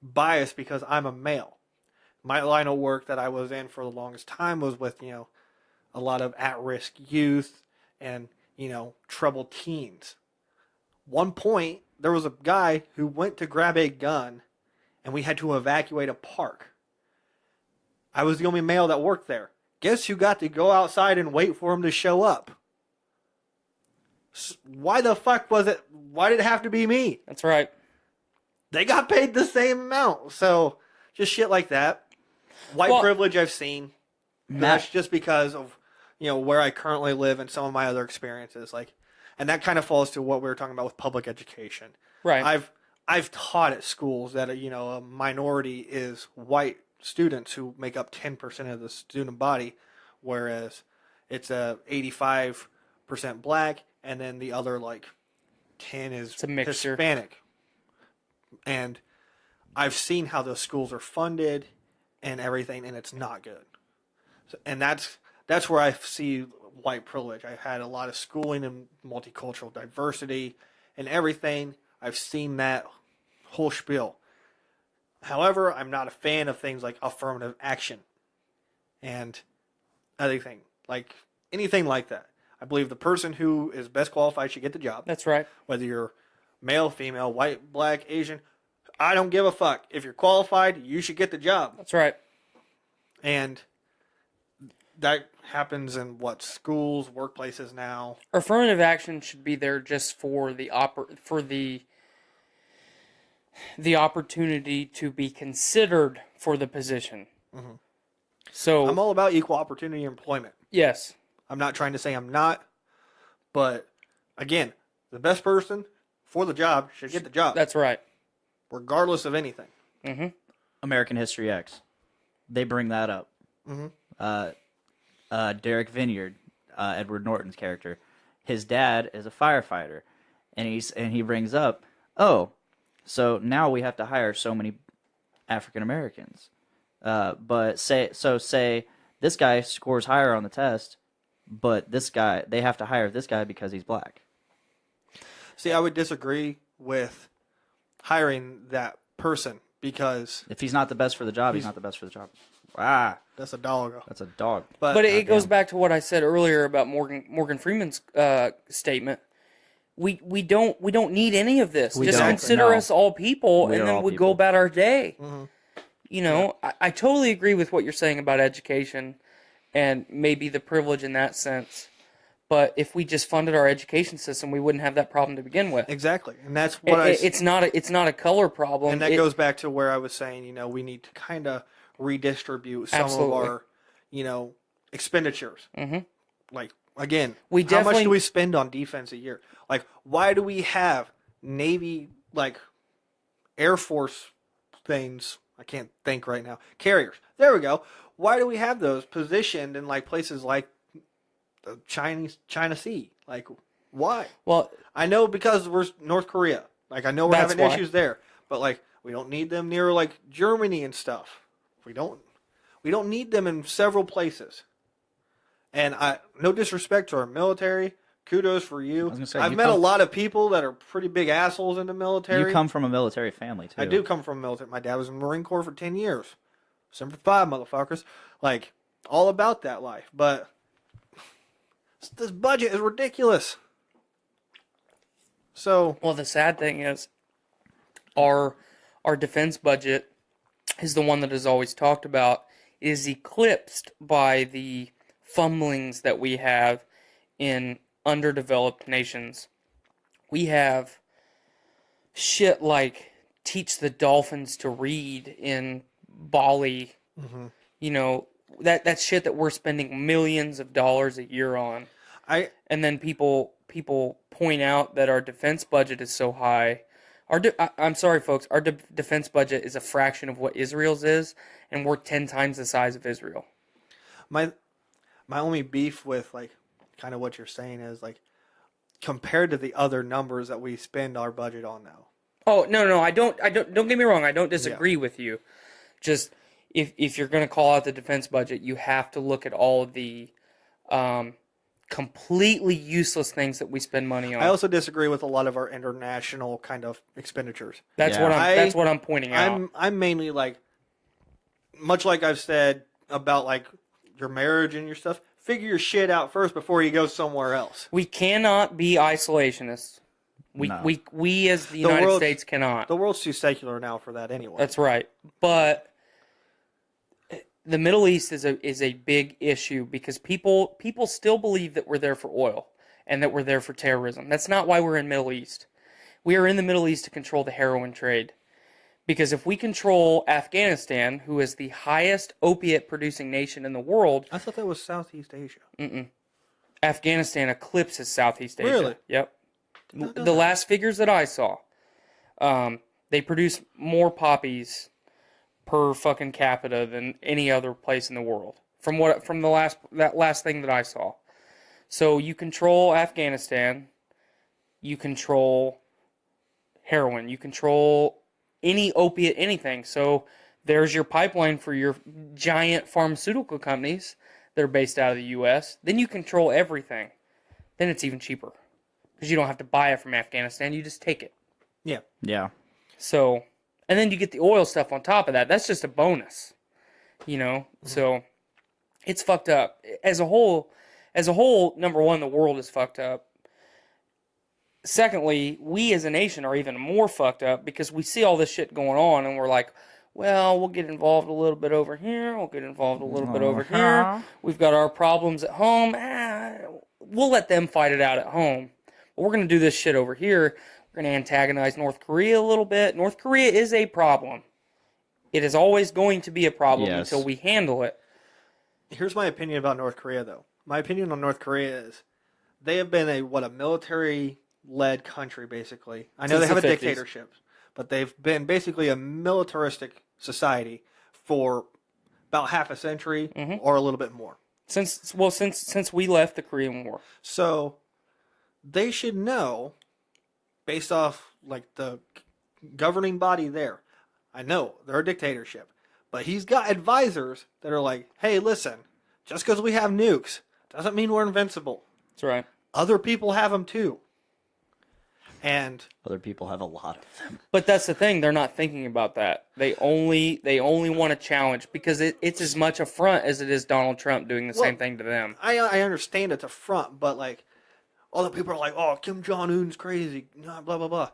C: bias because I'm a male. My line of work that I was in for the longest time was with, a lot of at-risk youth and, troubled teens. One point, there was a guy who went to grab a gun and we had to evacuate a park. I was the only male that worked there. Guess who got to go outside and wait for him to show up? Why the fuck was it? Why did it have to be me?
A: That's right.
C: They got paid the same amount. So, just shit like that. White privilege I've seen. That's just because of, where I currently live and some of my other experiences. And that kind of falls to what we were talking about with public education.
A: Right.
C: I've taught at schools that, a minority is white students who make up 10% of the student body, whereas it's 85% black, and then the other 10 is Hispanic. And I've seen how those schools are funded and everything, and it's not good. So, and that's where I see white privilege. I've had a lot of schooling in multicultural diversity and everything. I've seen that whole spiel. However, I'm not a fan of things like affirmative action and anything like that. I believe the person who is best qualified should get the job.
A: That's right.
C: Whether you're male, female, white, black, Asian, I don't give a fuck. If you're qualified, you should get the job.
A: That's right.
C: And that happens in schools, workplaces now.
A: Affirmative action should be there just for the opportunity to be considered for the position. Mm-hmm. So
C: I'm all about equal opportunity employment.
A: Yes.
C: I'm not trying to say I'm not, but again, the best person for the job should get the job.
A: That's right.
C: Regardless of anything.
A: Mm-hmm.
D: American History X. They bring that up.
C: Mm-hmm.
D: Derek Vineyard, Edward Norton's character, his dad is a firefighter, and he brings up, so now we have to hire so many African Americans, but say this guy scores higher on the test, but they have to hire this guy because he's black.
C: See, I would disagree with hiring that person because
D: if he's not the best for the job, he's not the best for the job. Ah,
C: that's a dog.
D: That's a dog.
A: But it goes back to what I said earlier about Morgan Freeman's statement. We don't need any of this. Just consider us all people, and then we go about our day. Mm-hmm. I totally agree with what you're saying about education and maybe the privilege in that sense. But if we just funded our education system, we wouldn't have that problem to begin with.
C: Exactly, and that's what
A: it's not a color problem.
C: And that goes back to where I was saying, we need to kind of redistribute some of our, expenditures.
A: Mm-hmm.
C: Again, how much do we spend on defense a year? Why do we have Navy, Air Force things? I can't think right now. Carriers. There we go. Why do we have those positioned in places like the China Sea? Why?
A: Well,
C: I know because we're North Korea. I know we're having issues there, but we don't need them near Germany and stuff. We don't need them in several places. And no disrespect to our military, kudos for you. I've met a lot of people that are pretty big assholes in the military.
D: You come from a military family too.
C: I do come from a military. My dad was in the Marine Corps for 10 years. Semper Fi, motherfuckers. All about that life. But this budget is ridiculous. So,
A: well, the sad thing is our defense budget is the one that is always talked about, is eclipsed by the fumblings that we have in underdeveloped nations. We have shit like teach the dolphins to read in Bali. Mm-hmm. That's shit that we're spending millions of dollars a year on. And then people point out that our defense budget is so high. I'm sorry, folks. Our defense budget is a fraction of what Israel's is, and we're 10 times the size of Israel.
C: My only beef with kind of what you're saying is compared to the other numbers that we spend our budget on now.
A: Oh no, I don't get me wrong. I don't disagree with you. Just if you're going to call out the defense budget, you have to look at all of the completely useless things that we spend money on.
C: I also disagree with a lot of our international kind of expenditures.
A: That's what I'm pointing out.
C: I'm mainly much like I've said about your marriage and your stuff. Figure your shit out first before you go somewhere else.
A: We cannot be isolationists.
D: No.
A: We as the United
C: world's-
A: States cannot.
C: The world's too secular now for that anyway.
A: That's right. But the Middle East is a big issue because people still believe that we're there for oil and that we're there for terrorism. That's not why we're in Middle East. We are in the Middle East to control the heroin trade. Because if we control Afghanistan, who is the highest opiate producing nation in the world,
C: I thought that was Southeast Asia.
A: Afghanistan eclipses Southeast Asia.
C: Really?
A: Yep. The last figures that I saw, they produce more poppies per fucking capita than any other place in the world. From that last thing that I saw. So you control Afghanistan, you control heroin, you control any opiate, anything. So there's your pipeline for your giant pharmaceutical companies that are based out of the U.S. Then you control everything. Then it's even cheaper because you don't have to buy it from Afghanistan. You just take it.
C: Yeah.
D: Yeah.
A: So, and then you get the oil stuff on top of that. That's just a bonus, you know? So it's fucked up. As a whole, number one, the world is fucked up. Secondly, we as a nation are even more fucked up because we see all this shit going on and we're like, well, we'll get involved a little bit over here. We'll get involved a little bit over here. We've got our problems at home. We'll let them fight it out at home. But we're going to do this shit over here. We're going to antagonize North Korea a little bit. North Korea is a problem. It is always going to be a problem until we handle it.
C: Here's my opinion about North Korea, though. My opinion on North Korea is they have been a military-led country, basically. I know
A: Since
C: they have a
A: the 50s.
C: dictatorship, but they've been basically a militaristic society for about half a century or a little bit more.
A: Since we left the Korean War.
C: So they should know, based off like the governing body there. I know they're a dictatorship, but he's got advisors that are like, "Hey, listen, just because we have nukes doesn't mean we're invincible.
A: That's right.
C: Other people have them too." And
D: Other people have a lot of them.
A: But that's the thing; they're not thinking about that. They only want to challenge because it's as much a front as it is Donald Trump doing the same thing to them.
C: I understand it's a front, but like, all the people are like, "Oh, Kim Jong Un's crazy," blah blah blah.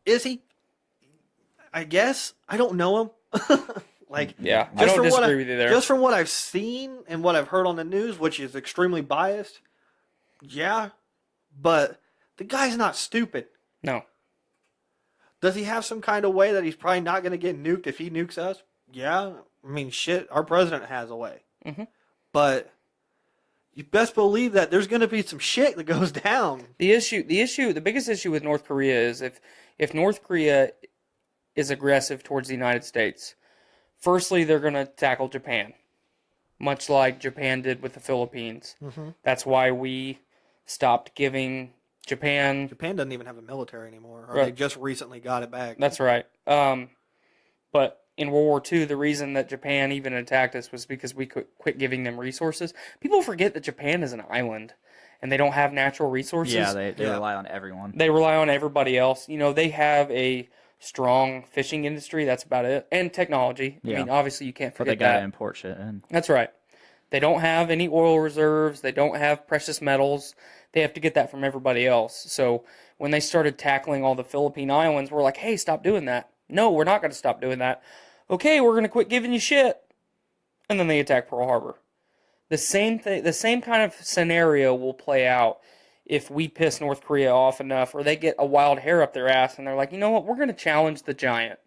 C: Is he? I guess I don't know him. Like,
A: Yeah, I don't disagree with you there.
C: Just from what I've seen and what I've heard on the news, which is extremely biased, yeah, but the guy's not stupid.
A: No.
C: Does he have some kind of way that he's probably not going to get nuked if he nukes us? Yeah, I mean, shit, our president has a way. But you best believe that there's going to be some shit that goes down.
A: The biggest issue with North Korea is if North Korea is aggressive towards the United States, firstly, they're going to tackle Japan, much like Japan did with the Philippines. That's why we stopped giving Japan.
C: Japan doesn't even have a military anymore. Or
A: Right.
C: They just recently got it back.
A: That's right. But in World War II, the reason that Japan even attacked us was because we quit giving them resources. People forget that Japan is an island, and they don't have natural resources.
D: Yeah, they rely on everyone.
A: They rely on everybody else. You know, they have a strong fishing industry. That's about it. And technology.
D: Yeah.
A: I mean, obviously, you can't
D: But they
A: forget
D: gotta
A: that.
D: import shit in.
A: That's right. They don't have any oil reserves. They don't have precious metals. They have to get that from everybody else. So when they started tackling all the Philippine islands, we're like, hey, stop doing that. No, we're not going to stop doing that. Okay, we're going to quit giving you shit. And then they attack Pearl Harbor. The same kind of scenario will play out if we piss North Korea off enough, or they get a wild hair up their ass and they're like, you know what, we're going to challenge the giant.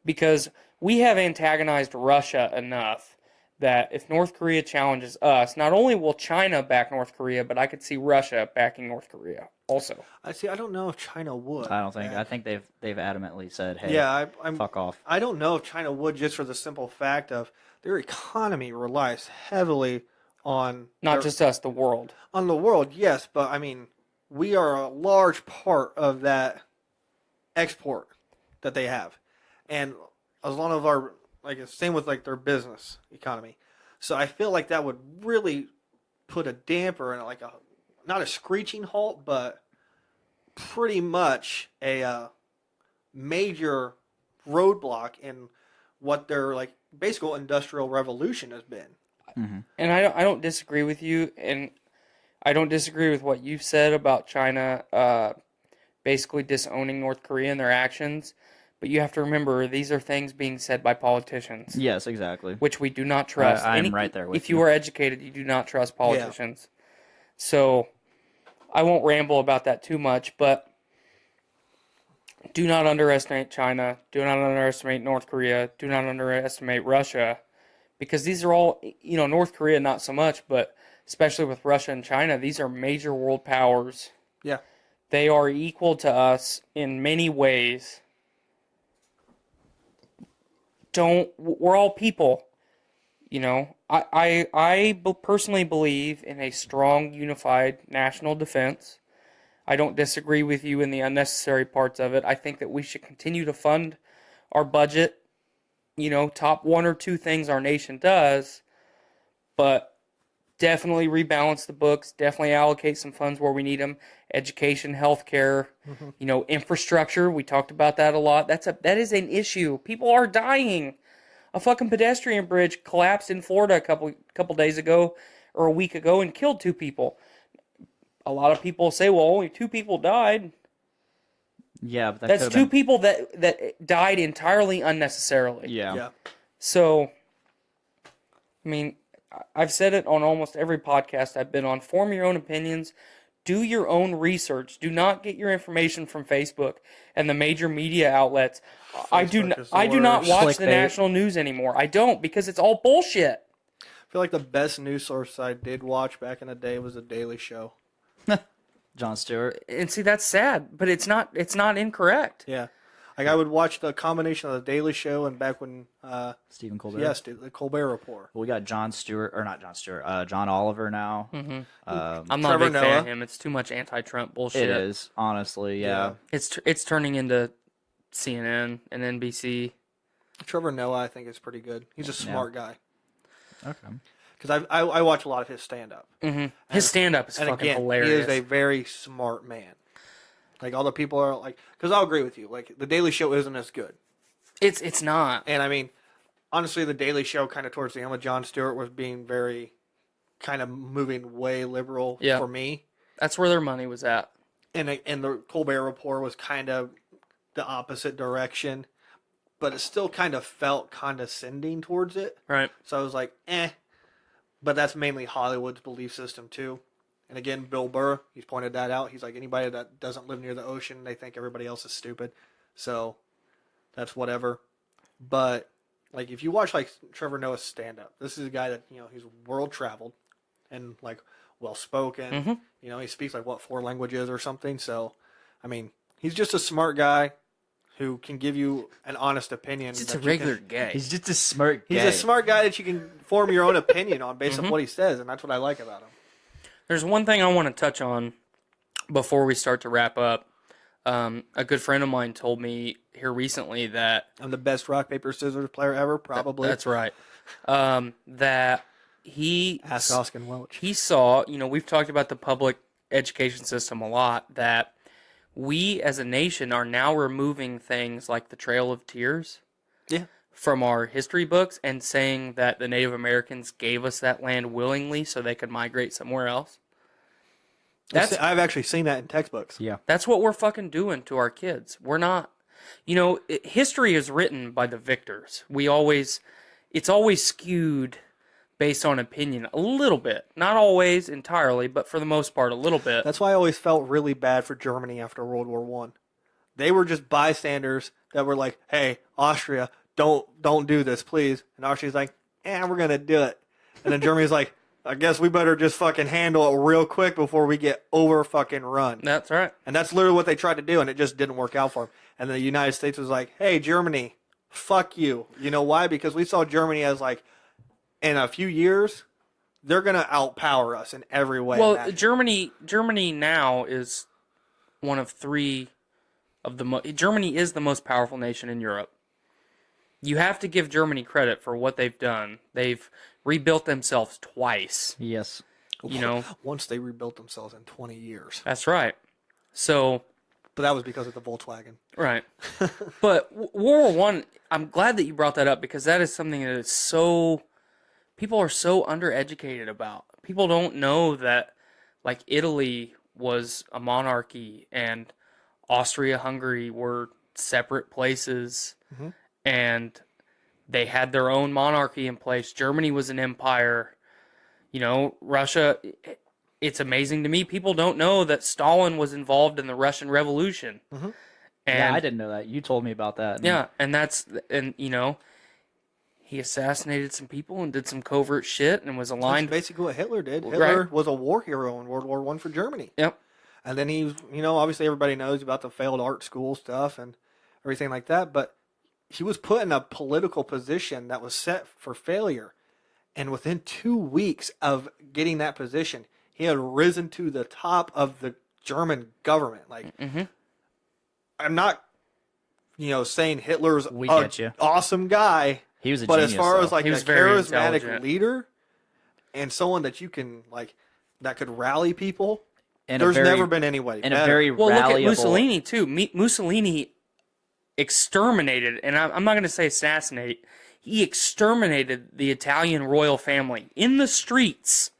A: Because we have antagonized Russia enough that if North Korea challenges us, not only will China back North Korea, but I could see Russia backing North Korea also.
C: I don't know if China would.
D: I don't think. I think they've adamantly said, "Hey,
C: Yeah, I'm
D: fuck off."
C: I don't know if China would, just for the simple fact of their economy relies heavily on
A: Not just us, the world.
C: on the world. Yes, but I mean, we are a large part of that export that they have, and as long as our same with their business economy. So I feel like that would really put a damper and not a screeching halt, but pretty much a major roadblock in what their basic industrial revolution has been.
A: And I don't disagree with you, and I don't disagree with what you've said about China basically disowning North Korea and their actions. But you have to remember, these are things being said by politicians,
D: Yes, exactly.
A: which we do not trust.
D: I'm right there with
A: if you
D: you.
A: are educated, you do not trust politicians. So I won't ramble about that too much, but do not underestimate China. Do not underestimate North Korea. Do not underestimate Russia, because these are all, North Korea not so much, but especially with Russia and China, these are major world powers.
C: Yeah.
A: They are equal to us in many ways. We're all people, I personally believe in a strong, unified national defense. I don't disagree with you in the unnecessary parts of it. I think that we should continue to fund our budget, top one or two things our nation does, but definitely rebalance the books, definitely allocate some funds where we need them. Education, healthcare, infrastructure. We talked about that a lot. That is an issue. People are dying. A fucking pedestrian bridge collapsed in Florida a couple days ago, or a week ago, and killed 2 people. A lot of people say, well, only 2 people died.
D: Yeah, but
A: That's 2 people that died entirely unnecessarily.
D: Yeah.
A: So, I mean, I've said it on almost every podcast I've been on. Form your own opinions. Do your own research. Do not get your information from Facebook and the major media outlets. I do not watch the
D: Clickbait.
A: national news anymore. I don't, because it's all bullshit.
C: I feel like the best news source I did watch back in the day was The Daily Show.
D: Jon Stewart.
A: And see, that's sad, but it's not incorrect.
C: Yeah. Like, I would watch the combination of The Daily Show and back when,
D: Stephen Colbert.
C: yes, the Colbert Report.
D: Well, we got John Oliver now.
A: I'm not
C: Trevor
A: a big fan
C: Noah.
A: of him. It's too much anti-Trump bullshit.
D: It is, honestly, yeah.
A: It's turning into CNN and NBC.
C: Trevor Noah, I think, is pretty good. He's a smart guy.
D: Okay.
C: Because I watch a lot of his stand-up.
A: Mm-hmm. His stand-up is
C: And
A: fucking
C: again,
A: hilarious.
C: he is a very smart man. Like, all the people are like... Because I'll agree with you. Like, The Daily Show isn't as good.
A: It's not.
C: And, I mean, honestly, The Daily Show kind of towards the end with Jon Stewart was being very... kind of moving way liberal for me.
A: That's where their money was at.
C: And the Colbert Report was kind of the opposite direction. But it still kind of felt condescending towards it.
A: Right.
C: So I was like, eh. But that's mainly Hollywood's belief system, too. And again, Bill Burr, he's pointed that out. He's like, anybody that doesn't live near the ocean, they think everybody else is stupid. So that's whatever. But, like, if you watch, like, Trevor Noah's stand-up, this is a guy that, he's world-traveled and, like, well-spoken.
A: Mm-hmm.
C: He speaks, like, 4 languages or something. So, I mean, he's just a smart guy who can give you an honest opinion.
A: It's a regular gay.
D: He's just a smart guy.
C: He's a smart guy that you can form your own opinion on based on what he says, and that's what I like about him.
A: There's one thing I want to touch on before we start to wrap up. A good friend of mine told me here recently that...
C: I'm the best rock, paper, scissors player ever, probably.
A: That's right. That he...
C: Ask Austin Welch.
A: He saw, we've talked about the public education system a lot, that we as a nation are now removing things like the Trail of Tears from our history books and saying that the Native Americans gave us that land willingly so they could migrate somewhere else.
C: I've actually seen that in textbooks.
D: Yeah.
A: That's what we're fucking doing to our kids. We're not, history is written by the victors. It's always skewed based on opinion a little bit. Not always entirely, but for the most part, a little bit.
C: That's why I always felt really bad for Germany after World War One. They were just bystanders that were like, "Hey, Austria, don't do this, please." And Austria's like, we're gonna do it. And then Germany's like, I guess we better just fucking handle it real quick before we get over fucking run.
A: That's right.
C: And that's literally what they tried to do, and it just didn't work out for them. And the United States was like, hey, Germany, fuck you. You know why? Because we saw Germany as like, in a few years, they're going to outpower us in every way.
A: Well,
C: imaginable.
A: Germany now is one of 3 of the Germany is the most powerful nation in Europe. You have to give Germany credit for what they've done. They've rebuilt themselves twice.
D: Yes.
C: Once they rebuilt themselves in 20 years.
A: That's right. So,
C: but that was because of the Volkswagen.
A: Right. But World War One, I'm glad that you brought that up because that is something that is so... People are so undereducated about. People don't know that, like, Italy was a monarchy and Austria-Hungary were separate places, and they had their own monarchy in place. Germany was an empire. Russia. It's amazing to me. People don't know that Stalin was involved in the Russian Revolution. And
D: Yeah, I didn't know that. You told me about that.
A: Yeah, and he assassinated some people and did some covert shit and was
C: That's
A: aligned.
C: basically what Hitler did.
A: Right.
C: Hitler was a war hero in World War I for Germany.
A: Yep.
C: And then he was, obviously everybody knows about the failed art school stuff and everything like that, but he was put in a political position that was set for failure. And within 2 weeks of getting that position, he had risen to the top of the German government. Like, I'm not, saying Hitler's
D: We
C: an
D: get you.
C: awesome guy.
D: He was a
C: But
D: genius.
C: as far
D: though.
C: as like
A: He
C: a
A: was very
C: charismatic
A: intelligent.
C: leader and someone that you can that could rally people,
D: And a
C: there's
D: very-
C: never been anybody
D: and
C: better.
D: a very
A: Well, look at
D: rallyable.
A: Mussolini too. Mussolini exterminated, and I'm not going to say assassinate. He exterminated the Italian royal family in the streets,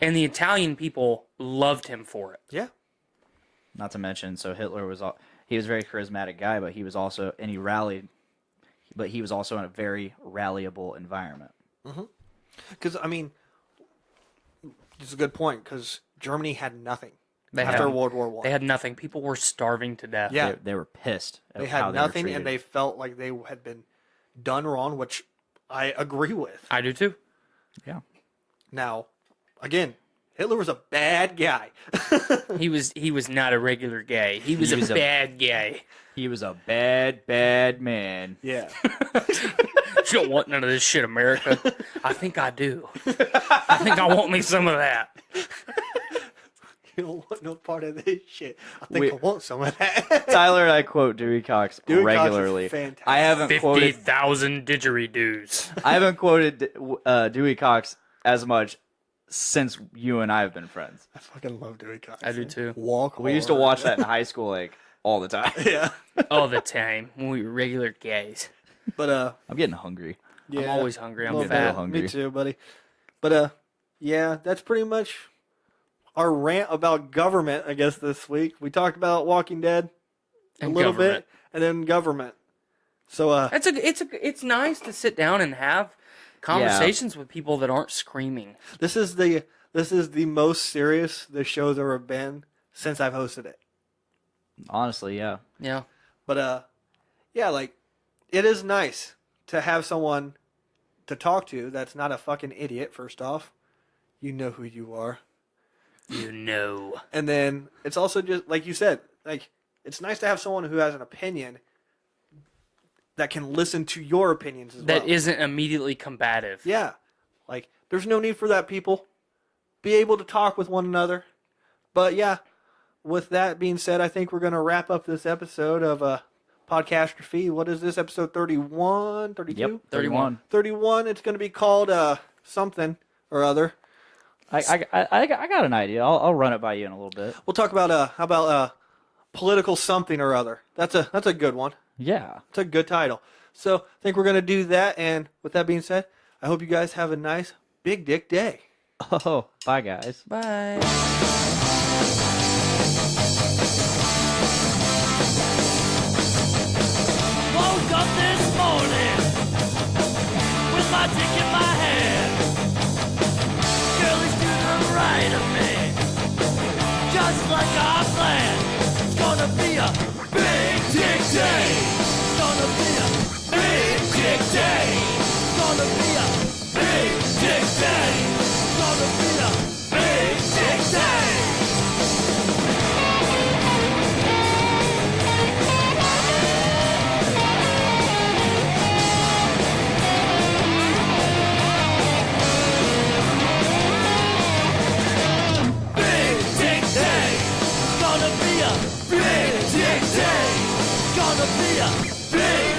A: and the Italian people loved him for it.
C: Yeah.
D: Not to mention, so Hitler was he was a very charismatic guy, but he was also and he rallied, but he was also in a very rallyable environment.
C: Because, it's a good point, because Germany had nothing
A: They
C: after
A: had-
C: World War One.
A: They had nothing. People were starving to death.
C: Yeah.
D: They were pissed. At
C: They
D: how
C: had
D: they were
C: nothing, and
D: treated.
C: they felt like they had been done wrong, which I agree with.
A: I do too.
D: Yeah.
C: Now, again, Hitler was a bad guy.
A: He was not a regular gay. He was,
D: was
A: a
D: a-
A: bad gay.
D: He was a bad man.
C: Yeah.
A: You don't want none of this shit, America. I think I do. I think I want me some of that.
C: You don't want no part of this shit. I think I want some of that.
D: Tyler and I quote Dewey Cox
C: Dewey Cox is
D: regularly.
C: fantastic.
D: I haven't quoted
A: 50,000 didgeridoos.
D: I haven't quoted Dewey Cox as much since you and I have been friends.
C: I fucking love Dewey Cox.
A: I do too.
C: Walk
D: We used to
C: hard.
D: watch that in high school, like all the time.
C: Yeah.
A: All the time when we were regular gays.
C: But,
D: I'm getting hungry.
C: yeah.
A: I'm always hungry. I'm
C: Little
A: fat.
C: bit.
D: hungry.
C: Me too, buddy. But, yeah, that's pretty much our rant about government, I guess, this week. We talked about Walking Dead a
A: And
C: little
A: government.
C: bit, and then government. So,
A: It's nice to sit down and have conversations with people that aren't screaming.
C: this is the most serious the show's ever been since I've hosted it.
D: Honestly, yeah.
A: Yeah.
C: But yeah, like it is nice to have someone to talk to that's not a fucking idiot. First off, you know who you are,
A: You know.
C: and then it's also just like you said, like it's nice to have someone who has an opinion that can listen to your opinions as
A: That
C: well.
A: isn't immediately combative.
C: Yeah, like there's no need for that. People be able to talk with one another. But yeah, with that being said, I think we're going to wrap up this episode of Podcastrophe. What is this, episode 31, 32?
D: Yep. 31.
C: 31. It's going to be called something or other.
D: I got an idea. I'll run it by you in a little bit.
C: We'll talk about how about political something or other. That's a good one.
D: Yeah.
C: It's a good title. So I think we're going to do that. And with that being said, I hope you guys have a nice big dick day.
D: Oh, bye guys.
A: Bye.
B: Woke up this morning with my dick in my hand. Girl is to the right of me, just like I planned. It's gonna be a big dick day. It's gonna be a big dick day. It's gonna be a big dick day. It's gonna be a big dick day. Big dick day. It's gonna be a big dick day. It's gonna be a big